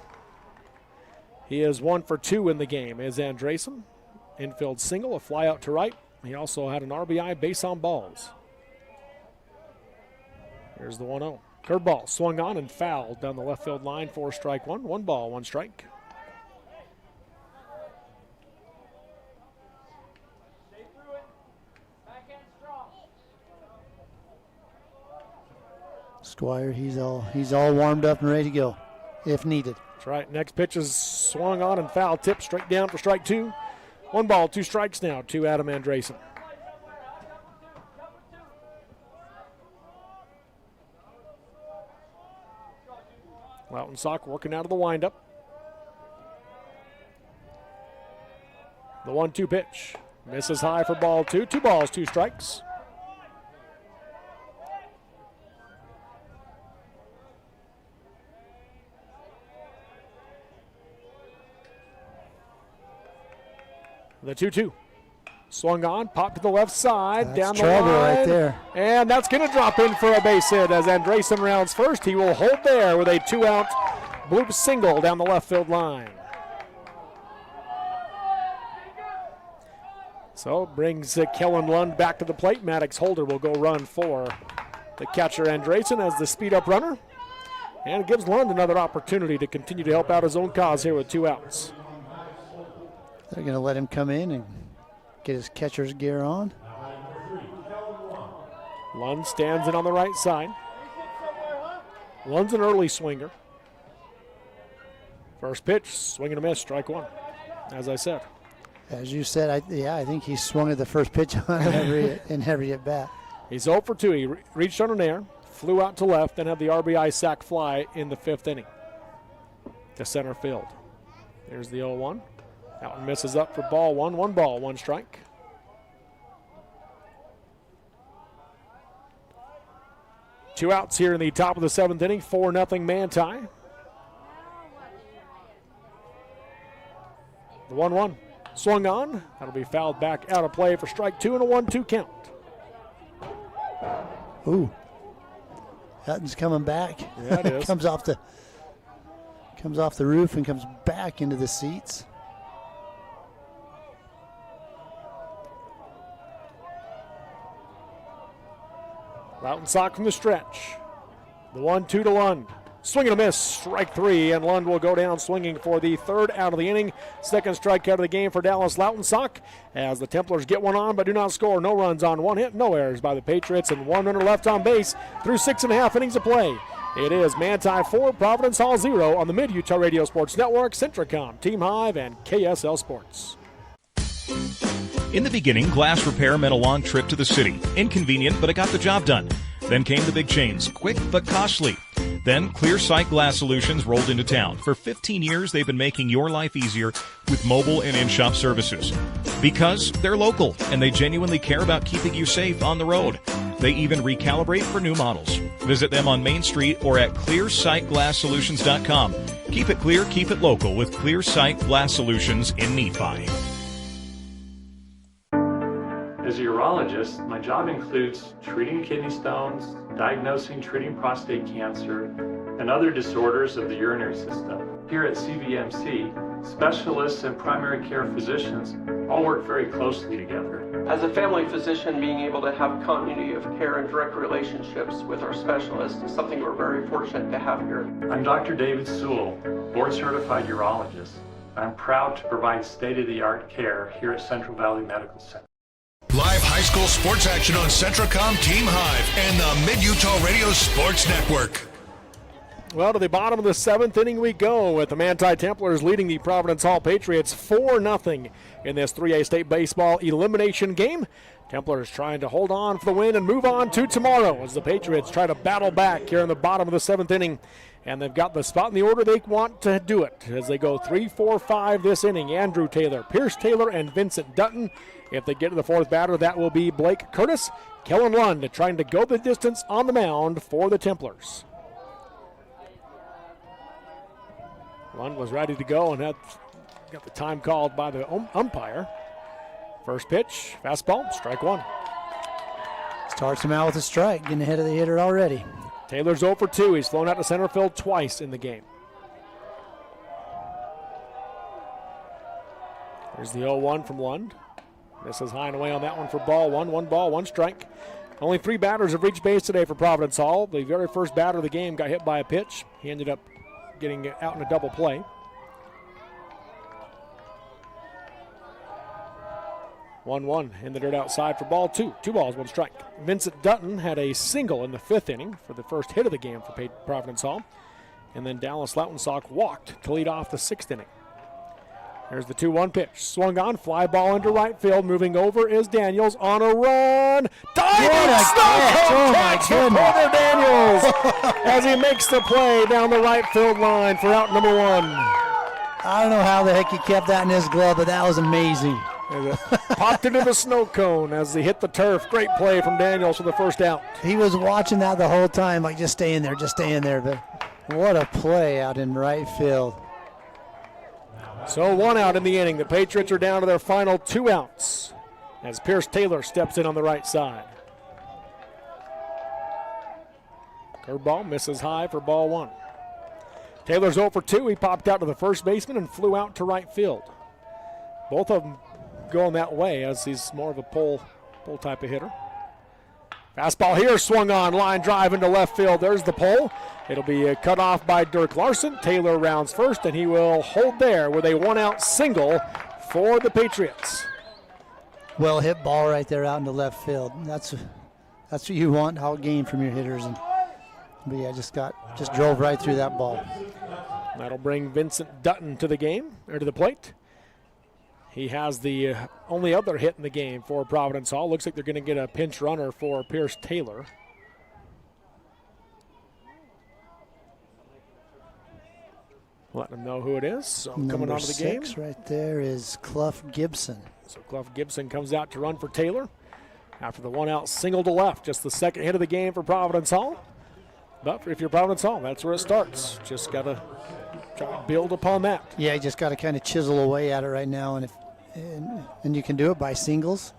He is 1 for 2 in the game, is Andresen. Infield single, a fly out to right. He also had an RBI base on balls. Here's the 1-0. Curveball swung on and fouled down the left field line for strike 1. 1 ball, 1 strike. Squire, he's all warmed up and ready to go if needed. That's right. Next pitch is swung on and foul, tipped straight down for strike 2. 1 ball, 2 strikes now to Adam Andresen. Lautensock working out of the windup. The 1-2 pitch. Misses high for ball 2. 2 balls, 2 strikes. The 2-2. Swung on, popped to the left side, that's down the line. Trouble right there. And that's going to drop in for a base hit as Andresen rounds first. He will hold there with a 2-out bloop single down the left field line. So brings Kellen Lund back to the plate. Maddox Holder will go run for the catcher Andresen as the speed up runner. And it gives Lund another opportunity to continue to help out his own cause here with 2 outs. They're going to let him come in and get his catcher's gear on. Lund stands in on the right side. Lund's an early swinger. First pitch, swing and a miss, strike one, as I said. As you said, I think he swung at the first pitch on every at bat. He's 0 for 2. He reached on an air, flew out to left, then had the RBI sac fly in the 5th inning to center field. There's the 0-1. That one misses up for ball one. 1 ball, 1 strike. Two outs here in the top of the 7th inning. 4-0 Manti. The 1-1 swung on. That'll be fouled back out of play for strike 2 and a 1-2 count. Ooh. Hutton's coming back. Yeah, it is. comes off the roof and comes back into the seats. Loughton sock from the stretch. The 1-2 to Lund. Swing and a miss, strike 3, and Lund will go down swinging for the 3rd out of the inning. 2nd strikeout of the game for Dallas Loughton sock as the Templars get one on but do not score. No runs on 1 hit, no errors by the Patriots, and 1 runner left on base through 6.5 innings of play. It is Manti 4, Providence Hall 0 on the Mid-Utah Radio Sports Network, Centricom, Team Hive, and KSL Sports. In the beginning, glass repair meant a long trip to the city. Inconvenient, but it got the job done. Then came the big chains, quick but costly. Then Clear Sight Glass Solutions rolled into town. For 15 years, they've been making your life easier with mobile and in-shop services. Because they're local, and they genuinely care about keeping you safe on the road. They even recalibrate for new models. Visit them on Main Street or at clearsightglasssolutions.com. Keep it clear, keep it local with Clear Sight Glass Solutions in Nephi. As a urologist, my job includes treating kidney stones, diagnosing, treating prostate cancer, and other disorders of the urinary system. Here at CVMC, specialists and primary care physicians all work very closely together. As a family physician, being able to have continuity of care and direct relationships with our specialists is something we're very fortunate to have here. I'm Dr. David Sewell, board-certified urologist. I'm proud to provide state-of-the-art care here at Central Valley Medical Center. Live high school sports action on Centricom, Team Hive, and the Mid-Utah Radio Sports Network. Well, to the bottom of the 7th inning we go with the Manti Templars leading the Providence Hall Patriots 4-0 in this 3A state baseball elimination game. Templars trying to hold on for the win and move on to tomorrow as the Patriots try to battle back here in the bottom of the 7th inning. And they've got the spot in the order they want to do it as they go 3-4-5 this inning. Andrew Taylor, Pierce Taylor, and Vincent Dutton. If they get to the 4th batter, that will be Blake Curtis. Kellen Lund trying to go the distance on the mound for the Templars. Lund was ready to go and had got the time called by the umpire. First pitch, fastball, strike 1. Starts him out with a strike, getting ahead of the hitter already. Taylor's 0 for 2. He's flown out to center field twice in the game. There's the 0-1 from Lund. Misses high and away on that one for ball 1. 1 ball, 1 strike. Only 3 batters have reached base today for Providence Hall. The very first batter of the game got hit by a pitch. He ended up getting out in a double play. 1-1 in the dirt outside for ball 2. 2 balls, 1 strike. Vincent Dutton had a single in the 5th inning for the first hit of the game for Providence Hall. And then Dallas Loughton sock walked to lead off the 6th inning. There's the 2-1 pitch. Swung on, fly ball into right field. Moving over is Daniels on a run. Diving snow catch for Porter Daniels as he makes the play down the right field line for out number 1. I don't know how the heck he kept that in his glove, but that was amazing. Popped into the snow cone as he hit the turf. Great play from Daniels for the first out. He was watching that the whole time, like just stay in there, just stay in there. But what a play out in right field. So 1 out in the inning. The Patriots are down to their final 2 outs as Pierce Taylor steps in on the right side. Curveball misses high for ball 1. Taylor's 0 for 2. He popped out to the first baseman and flew out to right field. Both of them going that way as he's more of a pull type of hitter. Fastball here, swung on, line drive into left field. There's the pull. It'll be cut off by Dirk Larson. Taylor rounds first, and he will hold there with a 1-out single for the Patriots. Well hit ball right there out into left field. That's what you want out game from your hitters. But yeah, just drove right through that ball. That'll bring Vincent Dutton to the game, or to the plate. He has the only other hit in the game for Providence Hall. Looks like they're going to get a pinch runner for Pierce Taylor. Letting them know who it is. So coming onto the game. Number 6 right there is Clough Gibson. So Clough Gibson comes out to run for Taylor after the one-out single to left. Just the second hit of the game for Providence Hall. But if you're Providence Hall, that's where it starts. Just got to try to build upon that. Yeah, you just got to kind of chisel away at it right now, and you can do it by singles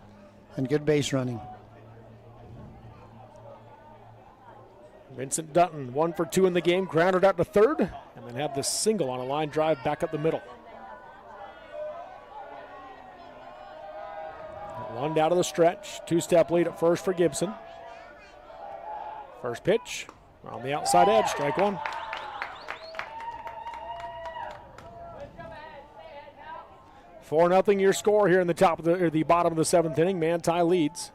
and good base running. Vincent Dutton, 1 for 2 in the game, grounded out to third, and then had the single on a line drive back up the middle. One down to the stretch, 2-step lead at first for Gibson. First pitch on the outside edge, strike one. Four 4-0 your score here in the bottom of the 7th inning. Manti leads.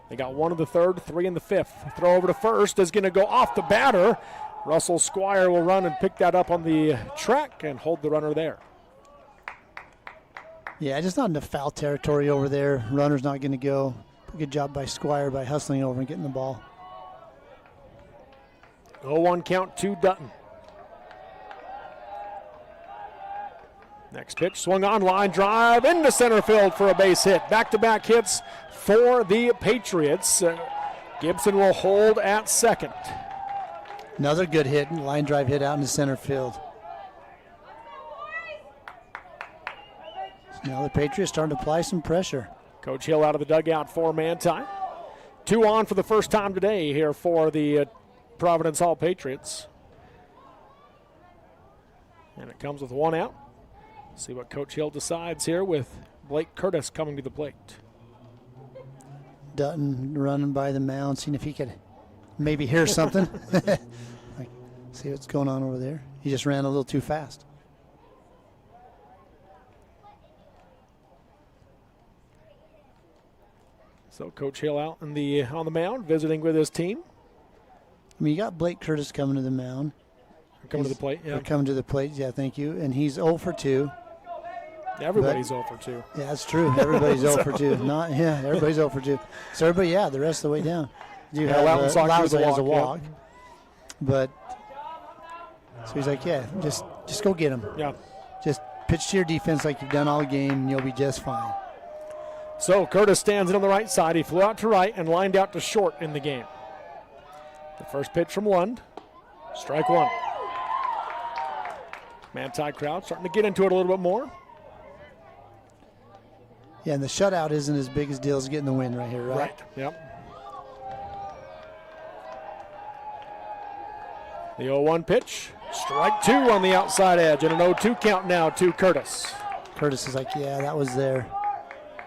They got 1 in the 3rd, 3 in the 5th. Throw over to first is going to go off the batter. Russell Squire will run and pick that up on the track and hold the runner there. Yeah, just not enough foul territory over there. Runner's not going to go. Good job by Squire by hustling over and getting the ball. 0-1 count to Dutton. Next pitch, swung on, line drive into center field for a base hit. Back-to-back hits for the Patriots. Gibson will hold at second. Another good hit, line drive hit out into center field. So now the Patriots starting to apply some pressure. Coach Hill out of the dugout for Manti. 2 on for the first time today here for the Providence Hall Patriots. And it comes with 1 out. See what Coach Hill decides here with Blake Curtis coming to the plate. Dutton running by the mound, seeing if he could maybe hear something. Like, see what's going on over there. He just ran a little too fast. So Coach Hill out on the mound, visiting with his team. I mean, you got Blake Curtis coming to the mound. Coming to the plate, yeah. Coming to the plate, yeah, thank you. And he's 0 for 2. Everybody's 0 for 2. Yeah, that's true. Everybody's 0 for 2. Everybody's 0 for 2. So everybody, the rest of the way down. You have Lousy as a walk. Yeah. But, so he's like, just go get him. Yeah. Just pitch to your defense like you've done all game, and you'll be just fine. So Curtis stands in on the right side. He flew out to right and lined out to short in the game. The first pitch from Lund. Strike one. Manti crowd starting to get into it a little bit more. Yeah, and the shutout isn't as big a deal as getting the win right here, right? Right, yep. The 0-1 pitch. Strike 2 on the outside edge, and an 0-2 count now to Curtis. Curtis is like, that was there.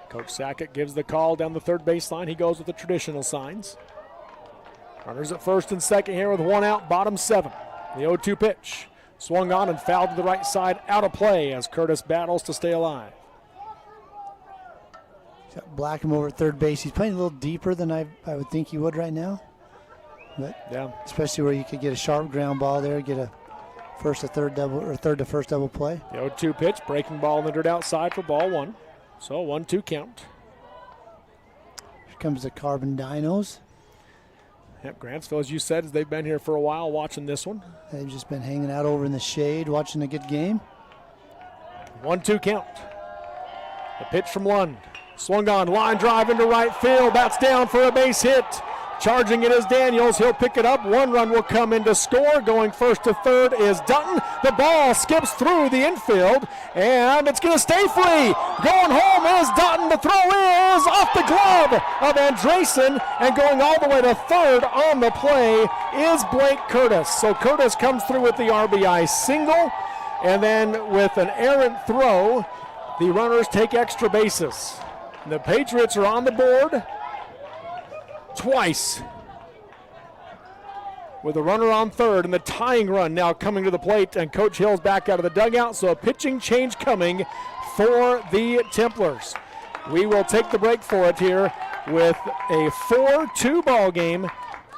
Coach Sackett gives the call down the third baseline. He goes with the traditional signs. Runners at first and second here with 1 out, bottom 7. The 0-2 pitch. Swung on and fouled to the right side, out of play as Curtis battles to stay alive. Got Blackham over at third base. He's playing a little deeper than I would think he would right now. But yeah, especially where you could get a sharp ground ball there, get a first to third double or third to first double play. The 0-2 pitch, breaking ball in the dirt outside for ball 1. So 1-2 count. Here comes the Carbon Dinos. Yep, Grantsville, as you said, they've been here for a while watching this one. They've just been hanging out over in the shade, watching a good game. 1-2 count. The pitch from Lund. Swung on, line drive into right field. That's down for a base hit. Charging it is Daniels. He'll pick it up. 1 run will come in to score. Going first to third is Dutton. The ball skips through the infield, and it's going to stay free. Going home is Dutton. The throw is off the glove of Andresen, and going all the way to third on the play is Blake Curtis. So Curtis comes through with the RBI single, and then with an errant throw, the runners take extra bases. The Patriots are on the board twice with a runner on third, and the tying run now coming to the plate, and Coach Hill's back out of the dugout, so a pitching change coming for the Templars. We will take the break for it here with a 4-2 ball game.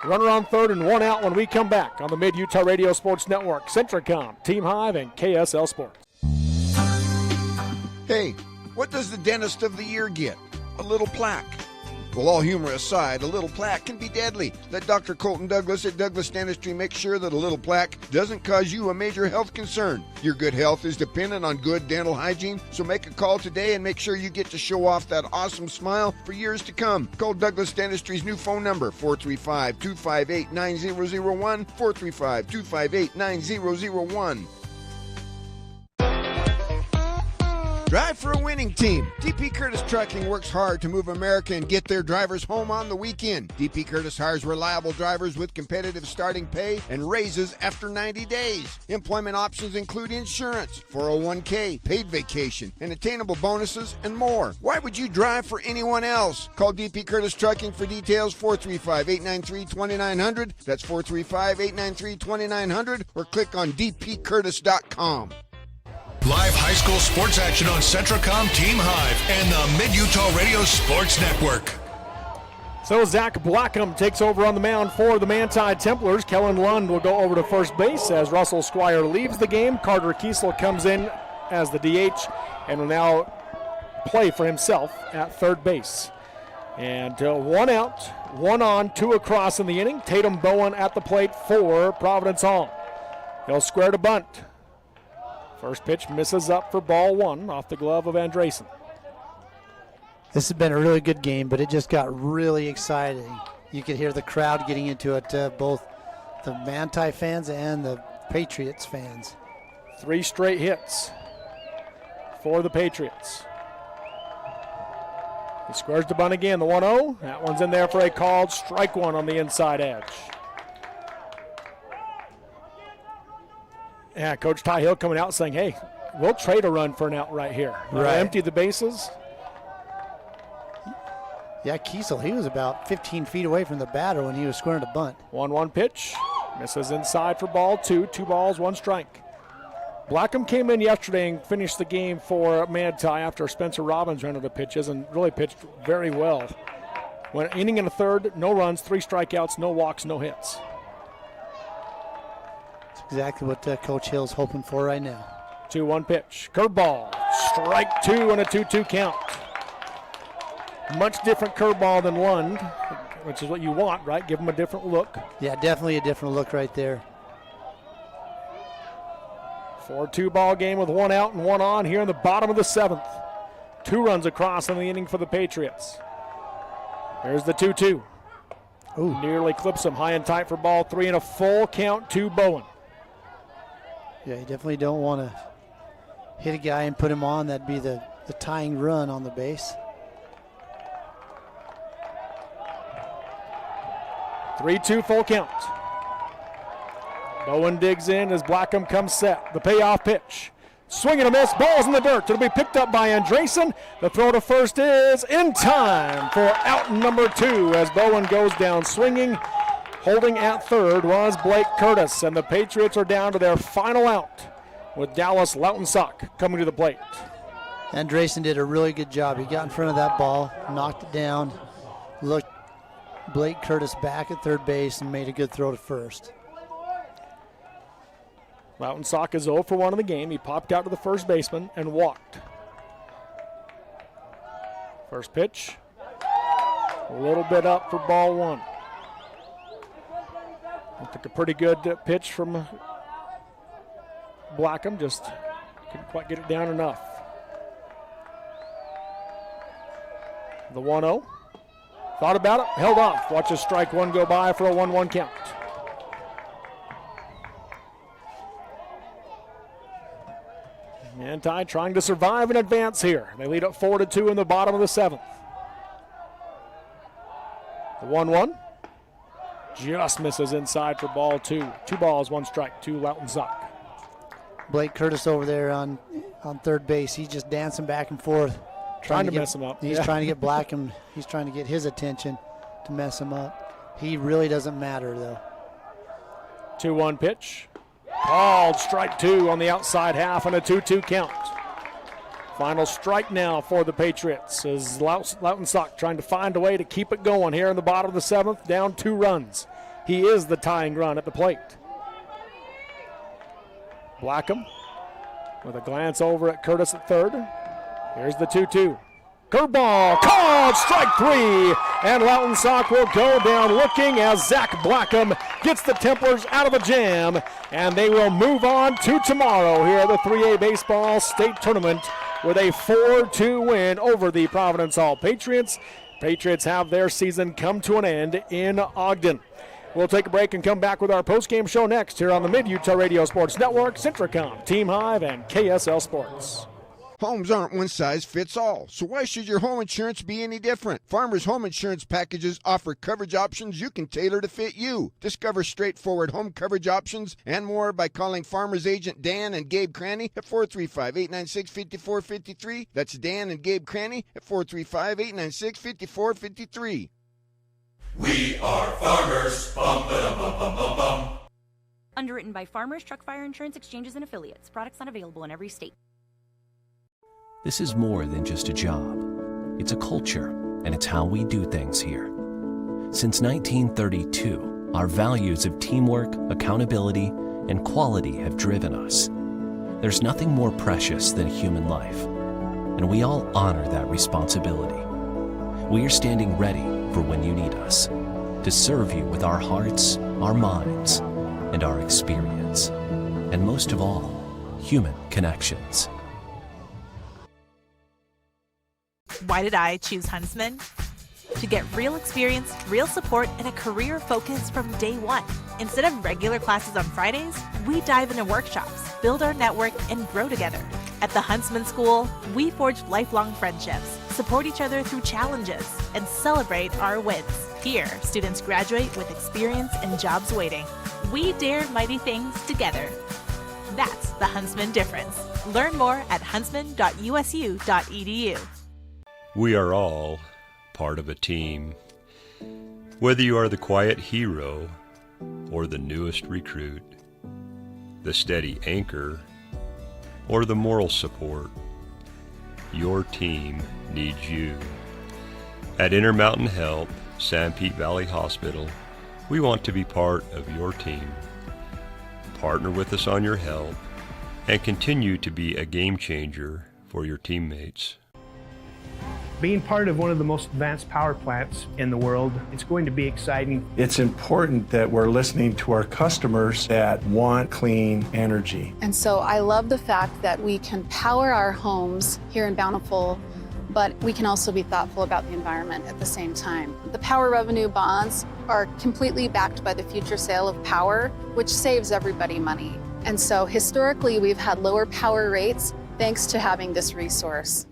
Runner on third and one out when we come back on the Mid-Utah Radio Sports Network, Centricom, Team Hive, and KSL Sports. Hey, what does the dentist of the year get? A little plaque. Well, all humor aside, a little plaque can be deadly. Let Dr. Colton Douglas at Douglas Dentistry make sure that a little plaque doesn't cause you a major health concern. Your good health is dependent on good dental hygiene, so make a call today and make sure you get to show off that awesome smile for years to come. Call Douglas Dentistry's new phone number, 435-258-9001, 435-258-9001. Drive for a winning team. DP Curtis Trucking works hard to move America and get their drivers home on the weekend. DP Curtis hires reliable drivers with competitive starting pay and raises after 90 days. Employment options include insurance, 401k, paid vacation, and attainable bonuses, and more. Why would you drive for anyone else? Call DP Curtis Trucking for details, 435-893-2900. That's 435-893-2900, or click on dpcurtis.com. Live high school sports action on Centricom, Team Hive, and the Mid-Utah Radio Sports Network. So Zach Blackham takes over on the mound for the Manti Templars. Kellen Lund will go over to first base as Russell Squire leaves the game. Carter Kiesel comes in as the DH and will now play for himself at third base. And one out, one on, two across in the inning. Tatum Bowen at the plate for Providence Hall. He'll square to bunt. First pitch misses up for ball one off the glove of Andresen. This has been a really good game, but it just got really exciting. You could hear the crowd getting into it, both the Manti fans and the Patriots fans. 3 straight hits for the Patriots. He squares to bunt again, the 1-0. That one's in there for a called strike one on the inside edge. Yeah, Coach Ty Hill coming out saying, hey, we'll trade a run for an out right here. Right. Empty the bases. Yeah, Kiesel, he was about 15 feet away from the batter when he was squaring to bunt. 1-1 pitch. Misses inside for ball two. 2 balls, 1 strike. Blackham came in yesterday and finished the game for Manti after Spencer Robbins ran out of pitches and really pitched very well. Went inning and a third, no runs, 3 strikeouts, no walks, no hits. Exactly what Coach Hill's hoping for right now. 2-1 pitch. Curveball. Strike 2 and a 2-2 count. Much different curveball than Lund, which is what you want, right? Give him a different look. Yeah, definitely a different look right there. 4-2 ball game with 1 out and 1 on here in the bottom of the 7th. 2 runs across in the inning for the Patriots. There's the 2-2. Ooh. Nearly clips him high and tight for ball 3 and a full count to Bowen. Yeah, you definitely don't want to hit a guy and put him on. That'd be the tying run on the base. 3-2 full count. Bowen digs in as Blackham comes set. The payoff pitch. Swing and a miss. Ball's in the dirt. It'll be picked up by Andresen. The throw to first is in time for out number 2 as Bowen goes down swinging. Holding at third was Blake Curtis, and the Patriots are down to their final out with Dallas Lautensock coming to the plate. Andresen did a really good job. He got in front of that ball, knocked it down, looked Blake Curtis back at third base, and made a good throw to first. Lautensock is 0 for 1 in the game. He popped out to the first baseman and walked. First pitch, a little bit up for ball 1. Took a pretty good pitch from Blackham, just couldn't quite get it down enough. The 1-0. Thought about it, held off. Watches strike 1 go by for a 1-1 count. Manti trying to survive and advance here. They lead up 4-2 in the bottom of the 7th. The 1-1. Just misses inside for ball 2. 2 balls, 1 strike to Lautensock. Blake Curtis over there on third base. He's just dancing back and forth. Trying to mess him up. He's trying to get Blackham. He's trying to get his attention to mess him up. He really doesn't matter, though. 2-1 pitch. Called strike 2 on the outside half and a 2-2 count. Final strike now for the Patriots as Lautensack trying to find a way to keep it going here in the bottom of the 7th, down 2 runs. He is the tying run at the plate. Blackham with a glance over at Curtis at third. Here's the 2-2. Curveball, called, strike 3, and Lautensack will go down looking as Zach Blackham gets the Templars out of a jam, and they will move on to tomorrow here at the 3A Baseball State Tournament with a 4-2 win over the Providence Hall Patriots. Patriots have their season come to an end in Ogden. We'll take a break and come back with our postgame show next here on the Mid-Utah Radio Sports Network, Centricom, Team Hive, and KSL Sports. Homes aren't one size fits all, so why should your home insurance be any different? Farmers Home Insurance packages offer coverage options you can tailor to fit you. Discover straightforward home coverage options and more by calling Farmers Agent Dan and Gabe Cranny at 435-896-5453. That's Dan and Gabe Cranny at 435-896-5453. We are farmers. Bum, ba-dum, bum, bum, bum, bum. Underwritten by Farmers Truck Fire Insurance Exchanges and Affiliates. Products not available in every state. This is more than just a job. It's a culture, and it's how we do things here. Since 1932, our values of teamwork, accountability, and quality have driven us. There's nothing more precious than human life, and we all honor that responsibility. We are standing ready for when you need us, to serve you with our hearts, our minds, and our experience, and most of all, human connections. Why did I choose Huntsman? To get real experience, real support, and a career focus from day one. Instead of regular classes on Fridays, we dive into workshops, build our network, and grow together. At the Huntsman School, we forge lifelong friendships, support each other through challenges, and celebrate our wins. Here, students graduate with experience and jobs waiting. We dare mighty things together. That's the Huntsman difference. Learn more at huntsman.usu.edu. We are all part of a team. Whether you are the quiet hero or the newest recruit, the steady anchor or the moral support, your team needs you. At Intermountain Health, San Pete Valley Hospital, we want to be part of your team. Partner with us on your health and continue to be a game changer for your teammates. Being part of one of the most advanced power plants in the world, it's going to be exciting. It's important that we're listening to our customers that want clean energy. And so I love the fact that we can power our homes here in Bountiful, but we can also be thoughtful about the environment at the same time. The power revenue bonds are completely backed by the future sale of power, which saves everybody money. And so historically, we've had lower power rates thanks to having this resource.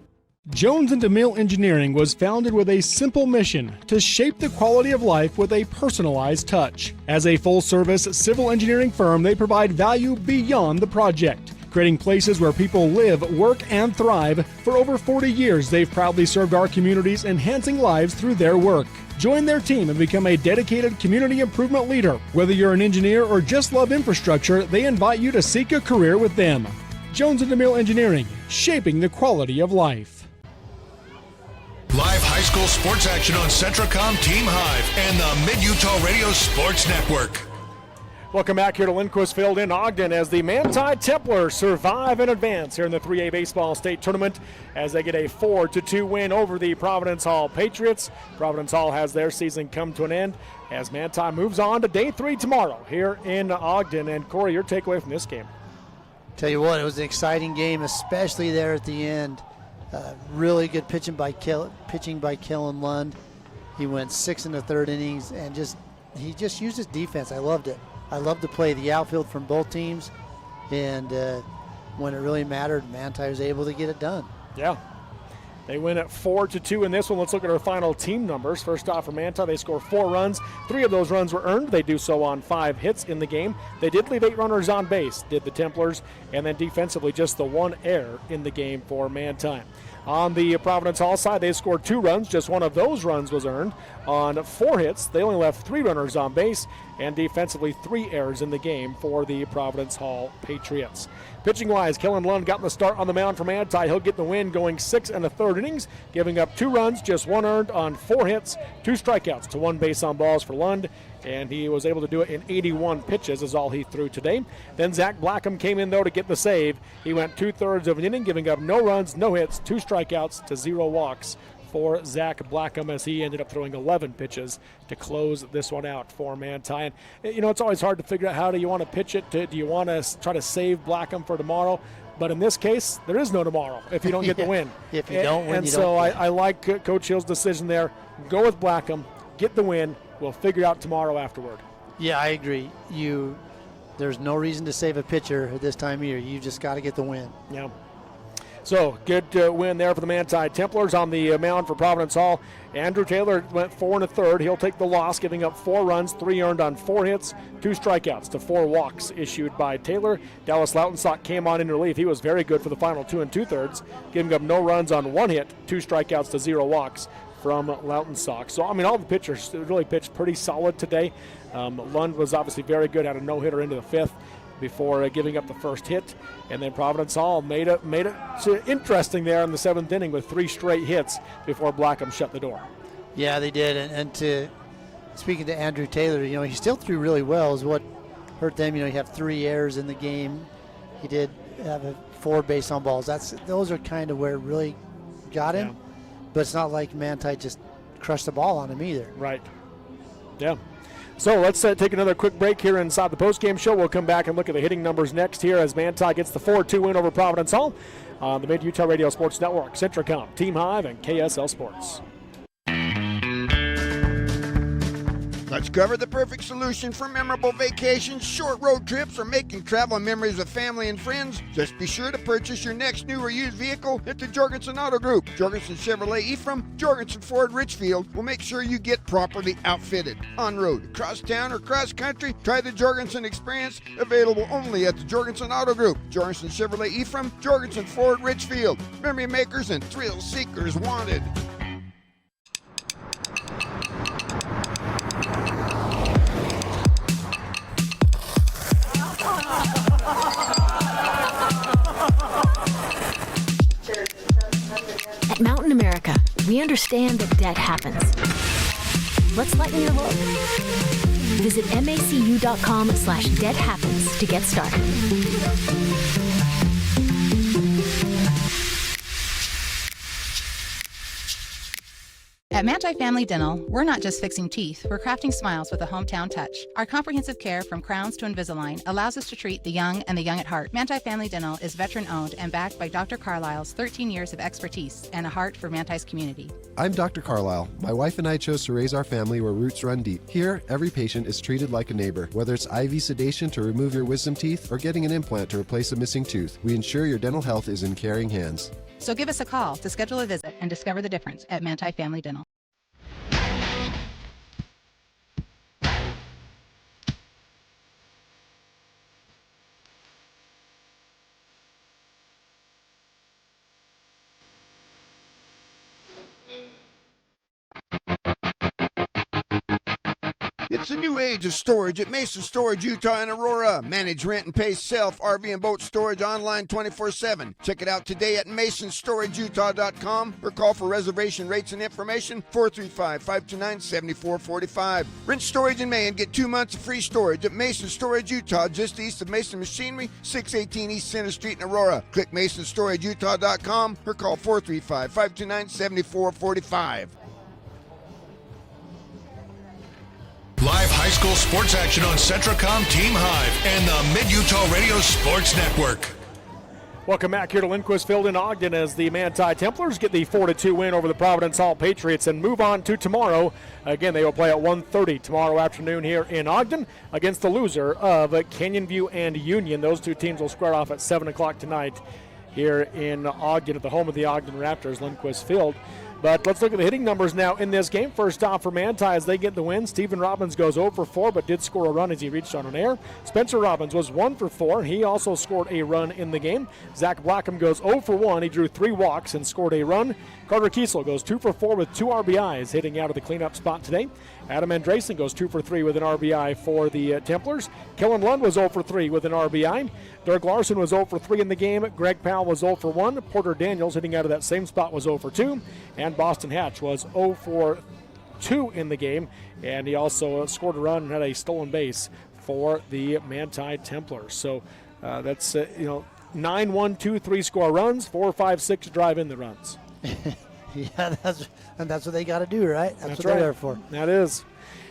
Jones & DeMille Engineering was founded with a simple mission to shape the quality of life with a personalized touch. As a full-service civil engineering firm, they provide value beyond the project, creating places where people live, work, and thrive. For over 40 years, they've proudly served our communities, enhancing lives through their work. Join their team and become a dedicated community improvement leader. Whether you're an engineer or just love infrastructure, they invite you to seek a career with them. Jones & DeMille Engineering, shaping the quality of life. Live high school sports action on Centricom, Team Hive, and the Mid-Utah Radio Sports Network. Welcome back here to Lindquist Field in Ogden as the Manti Templars survive and advance here in the 3A Baseball State Tournament as they get a 4-2 win over the Providence Hall Patriots. Providence Hall has their season come to an end as Manti moves on to day 3 tomorrow here in Ogden. And Corey, your takeaway from this game? Tell you what, it was an exciting game, especially there at the end. Really good pitching by Kellen Lund. He went 6 in the third innings and he just used his defense. I loved it. I love to play the outfield from both teams, and when it really mattered, Manti was able to get it done. Yeah. They win at 4-2 in this one. Let's look at our final team numbers. First off for Manti, they score 4 runs. 3 of those runs were earned. They do so on 5 hits in the game. They did leave 8 runners on base, did the Templars, and then defensively just the 1 error in the game for Manti. On the Providence Hall side, they scored 2 runs. Just one of those runs was earned on 4 hits. They only left 3 runners on base, and defensively 3 errors in the game for the Providence Hall Patriots. Pitching-wise, Kellen Lund got the start on the mound for Manti. He'll get the win, going 6 1/3 innings, giving up 2 runs, just 1 earned on 4 hits, 2 strikeouts to 1 base on balls for Lund, and he was able to do it in 81 pitches is all he threw today. Then Zach Blackham came in, though, to get the save. He went 2/3 of an inning, giving up no runs, no hits, 2 strikeouts to 0 walks for Zach Blackham, as he ended up throwing 11 pitches to close this one out for Manti. And, it's always hard to figure out how do you want to pitch it. Do you want to try to save Blackham for tomorrow? But in this case, there is no tomorrow if you don't get the win. If you don't win, and you so don't win. I like Coach Hill's decision there. Go with Blackham, get the win. We'll figure out tomorrow afterward. Yeah, I agree. There's no reason to save a pitcher at this time of year. You just got to get the win. Yeah. So, good win there for the Manti Templars. On the mound for Providence Hall, Andrew Taylor went 4 1/3. He'll take the loss, giving up 4 runs, 3 earned on 4 hits, 2 strikeouts to 4 walks issued by Taylor. Dallas Lautenstock came on in relief. He was very good for the final 2 2/3, giving up no runs on 1 hit, 2 strikeouts to 0 walks from Lautenstock. So, all the pitchers really pitched pretty solid today. Lund was obviously very good, had a no-hitter into the 5th before giving up the first hit. And then Providence Hall made it interesting there in the 7th inning with 3 straight hits before Blackham shut the door. Yeah, they did. And speaking to Andrew Taylor, he still threw really well is what hurt them. You have 3 errors in the game. He did have 4 base on balls. Those are kind of where it really got him. Yeah. But it's not like Manti just crushed the ball on him either. Right. Yeah. So let's take another quick break here inside the postgame show. We'll come back and look at the hitting numbers next here as Manti gets the 4-2 win over Providence Hall on the Mid-Utah Radio Sports Network, Centricom, Team Hive, and KSL Sports. Let's cover the perfect solution for memorable vacations, short road trips, or making travel memories with family and friends. Just be sure to purchase your next new or used vehicle at the Jorgensen Auto Group. Jorgensen Chevrolet Ephraim, Jorgensen Ford Richfield will make sure you get properly outfitted. On road, across town, or cross country, try the Jorgensen experience, available only at the Jorgensen Auto Group. Jorgensen Chevrolet Ephraim, Jorgensen Ford Richfield. Memory makers and thrill seekers wanted. At Mountain America, we understand that debt happens. Let's lighten your load. Visit macu.com/debt happens to get started. At Manti Family Dental, we're not just fixing teeth, we're crafting smiles with a hometown touch. Our comprehensive care from crowns to Invisalign allows us to treat the young and the young at heart. Manti Family Dental is veteran-owned and backed by Dr. Carlisle's 13 years of expertise and a heart for Manti's community. I'm Dr. Carlisle. My wife and I chose to raise our family where roots run deep. Here, every patient is treated like a neighbor. Whether it's IV sedation to remove your wisdom teeth or getting an implant to replace a missing tooth, we ensure your dental health is in caring hands. So give us a call to schedule a visit and discover the difference at Manti Family Dental. It's a new age of storage at Mason Storage Utah and Aurora. Manage, rent, and pay self RV and boat storage online 24/7. Check it out today at masonstorageutah.com or call for reservation rates and information 435-529-7445. Rent storage in May and get 2 months of free storage at Mason Storage Utah, just east of Mason Machinery, 618 East Center Street in Aurora. Click masonstorageutah.com or call 435-529-7445. Live high school sports action on Centricom, Team Hive, and the Mid-Utah Radio Sports Network. Welcome back here to Lindquist Field in Ogden as the Manti Templars get the 4-2 win over the Providence Hall Patriots and move on to tomorrow. Again, they will play at 1:30 tomorrow afternoon here in Ogden against the loser of Canyon View and Union. Those two teams will square off at 7 o'clock tonight here in Ogden at the home of the Ogden Raptors, Lindquist Field. But let's look at the hitting numbers now in this game. First off for Manti as they get the win. Stephen Robbins goes 0 for 4, but did score a run as he reached on an air. Spencer Robbins was 1 for 4. He also scored a run in the game. Zach Blackham goes 0 for 1. He drew 3 walks and scored a run. Carter Kiesel goes 2 for 4 with 2 RBIs, hitting out of the cleanup spot today. Adam Andresen goes 2 for 3 with an RBI for the Templars. Kellen Lund was 0 for 3 with an RBI. Dirk Larson was 0 for 3 in the game. Greg Powell was 0 for 1. Porter Daniels, hitting out of that same spot, was 0 for 2. And Boston Hatch was 0 for 2 in the game. And he also scored a run and had a stolen base for the Manti Templars. So that's, 9, 1, 2, 3 score runs, 4, 5, 6 drive in the runs. Yeah, that's what they got to do, right? That's what they're there for. That is.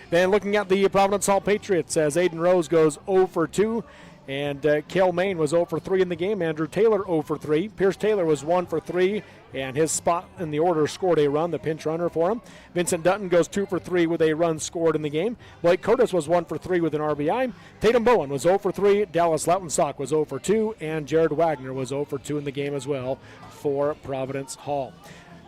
Then looking at the Providence Hall Patriots as Aiden Rose goes 0 for 2. And Cale Main was 0 for 3 in the game. Andrew Taylor 0 for 3. Pierce Taylor was 1 for 3, and his spot in the order scored a run, the pinch runner for him. Vincent Dutton goes 2 for 3 with a run scored in the game. Blake Curtis was 1 for 3 with an RBI. Tatum Bowen was 0 for 3. Dallas Lautenstock was 0 for 2. And Jared Wagner was 0 for 2 in the game as well for Providence Hall.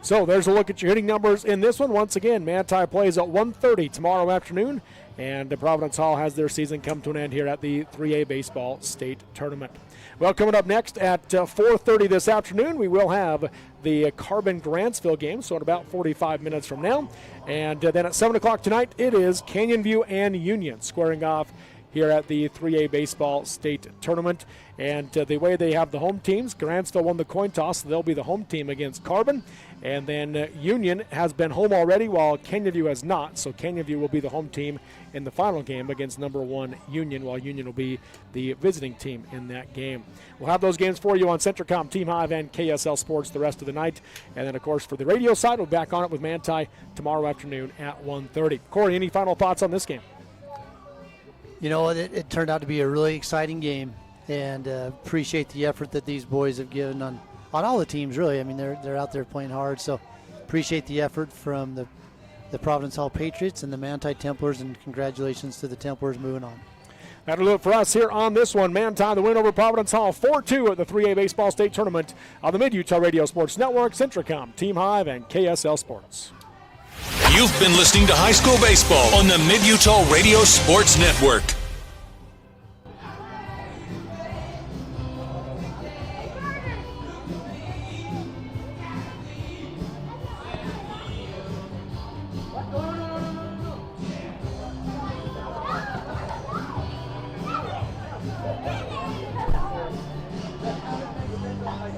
So there's a look at your hitting numbers in this one. Once again, Manti plays at 1:30 tomorrow afternoon, and Providence Hall has their season come to an end here at the 3A Baseball State Tournament. Well, coming up next at 4:30 this afternoon, we will have the Carbon-Grantsville game, so in about 45 minutes from now. And then at 7 o'clock tonight, it is Canyon View and Union squaring off here at the 3A Baseball State Tournament. And the way they have the home teams, Grantsville won the coin toss, so they'll be the home team against Carbon. And then Union has been home already, while Canyon View has not. So Canyon View will be the home team in the final game against number 1 Union, while Union will be the visiting team in that game. We'll have those games for you on Centricom, Team Hive, and KSL Sports the rest of the night. And then, of course, for the radio side, we'll be back on it with Manti tomorrow afternoon at 1:30. Corey, any final thoughts on this game? You know, it turned out to be a really exciting game, and appreciate the effort that these boys have given on all the teams, really. I mean, they're out there playing hard, so appreciate the effort from the Providence Hall Patriots and the Manti Templars, and congratulations to the Templars moving on. That'll do it for us here on this one. Manti, the win over Providence Hall, 4-2 at the 3A Baseball State Tournament on the Mid-Utah Radio Sports Network, Centricom, Team Hive, and KSL Sports. You've been listening to High School Baseball on the Mid-Utah Radio Sports Network.